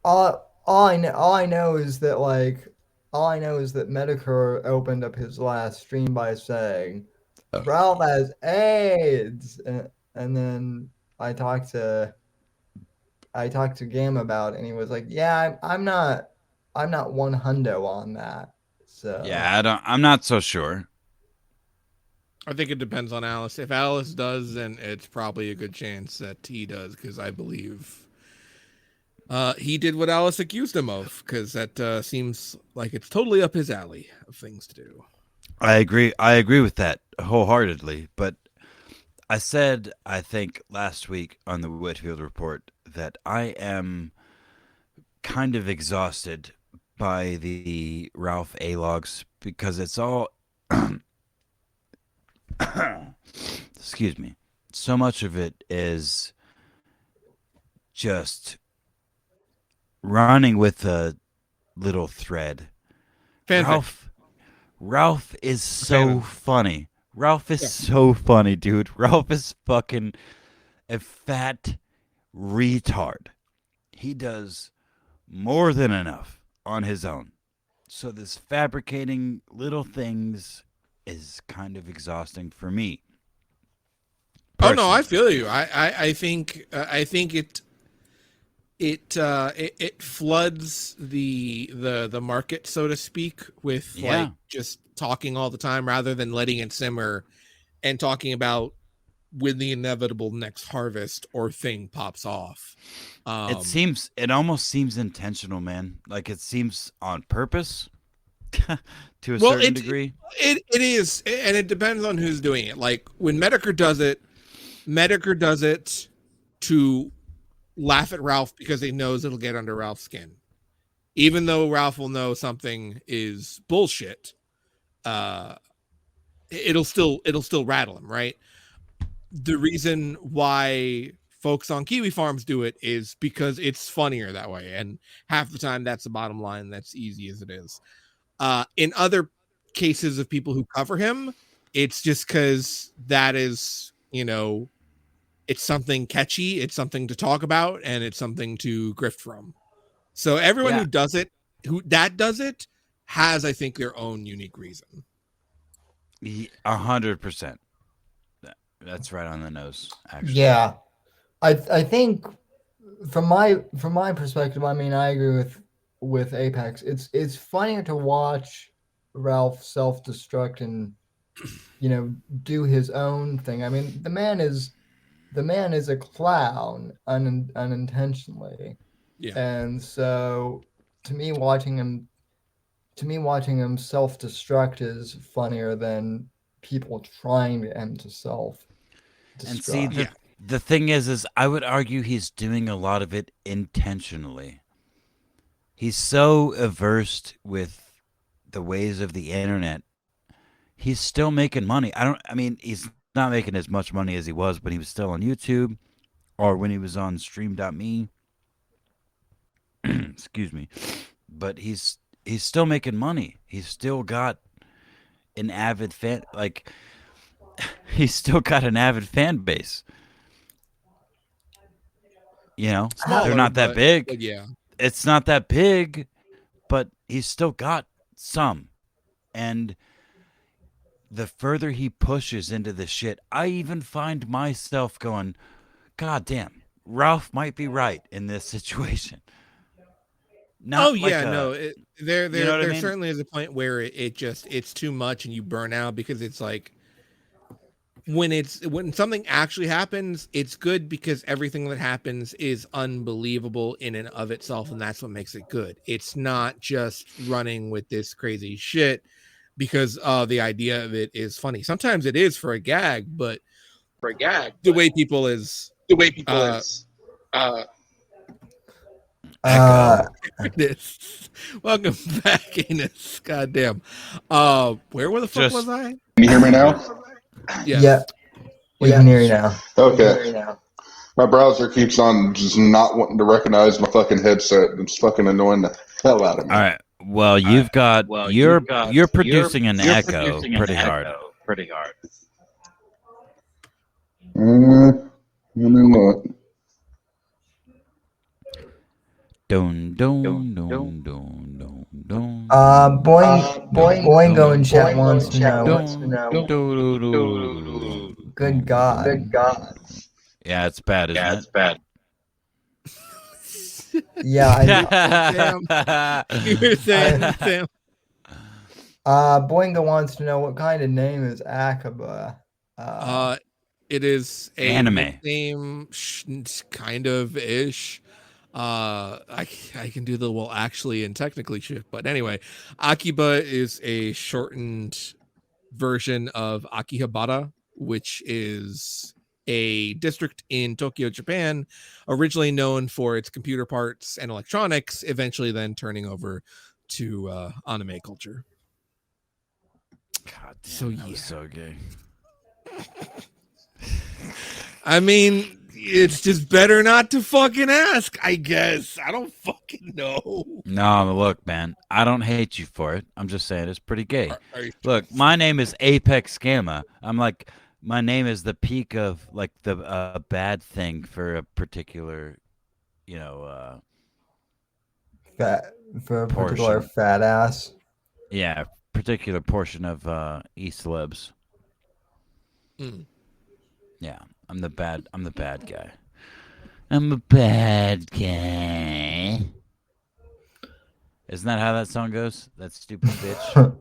All I know is that Medicare opened up his last stream by saying Ralph has AIDS, and then I talked to Gam about it, and he was like, "Yeah, I'm not one hundo on that." So Yeah, I'm not so sure. I think it depends on Alice. If Alice does, then it's probably a good chance that he does, because I believe he did what Alice accused him of, because that seems like it's totally up his alley of things to do. I agree with that wholeheartedly, but I said, I think last week on the Whitfield Report, that I am kind of exhausted by the Ralph A logs, because it's all excuse me, so much of it is just running with a little thread. Fanfic. Ralph is so funny. Ralph is so funny, dude. Ralph is fucking a fat retard. He does more than enough on his own. So this fabricating little things is kind of exhausting for me. Oh no, I feel you. I think it floods the market, so to speak, with like just talking all the time rather than letting it simmer and talking about when the inevitable next harvest or thing pops off. It almost seems intentional, man. Like it seems on purpose to a certain degree. It is, and it depends on who's doing it. Like when Medicare does it to laugh at Ralph because he knows it'll get under Ralph's skin. Even though Ralph will know something is bullshit, it'll still rattle him, right? The reason why folks on Kiwi Farms do it is because it's funnier that way, and half the time that's the bottom line. That's easy as it is. In other cases of people who cover him, it's just because that is, it's something catchy, it's something to talk about, and it's something to grift from. So everyone who does it, has, I think, their own unique reason. 100%. That's right on the nose, actually. Yeah, I think from my perspective, I mean, I agree with Apex. It's funnier to watch Ralph self-destruct and do his own thing. I mean, the man is a clown unintentionally. Yeah. And so to me watching him self-destruct is funnier than people trying to get him to self-destruct. And see, the thing is I would argue he's doing a lot of it intentionally. He's so averse with the ways of the internet. He's still making money. I mean, he's not making as much money as he was when he was still on YouTube or when he was on stream.me. Excuse me. But he's still making money. He's still got an avid fan, like he's still got an avid fan base. They're not that big. Yeah. It's not that big, but he's still got some. And the further he pushes into this shit, I even find myself going, God damn, Ralph might be right in this situation. There certainly is a point where it's too much and you burn out, because it's like when something actually happens, it's good because everything that happens is unbelievable in and of itself, and that's what makes it good. It's not just running with this crazy shit because the idea of it is funny. Sometimes it is for a gag, but the way people is Anus. Welcome back, Anus. Goddamn. Where the fuck was I? Can you hear me now? Yes. Yeah, we can hear you now. Okay. My browser keeps on just not wanting to recognize my fucking headset. It's fucking annoying the hell out of me. All right. Well, you're producing an echo pretty hard. Let me look. Boing, Boingo in chat wants to know. Good God. Yeah, it's bad, isn't it? Yeah, You were saying, Sam. Boingo wants to know what kind of name is Akiba. It is a Anime name, kind of ish. I can do the well actually and technically shit, but anyway, Akiba is a shortened version of Akihabara, which is a district in Tokyo, Japan, originally known for its computer parts and electronics, eventually then turning over to anime culture. God damn, So that was so gay. I mean, it's just better not to fucking ask, I guess. I don't fucking know. No, look, man, I don't hate you for it. I'm just saying it's pretty gay. Are Look, my name is Apex Gamma. I'm like, my name is the peak of like the bad thing for a particular, Fat, for a particular Portion. fat ass. yeah, particular portion of East Libs. Mm. Yeah, I'm the bad guy. I'm a bad guy. Isn't that how that song goes? That stupid bitch.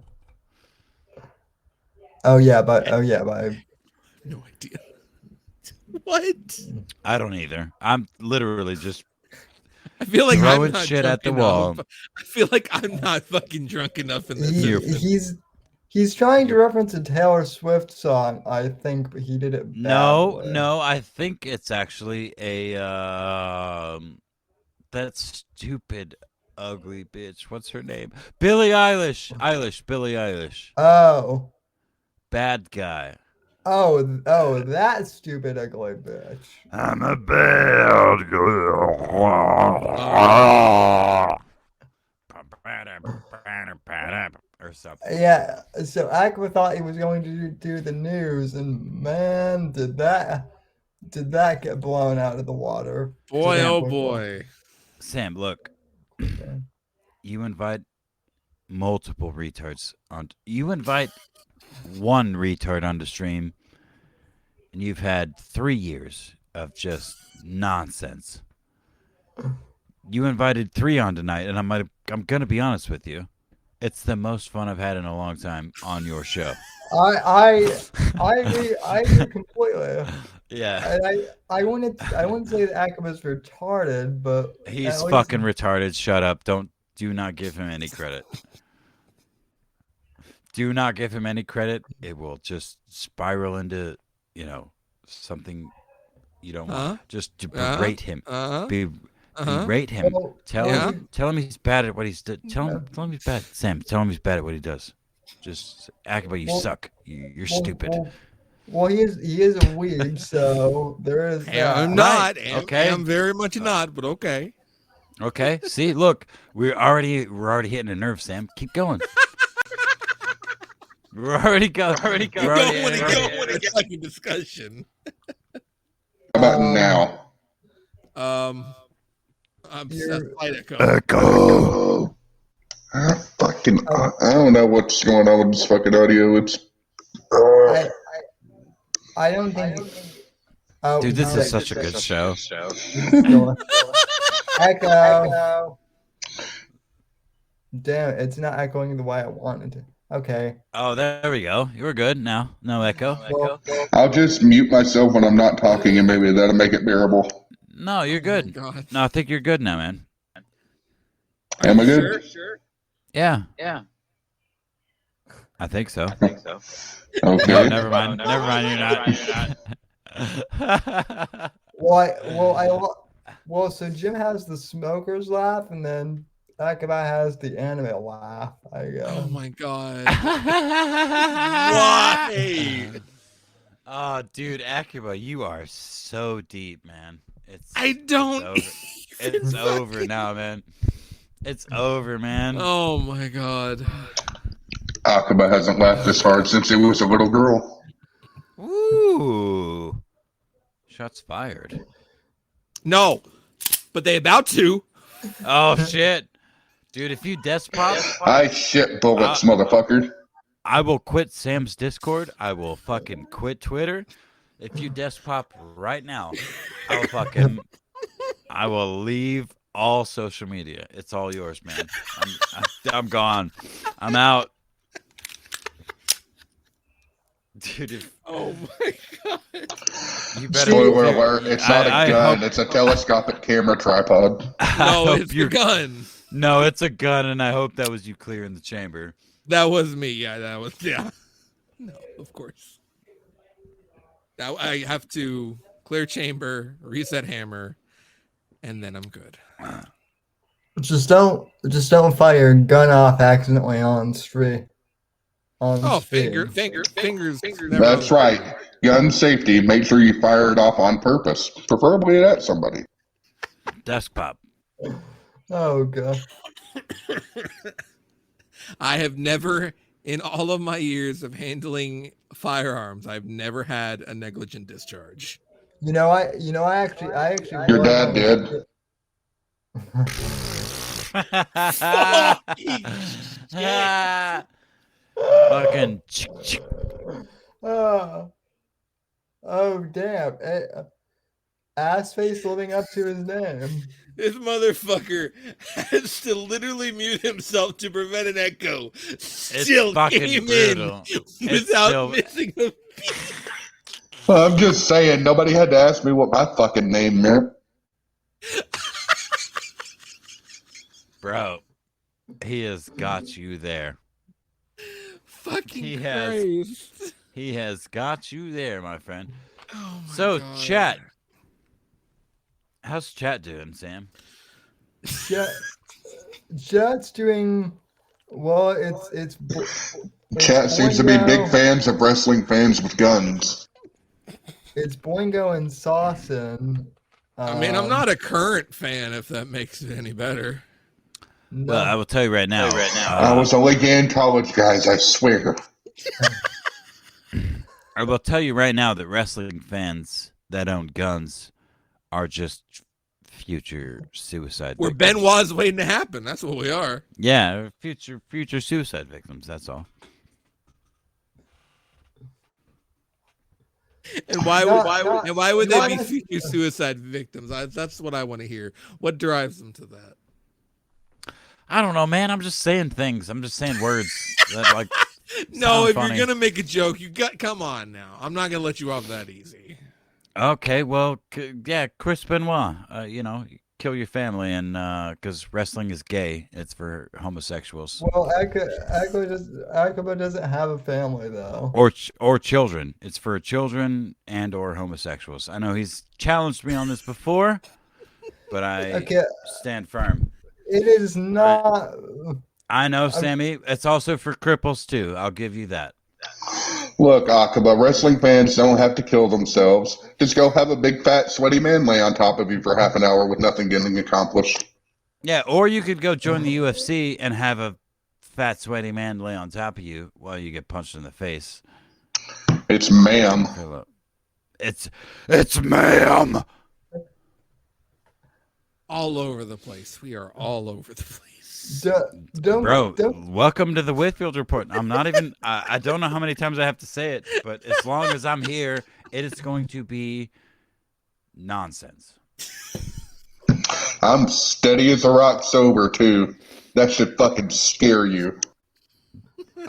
Oh yeah, but No idea. What? I don't either. I'm literally just I feel like throwing I'm not shit drunk at the enough. wall. I feel like I'm not fucking drunk enough in this. he's trying to reference a Taylor Swift song, I think, but he did it badly. No, I think it's actually a that stupid ugly bitch. What's her name? Billie Eilish. Billie Eilish. Oh, Bad guy. that stupid ugly bitch. I'm a bad guy. Or something. Yeah, so Akiba thought he was going to do the news, and man, did that get blown out of the water. Boy, oh Quickly. boy. Sam, look. Okay. You invite multiple retards on. You invite one retard on the stream, and you've had 3 years of just nonsense. You invited 3 on tonight, and I'm gonna be honest with you. It's the most fun I've had in a long time on your show. I agree. I agree completely. Yeah. I wouldn't say that Akiba's retarded, but He's at least- fucking retarded. Shut up. Do not give him any credit. Do not give him any credit. It will just spiral into, something you don't want. Just to berate him. Berate him. Well, Tell him he's bad at what he's done. Tell him he's bad. Sam, tell him he's bad at what he does. Just Akiba, you suck. You're stupid. Well, he is a weeb, so there is that. I'm not. Right. Okay. I'm very much not, but okay. Okay. See, look, we're already hitting a nerve, Sam. Keep going. We're already going. Don't want to get like a discussion. How about now? I'm slight echo. Echo. I don't know what's going on with this fucking audio. It's. I don't think. Dude, this is such a good show. Echo. Damn, it's not echoing the way I wanted to. Okay. Oh, there we go. You were good now. No echo. Well, I'll just mute myself when I'm not talking, and maybe that'll make it bearable. No, you're good. God. No, I think you're good now, man. Are Am you I good? sure? Yeah. I think so. Okay. No, never mind. Never mind. You're not. well, so Jim has the smoker's laugh, and then Akiba has the anime laugh, I guess. Oh my God. Why? Oh, dude, Akiba, you are so deep, man. I don't. It's over now, man. It's over, man. Oh my God. Akiba hasn't laughed this hard since he was a little girl. Ooh. Shots fired. No, but they about to. Oh, shit. Dude, if you desk pop, I shit bullets, motherfucker. I will quit Sam's Discord. I will fucking quit Twitter. If you desk pop right now, I will leave all social media. It's all yours, man. I'm gone. I'm out. Dude, Oh my God. You better. Spoiler alert, it's not I a gun, hope- it's a telescopic camera tripod. No, it's the gun. No, it's a gun, and I hope that was you clearing the chamber. That was me. Yeah, that was. Yeah. No, of course. Now I have to clear chamber, reset hammer, and then I'm good. Just don't fire your gun off accidentally on street. Oh, stream. fingers. That's right. Gun safety, make sure you fire it off on purpose, preferably at somebody. Desk pop. Oh god. I have never, in all of my years of handling firearms, I've never had a negligent discharge. I actually Your dad did. Fucking. Oh damn. Ass face living up to his name. This motherfucker has to literally mute himself to prevent an echo. Still fucking came brutal. in It's without still- missing a beat. I'm just saying, nobody had to ask me what my fucking name meant. Bro, he has got you there. Fucking He Christ. He has got you there, my friend. Oh my So, God. chat. How's chat doing, Sam? Chat's doing well. It's Chat seems to be Boingo. big fans of wrestling fans with guns. It's Boingo and Saucin. I mean, I'm not a current fan, if that makes it any better. No, Well, I will tell you right now. I was a league in college, guys, I swear. I will tell you right now that wrestling fans that own guns are just future suicide We're victims. Benoit's waiting to happen. That's what we are. Yeah, future suicide victims, that's all. And why would not they be necessarily. future suicide victims? That's what I want to hear. What drives them to that? I don't know, man. I'm just saying things. I'm just saying words that like No, sound if funny. you're gonna make a joke, come on now. I'm not gonna let you off that easy. Okay, well, yeah, Chris Benoit. Kill your family, and because wrestling is gay, it's for homosexuals Well, Akiba doesn't have a family though. or children. It's for children and or homosexuals. I know he's challenged me on this before, but I Okay, stand firm. it is not. I know, Sammy. It's also for cripples too. I'll give you that. Look, Akiba, wrestling fans don't have to kill themselves. Just go have a big, fat, sweaty man lay on top of you for half an hour with nothing getting accomplished. Yeah, or you could go join the UFC and have a fat, sweaty man lay on top of you while you get punched in the face. It's ma'am. It's ma'am. All over the place. We are all over the place. Don't, Bro, don't, welcome to the Whitfield Report. I'm not even, I don't know how many times I have to say it, but as long as I'm here, it is going to be nonsense. I'm steady as a rock sober, too. That should fucking scare you.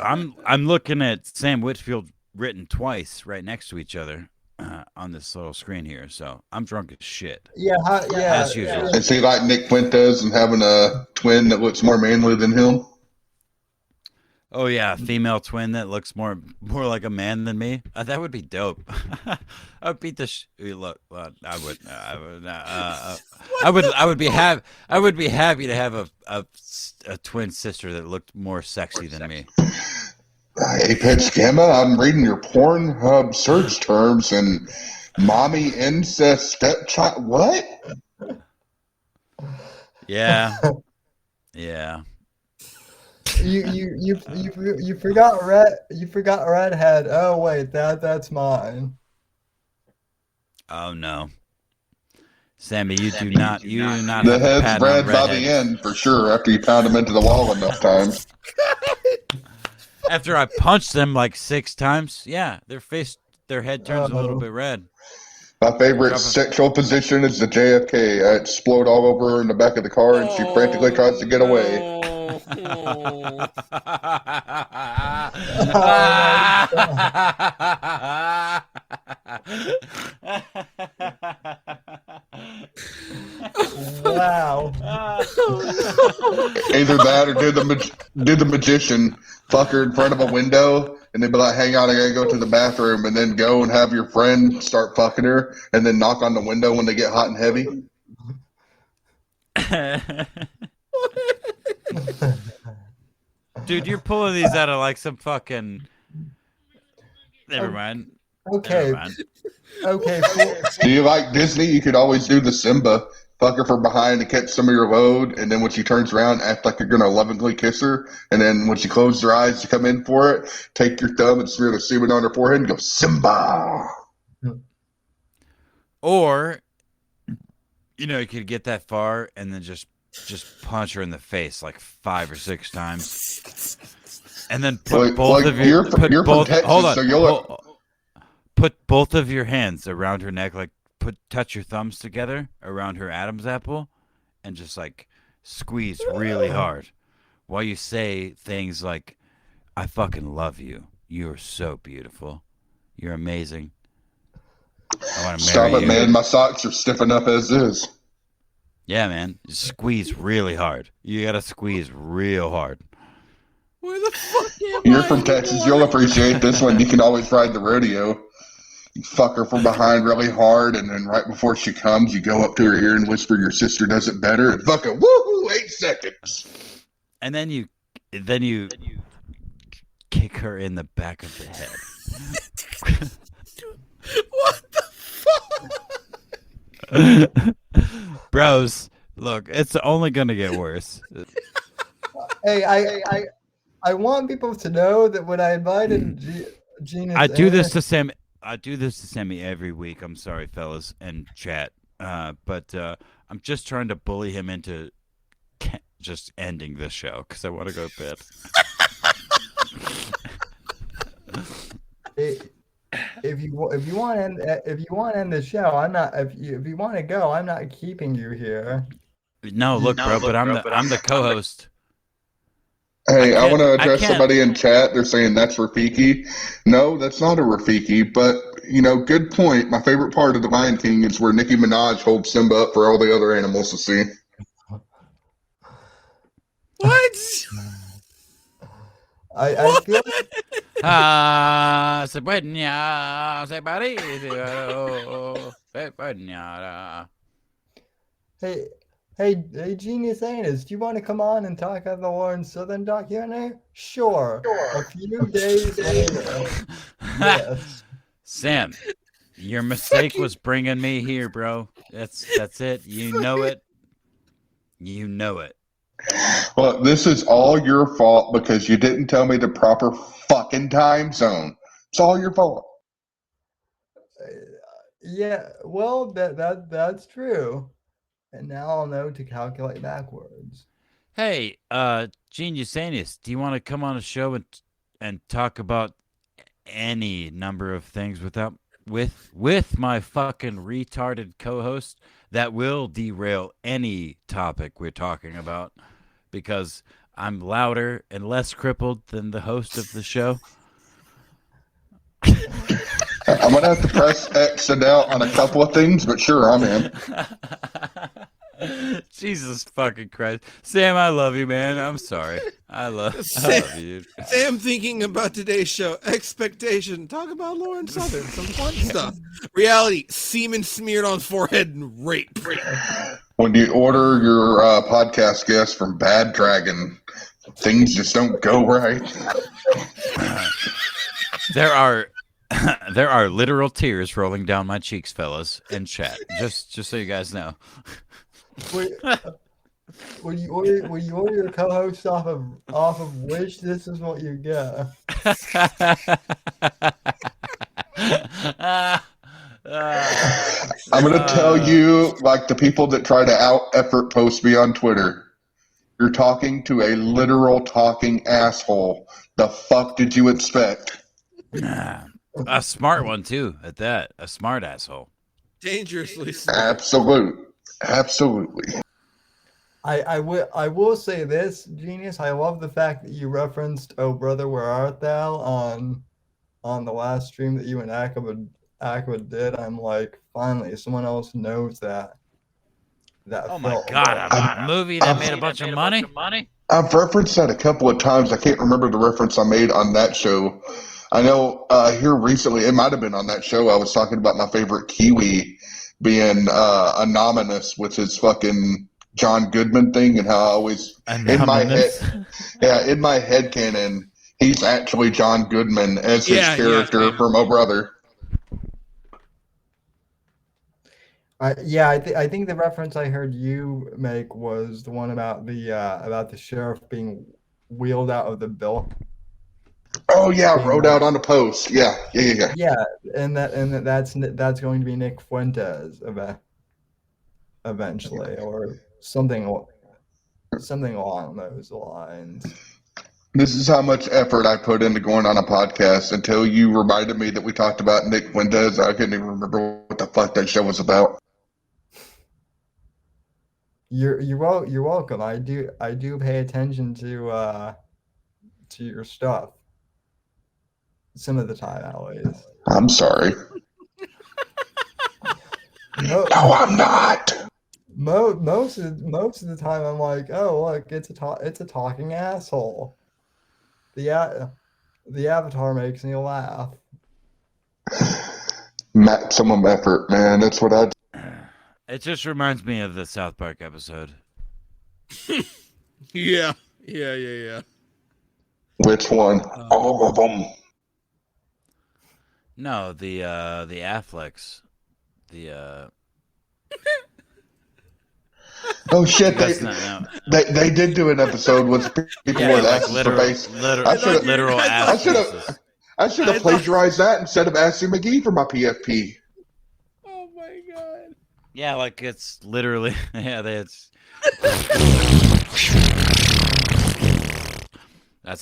I'm looking at Sam Whitfield written twice right next to each other on this little screen here. So I'm drunk as shit. Yeah, As usual. Is he like Nick Fuentes and having a twin that looks more manly than him? Oh yeah, a female twin that looks more like a man than me. That would be dope. I would beat the look. I would be happy to have a twin sister that looked more sexy than me. Apex Gamma, I'm reading your Pornhub search terms and mommy incest stepchild. What? Yeah. Yeah. You forgot redhead. Oh wait, that's mine. Oh no. Sammy, you do not The have a head's patent red on by the redheads. end for sure after you pound him into the wall enough times. After I punched them like 6 times, yeah, their head turns a little bit red. My favorite sexual position is the JFK. I explode all over her in the back of the car and she frantically tries to get away. Wow. Either that or do the magician, fuck her in front of a window, and then be like, hang on, I gotta go to the bathroom, and then go and have your friend start fucking her, and then knock on the window when they get hot and heavy. Dude, you're pulling these out of like some fucking. Never mind. Okay. Never mind. Okay. Do you like Disney? You could always do the Simba. Fuck her from behind to catch some of your load, and then when she turns around, act like you're going to lovingly kiss her, and then when she closes her eyes to come in for it, take your thumb and smear the semen on her forehead and go, Simba! Or, you could get that far and then just punch her in the face like 5 or 6 times, and then put both of your you're from Texas, hold on, so put both of your hands around her neck, like touch your thumbs together around her Adam's apple, and just like squeeze really hard while you say things like, "I fucking love you. You're so beautiful. You're amazing. I want to marry Stop it, you." man. My socks are stiff enough as is. Yeah, man. Just squeeze really hard. You gotta squeeze real hard. Where the fuck am You're I from Texas. anymore? You'll appreciate this one. You can always ride the rodeo. You fuck her from behind really hard, and then right before she comes, you go up to her ear and whisper, "Your sister does it better," and fucking woohoo, 8 seconds. And then you kick her in the back of the head. What the fuck? Bros, look, it's only gonna get worse. Hey, I want people to know that when I invited Genius, I do this to Sammy every week. I'm sorry, fellas and chat, but I'm just trying to bully him into just ending this show because I want to go to bed. If you want to end the show, I'm not. If you want to go, I'm not keeping you here. No, look, bro, but I'm the co-host. Hey, I want to address can't- somebody in chat. They're saying that's Rafiki. No, that's not a Rafiki, but, good point. My favorite part of The Lion King is where Nicki Minaj holds Simba up for all the other animals to see. What? I feel Hey, Genius Anus, do you want to come on and talk on the Lauren Southern documentary? Sure. A few days later. Yes. Sam, your mistake was bringing me here, bro. That's it. You know it. You know it. Well, this is all your fault because you didn't tell me the proper fucking time zone. It's all your fault. Yeah, well, that's true. And now I'll know to calculate backwards. Hey, Genius Anus, do you want to come on a show and talk about any number of things with my fucking retarded co-host that will derail any topic we're talking about? Because I'm louder and less crippled than the host of the show. I'm gonna have to press X and out on a couple of things, but sure, I'm in. Jesus fucking Christ. Sam, I love you, man. I'm sorry. I love you. Sam thinking about today's show. Expectation. Talk about Lauren Southern. Some fun stuff. Reality. Semen smeared on forehead and rape. When you order your podcast guest from Bad Dragon, things just don't go right. There are literal tears rolling down my cheeks, fellas, in chat. Just so you guys know. Wait, when you order your co-host off of Wish, this is what you get. I'm gonna tell you, like the people that try to out-effort post me on Twitter, you're talking to a literal talking asshole. The fuck did you expect? A smart one, too, at that. A smart asshole. Dangerously smart. Absolutely. I will say this, Genius. I love the fact that you referenced "Oh Brother, Where Art Thou" on the last stream that you and Akiba did. I'm like, finally, someone else knows that. Oh my God! A movie that made a bunch of money. I've referenced that a couple of times. I can't remember the reference I made on that show. I know here recently, it might have been on that show. I was talking about my favorite Kiwi being anonymous with his fucking John Goodman thing, and how I always in my head canon, he's actually John Goodman as his character from Oh Brother. I think the reference I heard you make was the one about the sheriff being wheeled out of the bill. Oh yeah, rode out on a post. Yeah. Yeah, and that's going to be Nick Fuentes eventually, or something along those lines. This is how much effort I put into going on a podcast. Until you reminded me that we talked about Nick Fuentes, I couldn't even remember what the fuck that show was about. You're welcome. I do pay attention to your stuff. Some of the time, at least. I'm sorry. No, I'm not. Most of the time, I'm like, oh look, it's a talking asshole. The avatar makes me laugh. Maximum effort, man. That's what I. It just reminds me of the South Park episode. Yeah. Which one? All of them. No, the Afflecks. Oh shit! They did do an episode with people with asses for base. Literal ass. I should have plagiarized that instead of asking McGee for my PFP. Oh my God. Yeah, like it's literally that's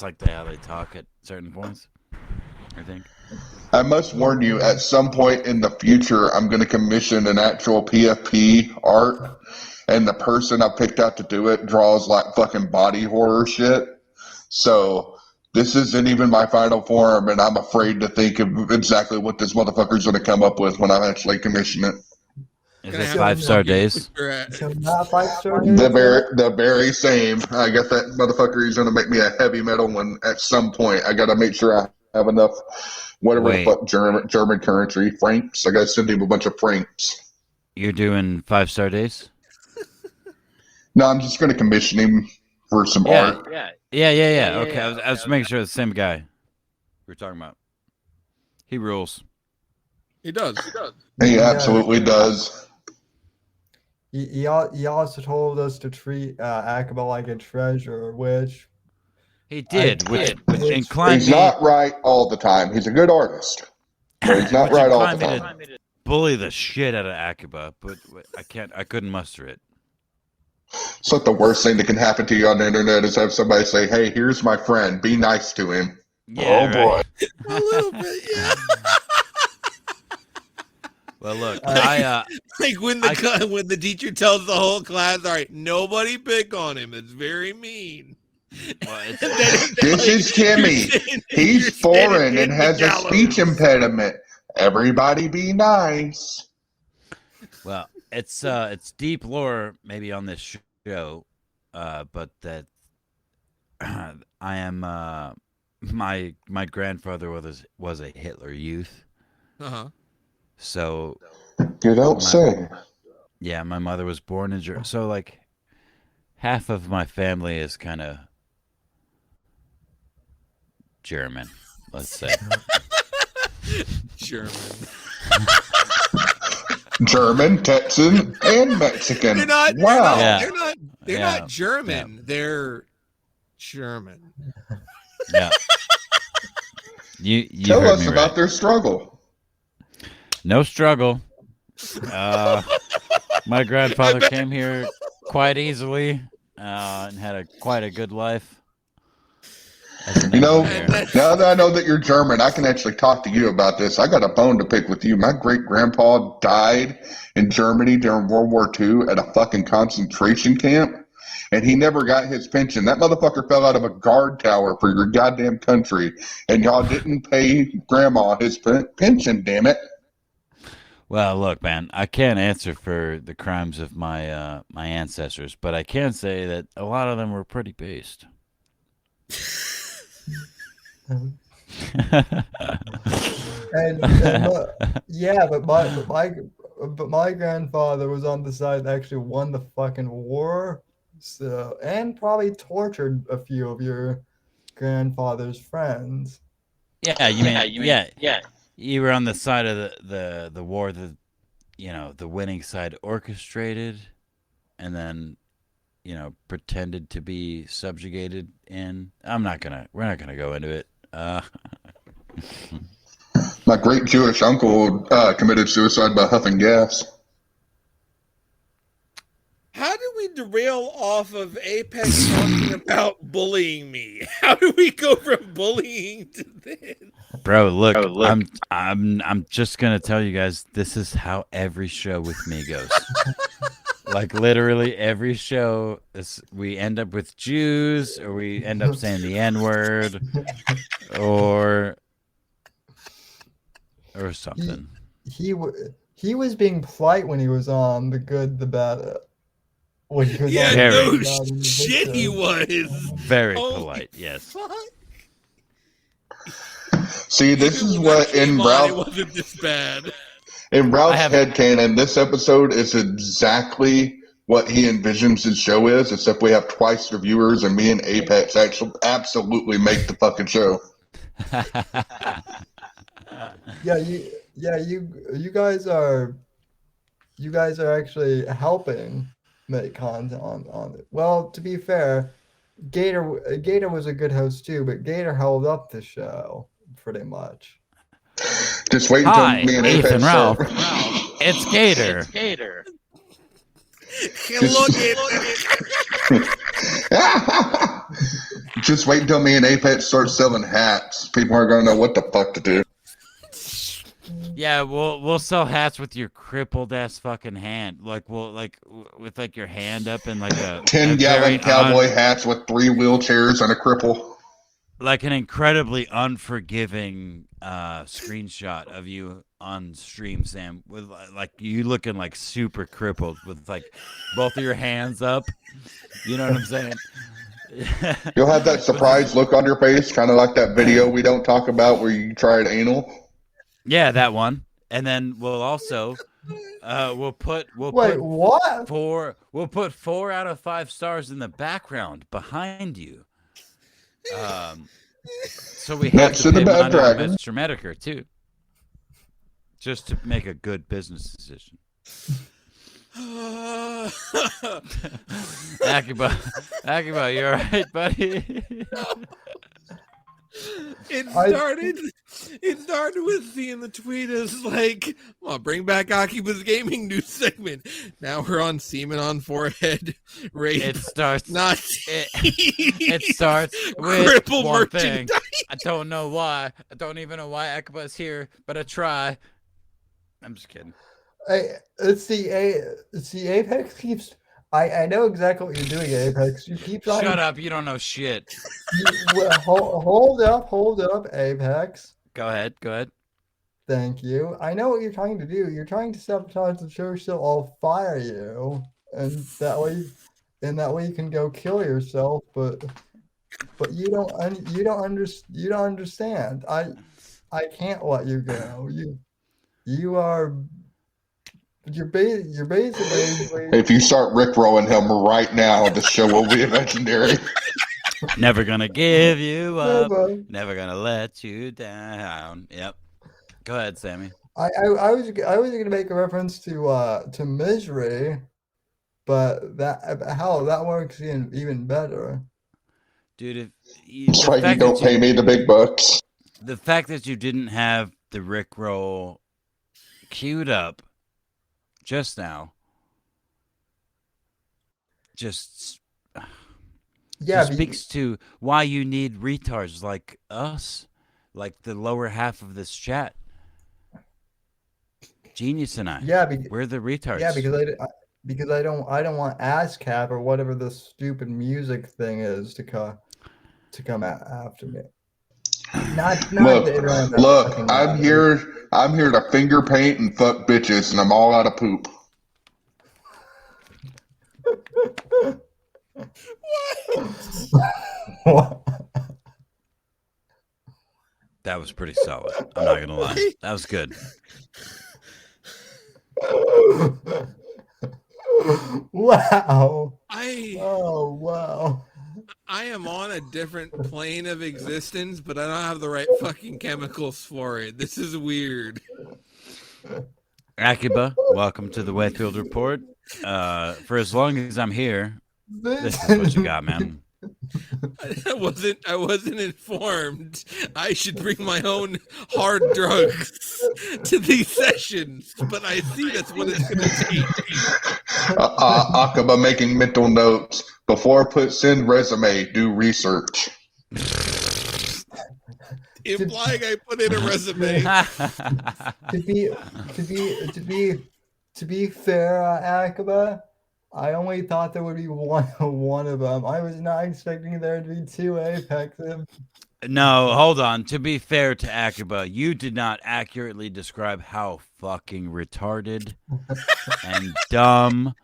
like how they talk at certain points, I think. I must warn you, at some point in the future, I'm going to commission an actual PFP art, and the person I picked out to do it draws like fucking body horror shit. So this isn't even my final form, and I'm afraid to think of exactly what this motherfucker's going to come up with when I actually commission it. Is this 5-star days? So not 5-star days? The very same. I guess that motherfucker is going to make me a heavy metal one at some point. I got to make sure I have enough, whatever the fuck German currency, francs. I got to send him a bunch of francs. You're doing 5-star days? No, I'm just going to commission him for some art. Yeah. Okay, I was making sure the same guy we were talking about. He rules. He does. He absolutely does. He also told us to treat Akiba like a treasure, which he did, which inclined he's not right all the time. He's a good artist, but he's not right all the time. Bully the shit out of Akiba, but I couldn't muster it. It's like the worst thing that can happen to you on the internet is have somebody say, "Hey, here's my friend. Be nice to him." Yeah, boy. A little bit, yeah. Well, look, like when the teacher tells the whole class, "All right, nobody pick on him. It's very mean." Well, it's, This is Timmy. He's foreign and has a speech impediment. Everybody be nice. well, it's deep lore maybe on this show, but that I am my grandfather was a Hitler Youth. Uh-huh. So You don't say. yeah, my mother was born in Germany. So like half of my family is kind of German, let's say. German. German, Texan, and Mexican. They're not. Wow. Yeah. They're Yeah. not German. Yeah. They're German. Yeah. You Tell heard us me about right. their struggle. No struggle. My grandfather came here quite easily and had quite a good life. as an You know, engineer. now that I know that you're German, I can actually talk to you about this. I got a bone to pick with you. My great grandpa died in Germany during World War II at a fucking concentration camp, and he never got his pension. That motherfucker fell out of a guard tower for your goddamn country, and y'all didn't pay grandma his pension, damn it. Well, look, man, I can't answer for the crimes of my my ancestors, but I can say that a lot of them were pretty based. And yeah, but my grandfather was on the side that actually won the fucking war, so, and probably tortured a few of your grandfather's friends. Yeah, you mean you were on the side of the war that the winning side orchestrated, and then pretended to be subjugated. And we're not gonna go into it. My great Jewish uncle committed suicide by huffing gas. How do we derail off of Apex talking about bullying me? How do we go from bullying to this? Bro, look, I'm just gonna tell you guys, this is how every show with me goes. Like literally every show, we end up with Jews, or we end up saying the N-word, or something. He was being polite when he was on The Good, the Bad. When he was Yeah, on Very. no The Good, the Bad, and the shit, he Good. was. Very Holy polite, yes. fuck. See, this Even is when I what came in on, it Ralph wasn't this bad. in Ralph's have- headcanon, this episode is exactly what he envisions his show is, except we have twice the viewers, and me and Apex actually absolutely make the fucking show. You guys are actually helping make content on it. Well, to be fair, Gator was a good host too, but Gator held up the show pretty much. Just wait until Hi, me and Ethan Apex Ralph. start. It's Gator. Hello, Just wait until me and Apex start selling hats. People aren't gonna know what the fuck to do. Yeah, we'll sell hats with your crippled ass fucking hand, with your hand up in like a 10-gallon very cowboy hats with 3 wheelchairs and a cripple. like an incredibly unforgiving screenshot of you on stream, Sam, with like you looking like super crippled with like both of your hands up. You know what I'm saying? You'll have that surprised look on your face, kind of like that video we don't talk about where you tried anal. Yeah, that one. And then we'll also we'll put Wait, what? 4 out of 5 stars in the background behind you. So we have Next to to the pay bad money on dragon. Mr. Medicare too, just to make a good business decision. Akiba, you all right, buddy? It started with seeing the tweet as like, well, bring back Akiba's gaming news segment. Now we're on semen on forehead, rape. It starts. Not It starts with cripple one thing. merchandise. I don't know why. I don't even know why Akiba is here, but I try. I'm just kidding. Apex keeps I know exactly what you're doing, Apex. You keep trying. Shut up! You don't know shit. Hold up, Apex. Go ahead. Thank you. I know what you're trying to do. You're trying to sabotage the show, so I'll fire you, and that way you can go kill yourself. But you don't understand. I can't let you go. You're basically If you start rickrolling him right now, the show will be legendary. Never gonna give you up. Never. Never gonna let you down. Yep. Go ahead, Sammy. I was gonna make a reference to Misery, but how that works even better. Dude, if That's right, you don't pay me the big bucks. the fact that you didn't have the Rickroll queued up just now, just speaks to why you need retards like us, like the lower half of this chat. Genius and I. Yeah, we're the retards. Yeah, because I don't want ASCAP or whatever the stupid music thing is to come after me. Look, I'm here to finger paint and fuck bitches, and I'm all out of poop. That was pretty solid. I'm not gonna lie. That was good. Wow. Oh wow. I am on a different plane of existence, but I don't have the right fucking chemicals for it. This is weird. Akiba, welcome to the Wayfield Report. For as long as I'm here, this is what you got, man. I wasn't informed. I should bring my own hard drugs to these sessions, but I see that's what it's going to take. Akiba making mental notes. Before send resume, do research. Implying I put in a resume. To be fair, Akiba, I only thought there would be one of them. I was not expecting there to be two Apexes. No, hold on. To be fair to Akiba, you did not accurately describe how fucking retarded and dumb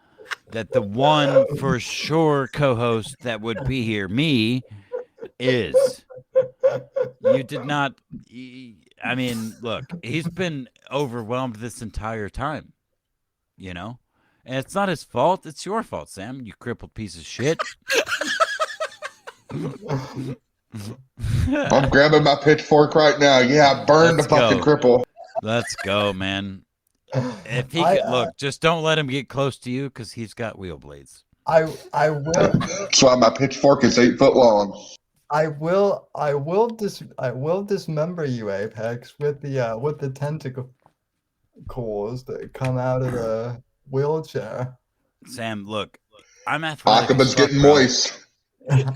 that the one for sure co-host that would be here, me, is. You did not. I mean, look, he's been overwhelmed this entire time, you know? And it's not his fault. It's your fault, Sam, you crippled piece of shit. I'm grabbing my pitchfork right now. Yeah, burn the fucking cripple. Let's go, man. If he could, look, just don't let him get close to you because he's got wheel blades. I will. That's why my pitchfork is 8 foot long. I will dismember you, Apex, with the tentacles that come out of the wheelchair. Sam, look, I'm athletic. Akiba's getting moist. I'm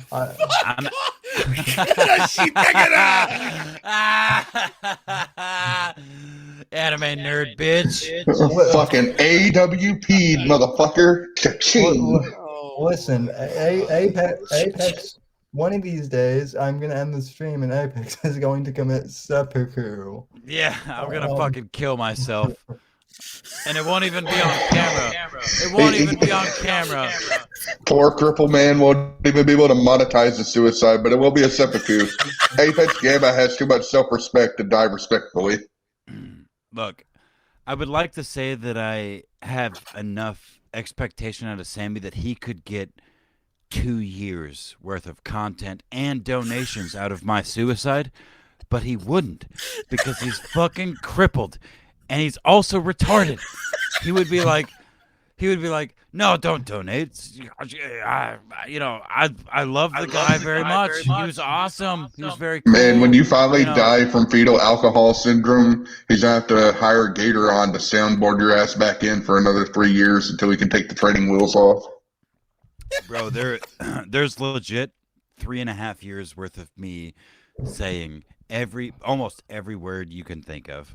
anime nerd, bitch. Fucking AWP, motherfucker. Cha-ching. Listen, Apex. One of these days, I'm gonna end the stream, and Apex is going to commit seppuku. Yeah, I'm gonna fucking kill myself, and it won't even be on camera. It won't even be on camera. Poor cripple man won't even be able to monetize the suicide, but it will be a seppuku. Apex Gamma has too much self-respect to die respectfully. Look, I would like to say that I have enough expectation out of Sammy that he could get 2 years worth of content and donations out of my suicide, but he wouldn't because he's fucking crippled and he's also retarded. He would be like, no, don't donate. I love the guy very much. He was awesome. He was very cool. Man, when you finally die from fetal alcohol syndrome, he's gonna have to hire Gator on to soundboard your ass back in for another 3 years until he can take the training wheels off. Bro, there's legit 3.5 years worth of me saying almost every word you can think of.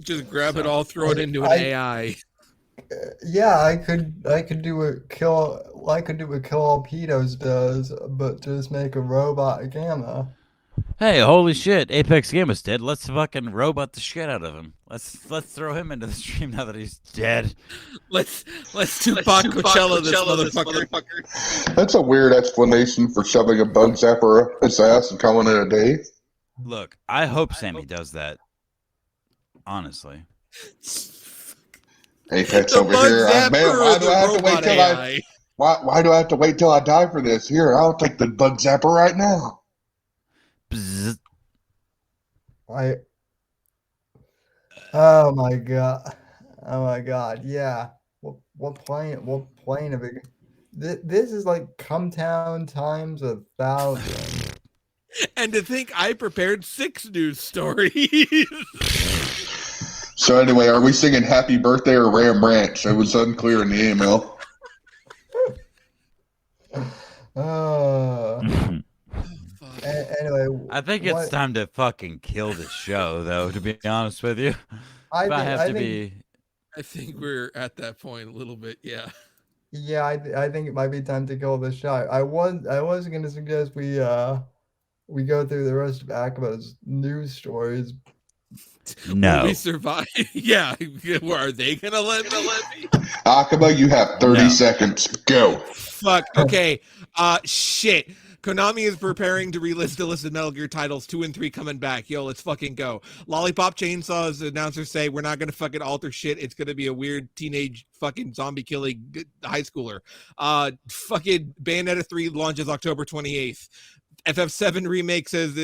Just grab it all, throw it into an AI. yeah, I could do what Kill All Pedos does, but just make a robot Gamma. Hey, holy shit! Apex Gamma's dead. Let's fucking robot the shit out of him. Let's throw him into the stream now that he's dead. Let's Tupac Coachella this motherfucker. That's a weird explanation for shoving a bug zapper up his ass and calling it a day. Look, I hope Sammy does that. Honestly. Apex The over bug here. zapper Man, or why do the I have to wait robot till AI? why do I have to wait till I die for this? Here, I'll take the bug zapper right now. Bzzz. I. Oh my god. Oh my god. Yeah. What plane? What plane of it? This is like Come Town times 1,000. And to think I prepared 6 news stories. So anyway, are we singing Happy Birthday or Ram Ranch? It was unclear in the email. Anyway, I think it's time to fucking kill this show, though. To be honest with you, I if I think- have I to think- be. I think we're at that point a little bit, yeah. Yeah, I think it might be time to kill this shot. I was gonna suggest we go through the rest of Akiba's news stories. No. Will we survive? Yeah. Are they gonna let me? Akiba, you have 30 No. seconds. Go. Fuck. Okay. Shit. Konami is preparing to relist the listed Metal Gear titles 2 and 3 coming back. Yo, let's fucking go. Lollipop Chainsaw's announcers say we're not gonna fucking alter shit. It's gonna be a weird teenage fucking zombie killing high schooler. Fucking Bayonetta 3 launches October 28th. FF7 remake says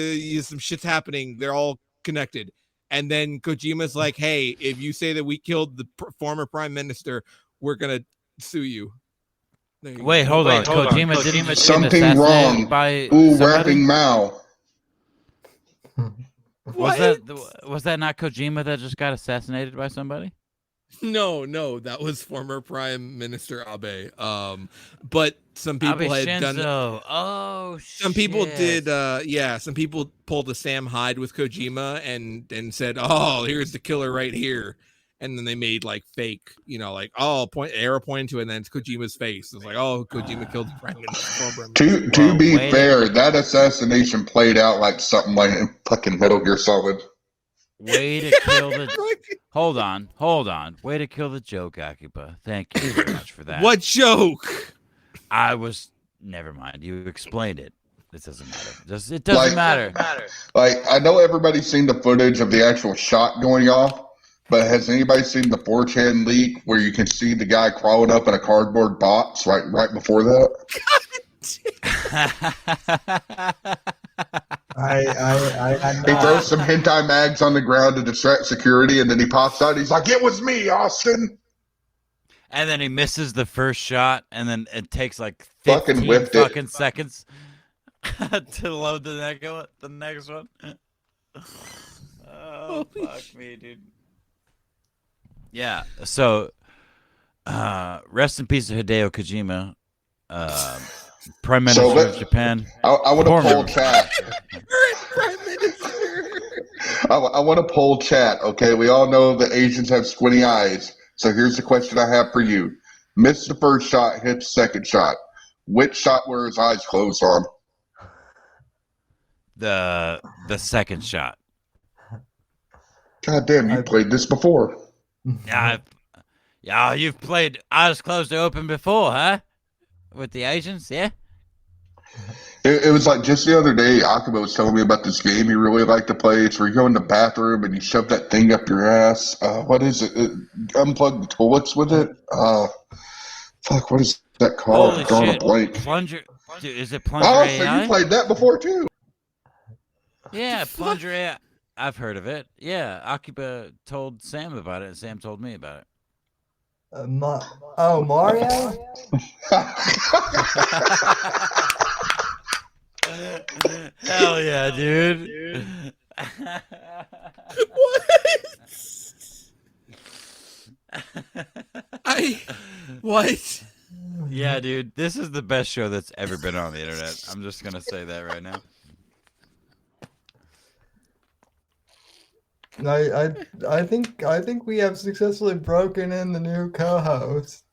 some shit's happening. They're all connected. And then Kojima's like, hey, if you say that we killed the former prime minister, we're gonna sue you. There you Wait, go. hold on. Kojima didn't get Something assassinated wrong. by Ooh, somebody? rapping Mao. Was that not Kojima that just got assassinated by somebody? No, that was former Prime Minister Abe. But some people Abe had done. Shinzo. Oh, Some people shit. did. Some people pulled a Sam Hyde with Kojima and said, "Oh, here's the killer right here," and then they made like fake, like arrow pointing to it, and then it's Kojima's face. It's like, oh, Kojima killed the Prime Minister. To be wait fair, that assassination played out like something like in fucking Metal Gear Solid. Way to kill the. Hold on. Way to kill the joke, Akiba. Thank you very much for that. What joke? Never mind. You explained it. It doesn't matter. It doesn't matter. Like, I know everybody's seen the footage of the actual shot going off, but has anybody seen the 4chan leak where you can see the guy crawling up in a cardboard box right before that? I He throws some hentai mags on the ground to distract security, and then he pops out. He's like, "It was me, Austin." And then he misses the first shot, and then it takes like Fucking 15 whipped it. fucking seconds to load the next one. Oh, Holy fuck me, dude. Yeah, so rest in peace to Hideo Kojima, Prime Minister of Japan. I want to Former. poll chat. Prime Minister. I want to poll chat. Okay, we all know that Asians have squinty eyes. So here's the question I have for you: missed the first shot, hit the second shot. Which shot were his eyes closed on? The second shot. God damn, you played this before. Yeah, you've played Eyes Closed to Open before, huh? With the Asians, yeah? It was like just the other day, Akiba was telling me about this game he really liked to play. It's where you go in the bathroom and you shove that thing up your ass. What is it? Unplug the toilets with it? Fuck, what is that called? Holy Drawing a shit. blank. Plunger. Dude, is it Plunger Oh, AI? so you played that before too? Yeah, Plunger AI. I've heard of it. Yeah, Akiba told Sam about it, and Sam told me about it. Mario? Hell yeah, dude. What? Yeah, dude. This is the best show that's ever been on the internet. I'm just going to say that right now. I think we have successfully broken in the new co-host.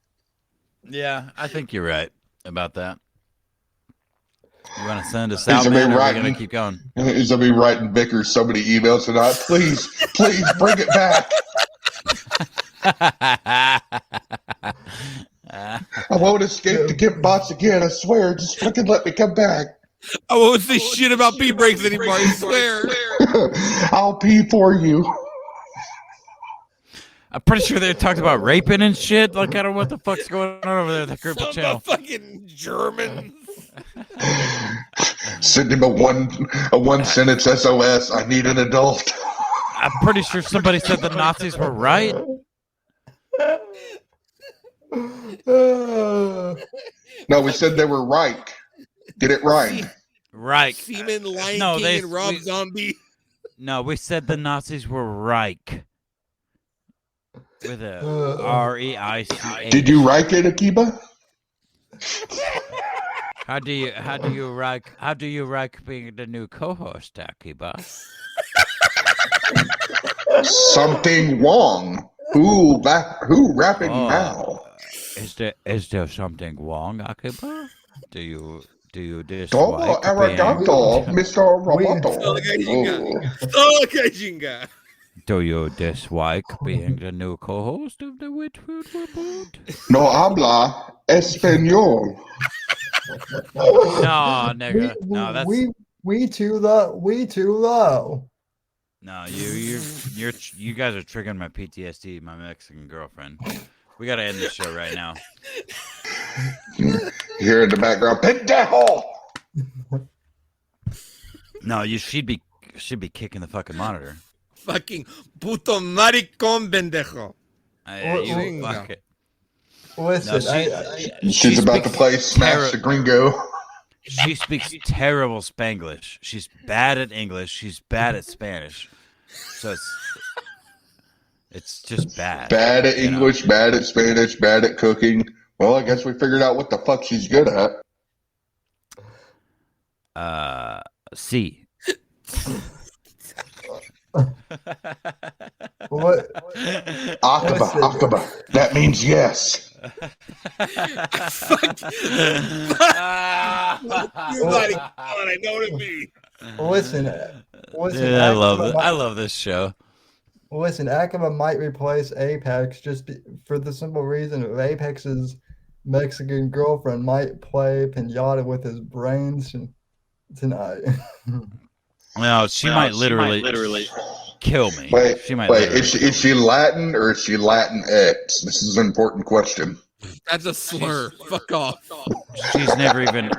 Yeah, I think you're right about that. You want to send us He's out, gonna be man, or are we writing- going to keep going? He's gonna be writing Vickers so many emails tonight. Please, please bring it back. I won't escape the Gimp bots again. I swear. Just fucking let me come back. I won't say shit about pee breaks anymore, I swear. I'll pee for you. I'm pretty sure they talked about raping and shit. Like, I don't know what the fuck's going on over there at that group Some channel. fucking Germans. Send him a one sentence SOS. I need an adult. I'm pretty sure somebody said the Nazis were right. No, we said they were right. Get it right. Right. Seaman, Lion No, King, and Rob Zombie. No, we said the Nazis were Reich. With a R-E-I-C-H. Did you write it, Akiba? How do you like being the new co-host, Akiba? Something wrong. Who rapping now? Is there something wrong, Akiba? Do you dislike Todo arigato, Mr. Roboto. Stalakajinga. Do you dislike being the new co-host of the Whitfield Report? No habla español. No, nigga. No, that's we too low. no. You guys are triggering my PTSD, my Mexican girlfriend. We gotta end this show right now. You hear in the background, pendejo. No, she'd be kicking the fucking monitor. Fucking puto maricón pendejo. You fuck it. Listen, No, She's about to play Smash the Gringo. She speaks terrible Spanglish. She's bad at English. She's bad at Spanish. So it's just bad. Bad at English, bad at Spanish, bad at cooking. Well, I guess we figured out what the fuck she's good at. C. what? Akiba. That means yes. Fuck you, maricón. I know what it means. Listen. Dude, I love it. I love this show. Listen, Akiba might replace Apex for the simple reason of Apex's Mexican girlfriend might play pinata with his brains tonight. No, she might literally kill me. Wait, she might. is she Latin or is she Latinx? This is an important question. That's a slur. Fuck off. She's never even.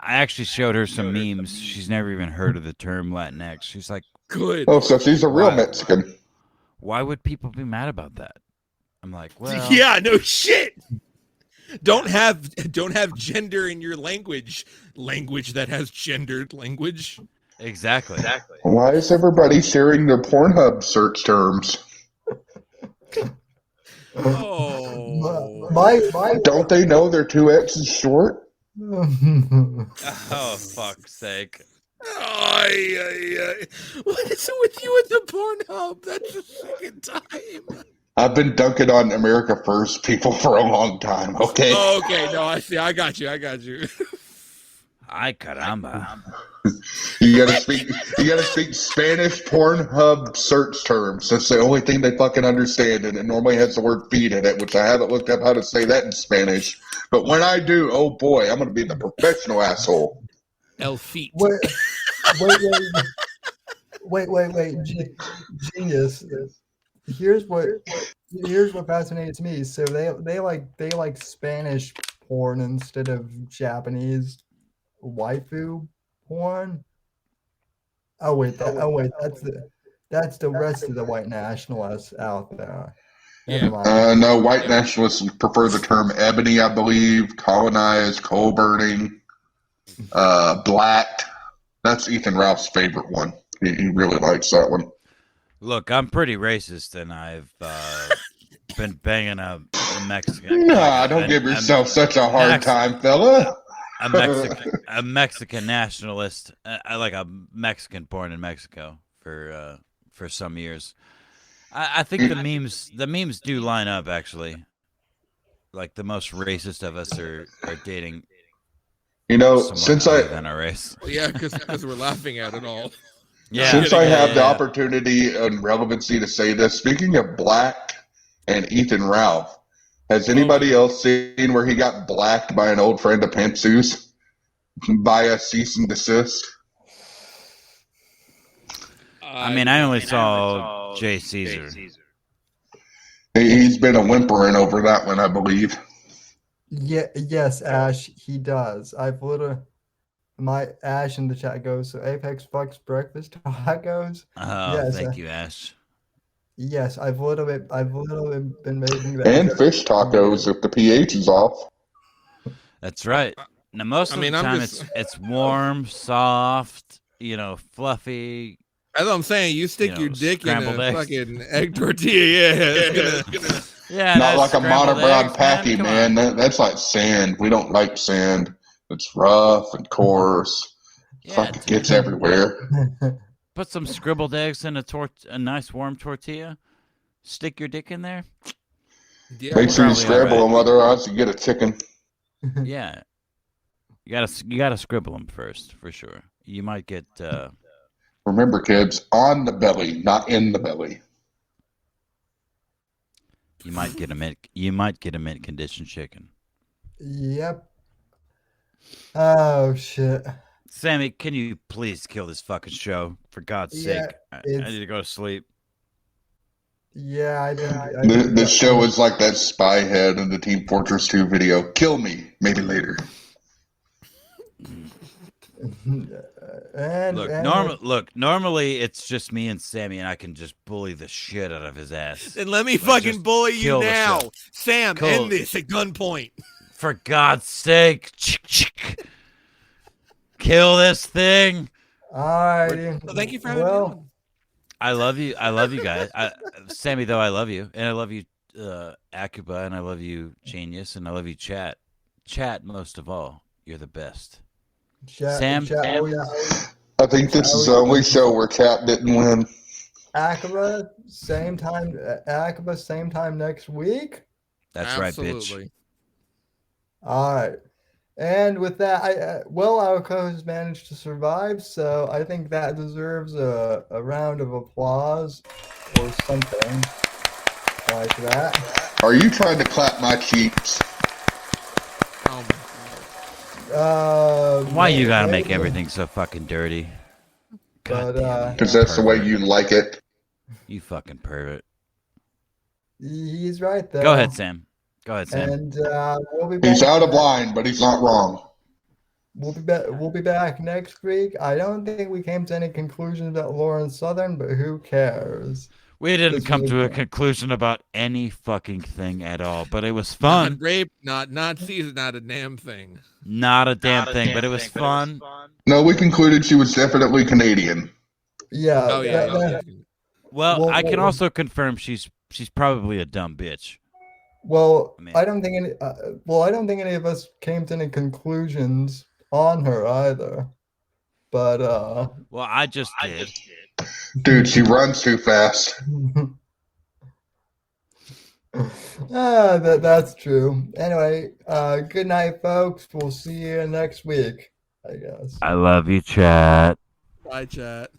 I actually showed her some memes. She's never even heard of the term Latinx. She's like, Good. Oh, so she's a real Wow. Mexican. why would people be mad about that? I'm like, well, Yeah, no shit. Don't have gender in your language. Language that has gendered language. exactly. Why is everybody sharing their Pornhub search terms? Oh. My Don't they know they're 2X's short? Oh, fuck's sake. What is it with you at the Pornhub? That's the second time. I've been dunking on America First people for a long time, okay? Oh, okay, no, I see. I got you. Ay caramba. You gotta speak Spanish Pornhub search terms. That's the only thing they fucking understand, and it normally has the word feed in it, which I haven't looked up how to say that in Spanish. But when I do, oh boy, I'm gonna be the professional asshole. El feet. Wait, genius. Here's what fascinates me. So they like Spanish porn instead of Japanese waifu porn. That's the rest of the white nationalists out there. Never mind. No, white nationalists prefer the term ebony, I believe. Colonized, coal burning, blacked. That's Ethan Ralph's favorite one. He really likes that one. Look, I'm pretty racist, and I've been banging a Mexican. Nah, don't give yourself such a hard time, fella. A Mexican nationalist. I like a Mexican born in Mexico for for some years. I think the memes do line up actually. Like the most racist of us are dating someone since other than our race. Well, yeah, because we're laughing at it all. Yeah. Since I have the opportunity and relevancy to say this, speaking of Black and Ethan Ralph, has anybody else seen where he got blacked by an old friend of Pantsu's by a cease and desist? I mean, I only saw Jay Caesar. He's been a whimpering over that one, I believe. Yeah, yes, Ash, he does. I've literally, my Ash in the chat goes, so Apex fucks breakfast tacos. Oh, Yes, thank you, Ash. Yes, I've literally been making that. And joke. fish tacos if the pH is off. That's right. Now, most of the time, it's warm, soft, fluffy. That's what I'm saying. You stick your dick in a scrambled eggs. fucking egg tortilla. Yeah, it's gonna. Yeah, Not like a monobrown eggs, packy, man. That's like sand. We don't like sand. It's rough and coarse. Yeah, Fucking gets everywhere. Put some scribbled eggs in a nice warm tortilla. Stick your dick in there. Yeah, Make sure you probably scramble alright. them, otherwise you get a chicken. Yeah, you gotta scribble them first for sure. You might get. Remember, kids, on the belly, not in the belly. You might get a mint condition chicken. Yep. Oh shit. Sammy, can you please kill this fucking show for God's Yeah, sake? I need to go to sleep. Yeah, I didn't. This show is like that spy head in the Team Fortress 2 video. Kill me, maybe later. Normally it's just me and Sammy, and I can just bully the shit out of his ass. Then let me Like, fucking just bully you kill the now, show. Sam. Cool. End this at gunpoint. For God's sake, kill this thing. Alrighty. Well, thank you for having me on. I love you guys. Sammy, though, I love you, and I love you, Akiba, and I love you, Genius, and I love you, Chat. Chat, most of all, you're the best. Sam? I think this is the only show where Cap didn't win. Akiba, same time. Akiba, same time next week. That's Absolutely. right, bitch. All right. And with that, our co-host managed to survive, so I think that deserves a round of applause or something like that. Are you trying to clap my cheeks? Oh my God. Why you gotta make everything so fucking dirty? God damn it, Because you that's the way pervert. you like it. You fucking pervert. He's right there. Go ahead, Sam. And we'll be back. He's out of line, but he's not wrong. We'll be back next week. I don't think we came to any conclusions about Lauren Southern, but who cares? We didn't This come was to a fun. conclusion about any fucking thing at all, but it was fun. Not rape, not season, not a damn thing. Not a damn thing, but it was fun. No, we concluded she was definitely Canadian. Yeah. Oh yeah. Well, I can well- also confirm she's probably a dumb bitch. Well, I mean- I don't think any. I don't think any of us came to any conclusions on her either. But Well, I just did. Dude, she runs too fast. that's true. Anyway, good night, folks. We'll see you next week, I guess. I love you, chat. Bye, chat.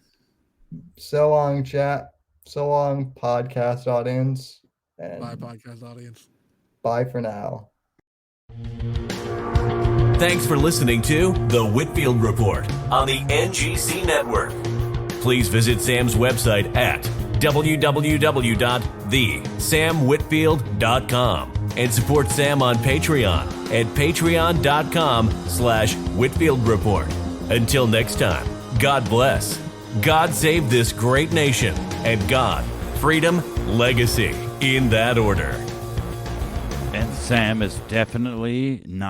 So long, chat. So long, podcast audience. And Bye, podcast audience. bye for now. Thanks for listening to The Whitfield Report on the NGC Network. Please visit Sam's website at www.thesamwhitfield.com and support Sam on Patreon at patreon.com/Whitfield Report. Until next time, God bless, God save this great nation, and God, freedom, legacy, in that order. And Sam is definitely not.